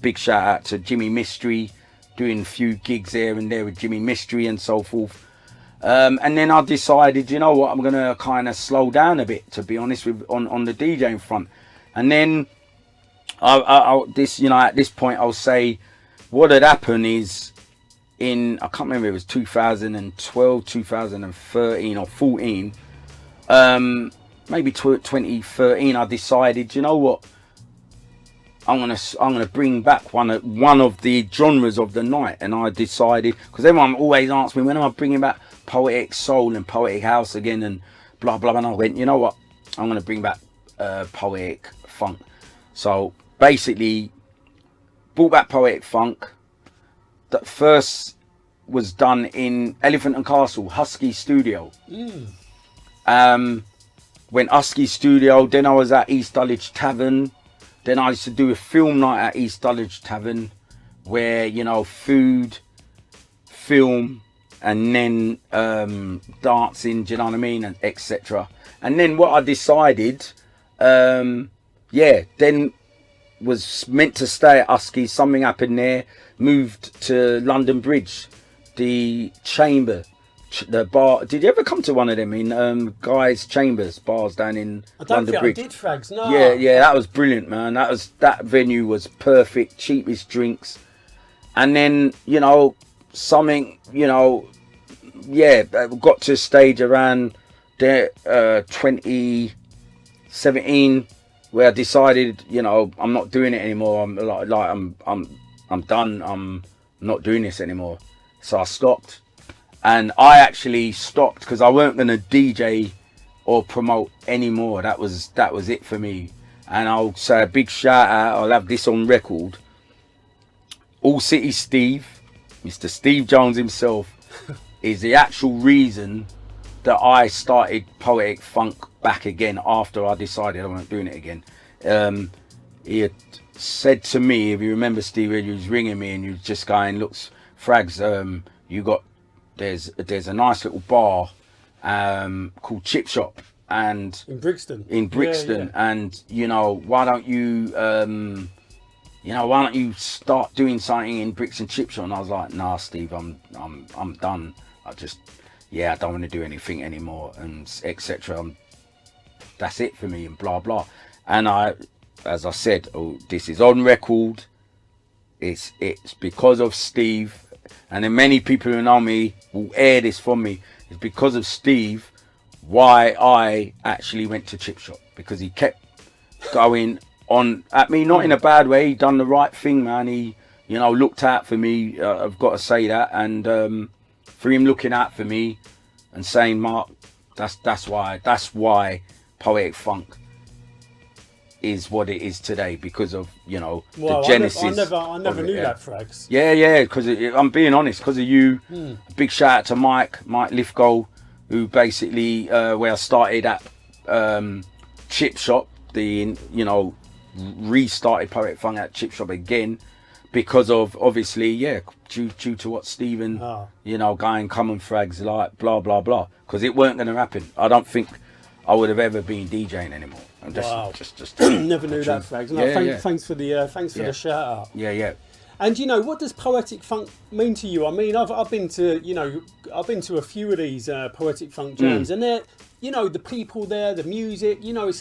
Big shout out to Jimmy Mystery, doing a few gigs here and there with Jimmy Mystery and so forth. And then I decided, you know what, I'm gonna kind of slow down a bit, to be honest, with on the DJing front. And then at this point, I'll say what had happened is I can't remember, it was 2012, 2013 or 14. Maybe 2013, I decided, you know what, I'm gonna bring back one of the genres of the night. And I decided, because everyone always asks me, when am I bringing back Poetic Soul and Poetic House again and blah blah blah, and I went, you know what, I'm gonna bring back Poetic Funk. So basically brought back Poetic Funk. That first was done in Elephant and Castle, Husky Studio. Went Husky Studio, then I was at East Dulwich Tavern. Then I used to do a film night at East Dulwich Tavern, where, you know, food, film, and then dancing, do you know what I mean, and etc. And then what I decided, then was meant to stay at Husky. Something happened there. Moved to London Bridge, the Chamber, the bar. Did you ever come to one of them in Guy's Chambers bars down in London Bridge? I did, Frags. No. Yeah, that was brilliant, man. That venue was perfect, cheapest drinks, and then, you know, something, you know, got to a stage around there 2017 where I decided, you know, I'm not doing it anymore. I'm done. I'm not doing this anymore. So I stopped. And I actually stopped because I weren't going to DJ or promote anymore. That was it for me. And I'll say a big shout out. I'll have this on record. Allcity Steve, Mr. Steve Jones himself, is the actual reason that I started Poetic Funk back again after I decided I wasn't doing it again. He had said to me, if you remember, Steve, he was ringing me and he was just going, look, Frags, there's a nice little bar called Chip Shop, and in Brixton, yeah. And you know, why don't you start doing something in Brixton Chip Shop? And I was like, nah, Steve, I'm done. I don't want to do anything anymore, and etc. That's it for me, and blah blah. And as I said, this is on record. It's because of Steve. And then many people who know me will air this from me. It's because of Steve why I actually went to Chip Shop, because he kept going on at me, not in a bad way. He done the right thing, man. He, you know, looked out for me. I've got to say that. And for him looking out for me and saying, Mark, that's why Poetic Funk is what it is today, because of, you know, the genesis. I never knew that, Frags. Yeah, because I'm being honest, because of you. A big shout out to Mike Lithgow, who basically where I started at Chip Shop, restarted Poetic Funk at Chip Shop again, because of, obviously, due to what Stephen, you know, going common frags, like blah blah blah, because it weren't going to happen. I don't think I would have ever been DJing anymore. Just never knew that, Frags. No, thanks for the the shout out. Yeah. And you know, what does Poetic Funk mean to you? I mean, I've been to a few of these Poetic Funk jams, and they're, you know, the people there, the music, you know, it's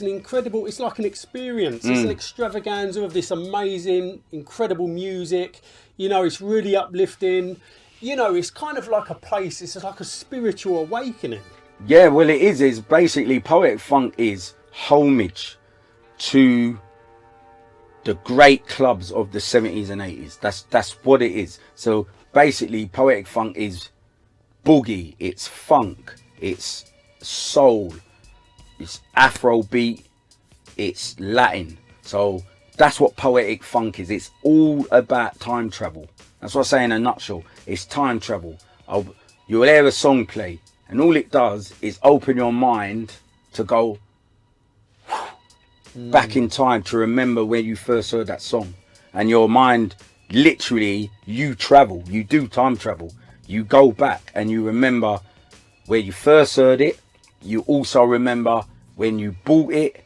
like an experience. It's an extravaganza of this amazing, incredible music. You know, it's really uplifting. You know, it's kind of like a place. It's like a spiritual awakening. Yeah, well, it is. It's basically, Poetic Funk is homage to the great clubs of the 70s and 80s. That's what it is. So basically, Poetic Funk is boogie, it's funk, it's soul, it's Afrobeat, it's Latin. So that's what Poetic Funk is. It's all about time travel. That's what I say in a nutshell. It's time travel. You'll hear a song play, and all it does is open your mind to go back in time to remember where you first heard that song. And your mind, literally, you travel, you do time travel. You go back and you remember where you first heard it. You also remember when you bought it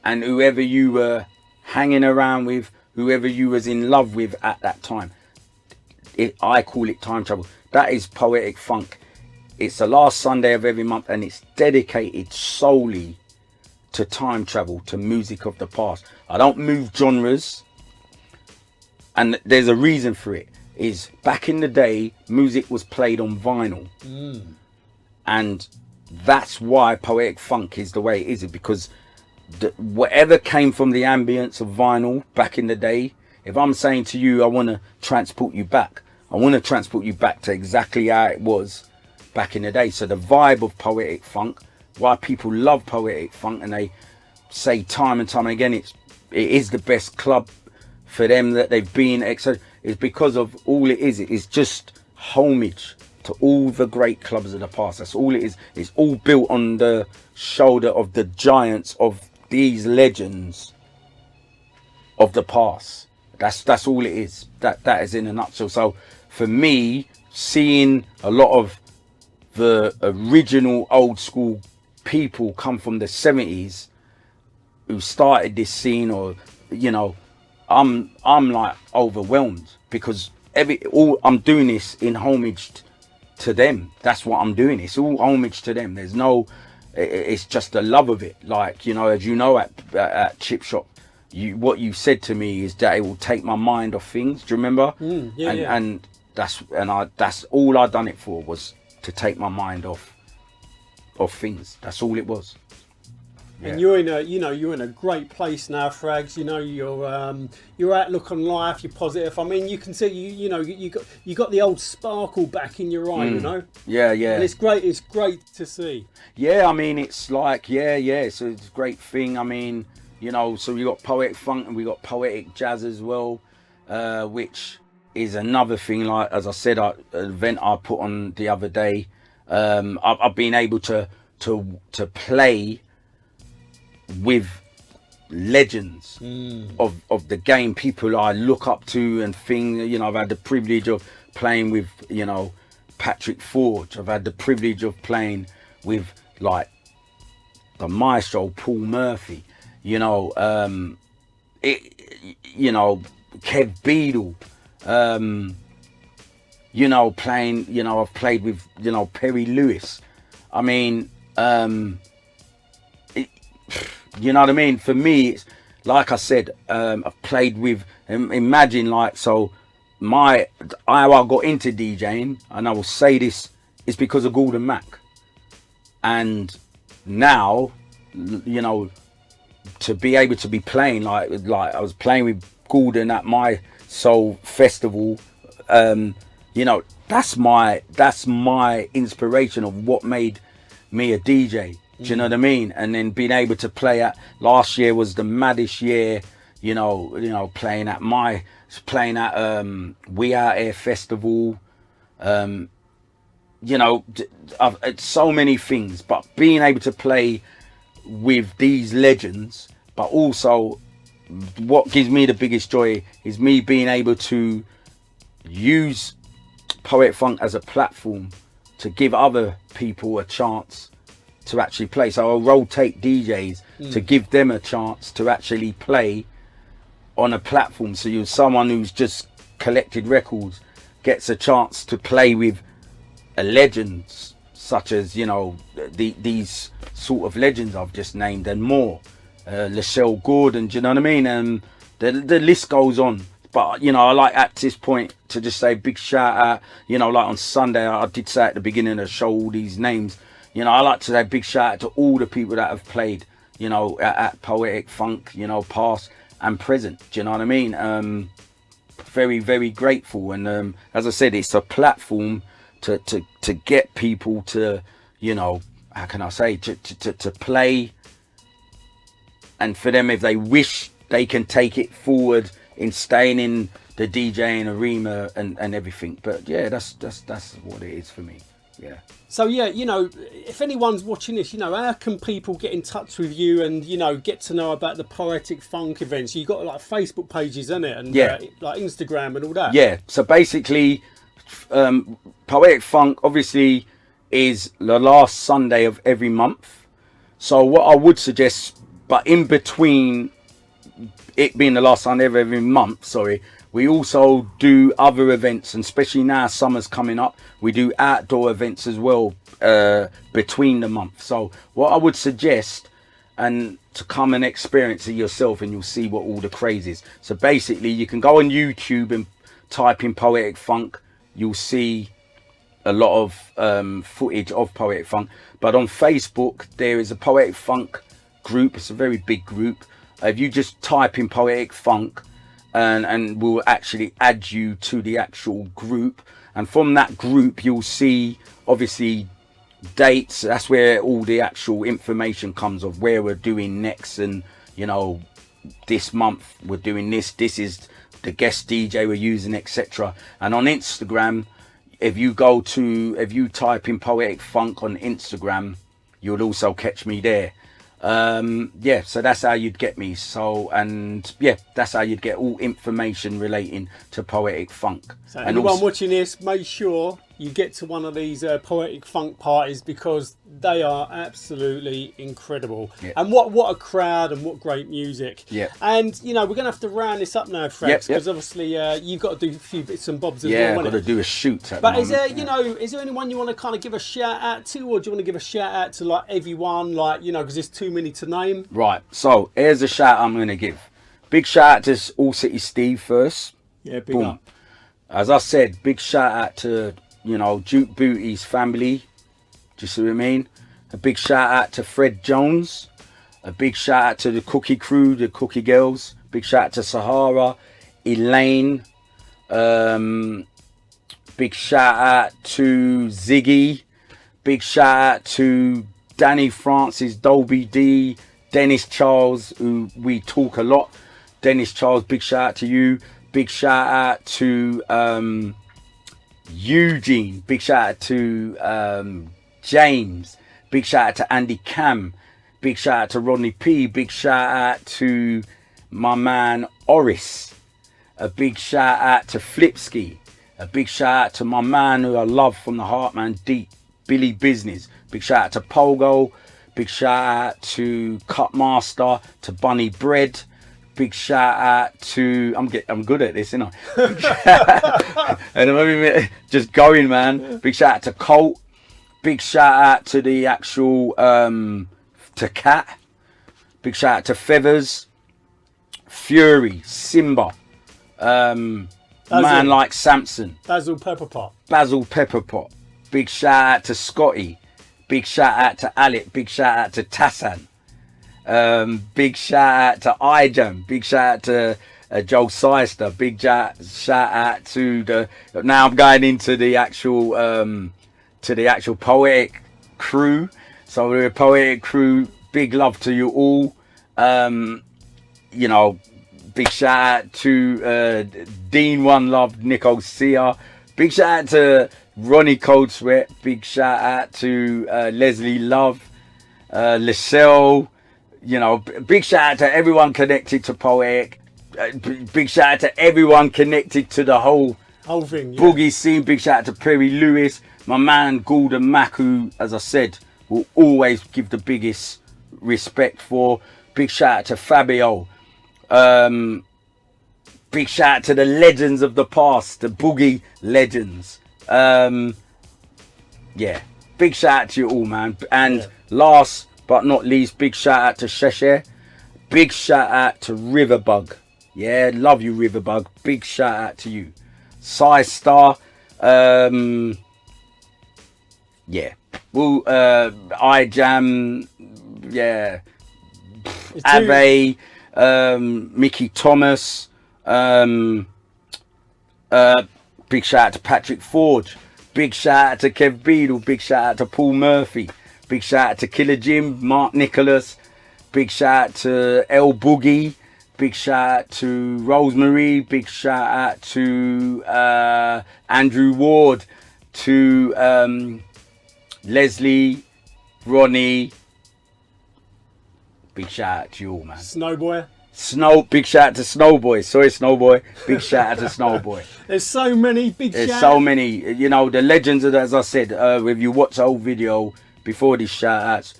and whoever you were hanging around with, whoever you was in love with at that time. I call it time travel. That is Poetic Funk. It's the last Sunday of every month and it's dedicated solely to time travel, to music of the past. I don't move genres, and there's a reason for it. Is back in the day, music was played on vinyl, and that's why Poetic Funk is the way it is, because whatever came from the ambience of vinyl back in the day, if I'm saying to you I want to transport you back, I want to transport you back to exactly how it was back in the day. So the vibe of Poetic Funk, why people love Poetic Funk, and they say time and time again it is the best club for them that they've been, etc., is because of all it is. It is just homage to all the great clubs of the past. That's all it is. It's all built on the shoulder of the giants, of these legends of the past. That's all it is. That is in a nutshell. So for me, seeing a lot of the original old school people come from the 70s who started this scene, or you know, I'm like overwhelmed, because I'm doing this in homage to them. That's what I'm doing. It's all homage to them. There's no, it's just the love of it. Like, you know, as you know, at Chip Shop, what you said to me is that it will take my mind off things. Do you remember? And that's all I done it for, was to take my mind off things. That's all it was. Yeah. And you're in a great place now, Frags. You know, your outlook on life, you're positive. I mean, you can see you got the old sparkle back in your eye. You know. Yeah. And it's great. It's great to see. Yeah, I mean, it's like it's a great thing. I mean, you know, so we got Poetic Funk and we got Poetic Jazz as well, which is another thing. Like, as I said, an event I put on the other day. I've been able to play with legends of the game, people I look up to and things. You know, I've had the privilege of playing with, you know, Patrick Forge. I've had the privilege of playing with like the maestro Paul Murphy. You know, Kev Beadle. You know, playing. You know, I've played with, you know, Perry Lewis. I mean, you know what I mean? For me, it's like I said, I've played with, imagine, like, so how I got into DJing, and I will say this, is because of Gordon Mack. And now, you know, to be able to be playing, like I was playing with Gordon at my Soul Festival, you know, that's my inspiration of what made me a DJ. Do you know what I mean? And then being able to play at, last year was the maddest year, you know, playing at We Out Here Festival, you know, it's so many things, but being able to play with these legends, but also what gives me the biggest joy is me being able to use Poetic Funk as a platform to give other people a chance to actually play. So I'll rotate DJs to give them a chance to actually play on a platform. So you're someone who's just collected records gets a chance to play with a legend, such as, you know, these sort of legends I've just named and more. Lachelle Gordon, do you know what I mean? And the list goes on. But, you know, I like at this point to just say big shout out, you know, like on Sunday, I did say at the beginning of the show all these names. You know, I like to say big shout out to all the people that have played, you know, at Poetic Funk, you know, past and present. Do you know what I mean? Very, very grateful. And as I said, it's a platform to get people to, you know, how can I say, to play. And for them, if they wish, they can take it forward in staying in the DJing arena and everything. But yeah, that's what it is for me. Yeah. So yeah, you know, if anyone's watching this, you know, how can people get in touch with you and, you know, get to know about the Poetic Funk events? You've got like Facebook pages, isn't it? And Yeah. like Instagram and all that. Yeah. So basically, Poetic Funk obviously is the last Sunday of every month. So what I would suggest, but in between it being the last Sunday of every month, sorry, we also do other events, and especially now summer's coming up, we do outdoor events as well between the month. So what I would suggest, and to come and experience it yourself, and you'll see what all the craze is. So basically you can go on YouTube and type in Poetic Funk. You'll see a lot of footage of Poetic Funk. But on Facebook there is a Poetic Funk group. It's a very big group. If you just type in Poetic Funk, and we'll actually add you to the actual group, and from that group you'll see obviously dates. That's where all the actual information comes of where we're doing next, and you know, this month we're doing this is the guest DJ we're using, etc. And on Instagram, if you type in Poetic Funk on Instagram, you'll also catch me there. Yeah, so that's how you'd get me. So, and yeah, that's how you'd get all information relating to Poetic Funk. So and anyone also, watching this, make sure you get to one of these Poetic Funk parties, because they are absolutely incredible. Yeah. And what a crowd, and what great music. Yeah. And you know, we're gonna have to round this up now, Frags, because Yep. obviously you've got to do a few bits and bobs as yeah, well. got to do a shoot. But is there, you know, is there anyone you want to kind of give a shout out to, or do you want to give a shout out to like everyone, like, you know, because there's too many to name? Right. So here's a shout I'm going to give. Big shout out to Allcity Steve first. Yeah, big Boom. up. As I said, big shout out to, you know, Duke Booty's family. Do you see what I mean? A big shout out to Fred Jones. A big shout out to the Cookie crew, the Cookie girls. Big shout out to Sahara, Elaine. Big shout out to Ziggy. Big shout out to Danny Francis, Dolby D, Dennis Charles, who we talk a lot. Dennis Charles, big shout out to you. Big shout out to Eugene. Big shout out to James. Big shout out to Andy Cam. Big shout out to Rodney P. Big shout out to my man Oris. A big shout out to Flipski. A big shout out to my man who I love from the heart, man, Deep, Billy Business. Big shout out to Pogo. Big shout out to Cutmaster, to Bunny Bread. Big shout out to, I'm good at this, isn't I? And I'm just going, man. Big shout out to Colt. Big shout out to the actual to Cat. Big shout out to Feathers, Fury, Simba, man like Samson, Basil Pepperpot. Basil Pepperpot. Big shout out to Scotty. Big shout out to Alec. Big shout out to Tassan. Big shout out to iJam. Big shout out to Joel Seister. Big shout out to the. Now I'm going into the actual Poetic crew. So we're a Poetic crew. Big love to you all. You know, big shout out to Dean One Love, Nico Sia. Big shout out to Ronnie Cold Sweat. Big shout out to Leslie Love, Lisselle. You know, big shout out to everyone connected to Poetic. Big shout out to everyone connected to the whole thing. Yeah. Boogie scene. Big shout out to Perry Lewis, my man Gordon Mack, who, as I said, will always give the biggest respect for. Big shout out to Fabio. Big shout out to the legends of the past, the Boogie legends. Yeah, big shout out to you all, man. And last but not least, big shout out to Sheshe. Big shout out to Riverbug. Yeah, love you, Riverbug. Big shout out to you. Size Star. Yeah. Well, iJam. Yeah. Ave. Mickey Thomas. Big shout out to Patrick Forge. Big shout out to Kev Beadle. Big shout out to Paul Murphy. Big shout out to Killer Jim, Mark Nicholas. Big shout out to El Boogie. Big shout out to Rosemary. Big shout out to Andrew Ward. To Leslie, Ronnie. Big shout out to you all, man. Snowboy. Big shout out to Snowboy. Sorry, Snowboy. Big shout out to Snowboy. There's so many big shout There's so many. You know, the legends of, as I said, if you watch the whole video before these shout outs,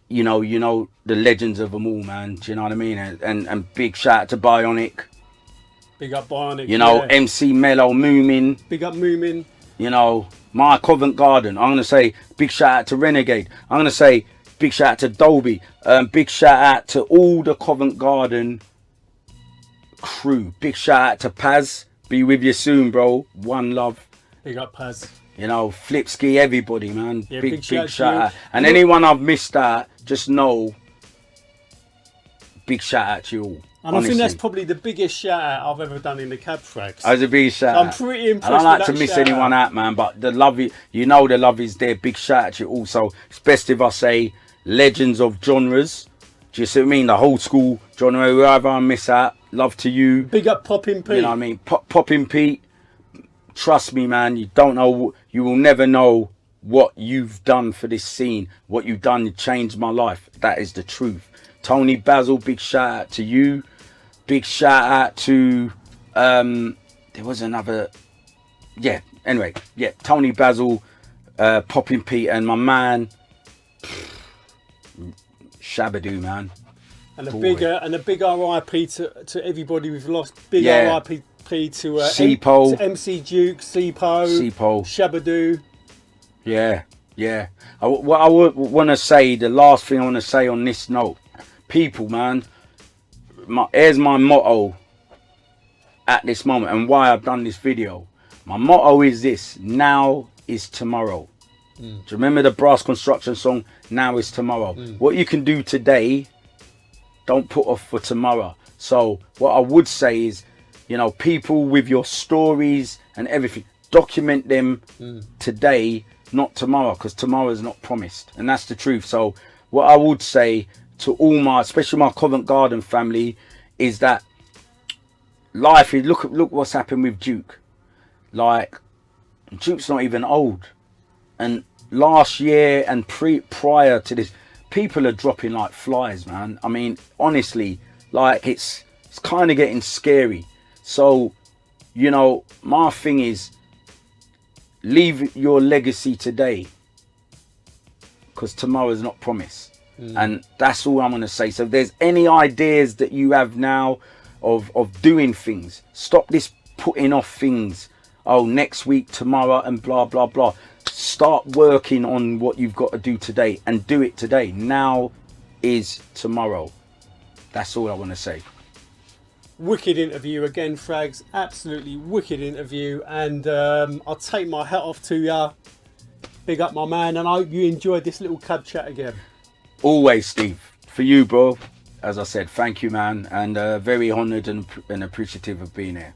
you know the legends of them all, man. Do you know what I mean? And big shout out to Bionic. Big up Bionic. You know, MC Mello, Moomin. Big up Moomin. You know, my Covent Garden. I'm going to say big shout out to Renegade. I'm going to say big shout out to Dolby. Big shout out to all the Covent Garden crew. Big shout out to Paz. Be with you soon, bro. One love. Big up Paz. You know, Flipski, everybody, man. Yeah, big shout out. And Look, anyone I've missed out, just know, big shout out to you all. And honestly. I think that's probably the biggest shout out I've ever done in the Cab Frags. As a big shout out. I'm pretty impressed. I don't like to miss anyone out, man, but the love, you know the love is there. Big shout out to you also. It's best if I say legends of genres. Do you see what I mean? The whole school genre, whoever I miss out, love to you. Big up Poppin' Pete. You know what I mean? Poppin' Pete. Trust me, man, you don't know, you will never know what you've done for this scene. What you've done, you changed my life. That is the truth. Tony Basil, big shout out to you. Big shout out to, there was another, yeah, anyway, yeah, Tony Basil, Poppin' Pete, and my man, Shabadoo, man. And a big RIP to everybody we've lost. Big RIP to Seapo, to MC Duke, Seapo, Shabadoo. Yeah. What I would want to say, the last thing I want to say on this note, people, man, here's my motto at this moment and why I've done this video. My motto is this: now is tomorrow. Do you remember the Brass Construction song, Now is Tomorrow? What you can do today, don't put off for tomorrow. So what I would say is, you know, people with your stories and everything, document them today, not tomorrow, because tomorrow is not promised. And that's the truth. So what I would say to all my, especially my Covent Garden family, is that life is, look what's happened with Duke. Like, Duke's not even old. And last year and prior to this, people are dropping like flies, man. I mean, honestly, like it's kind of getting scary. So, you know, my thing is, leave your legacy today, because tomorrow is not promised. And that's all I'm going to say. So if there's any ideas that you have now of doing things, stop this putting off things. Oh, next week, tomorrow, and blah, blah, blah. Start working on what you've got to do today and do it today. Now is tomorrow. That's all I want to say. Wicked interview again, Frags. Absolutely wicked interview. And I'll take my hat off to you. Big up my man. And I hope you enjoyed this little cab chat again. Always, Steve. For you, bro. As I said, thank you, man. And very honoured and appreciative of being here.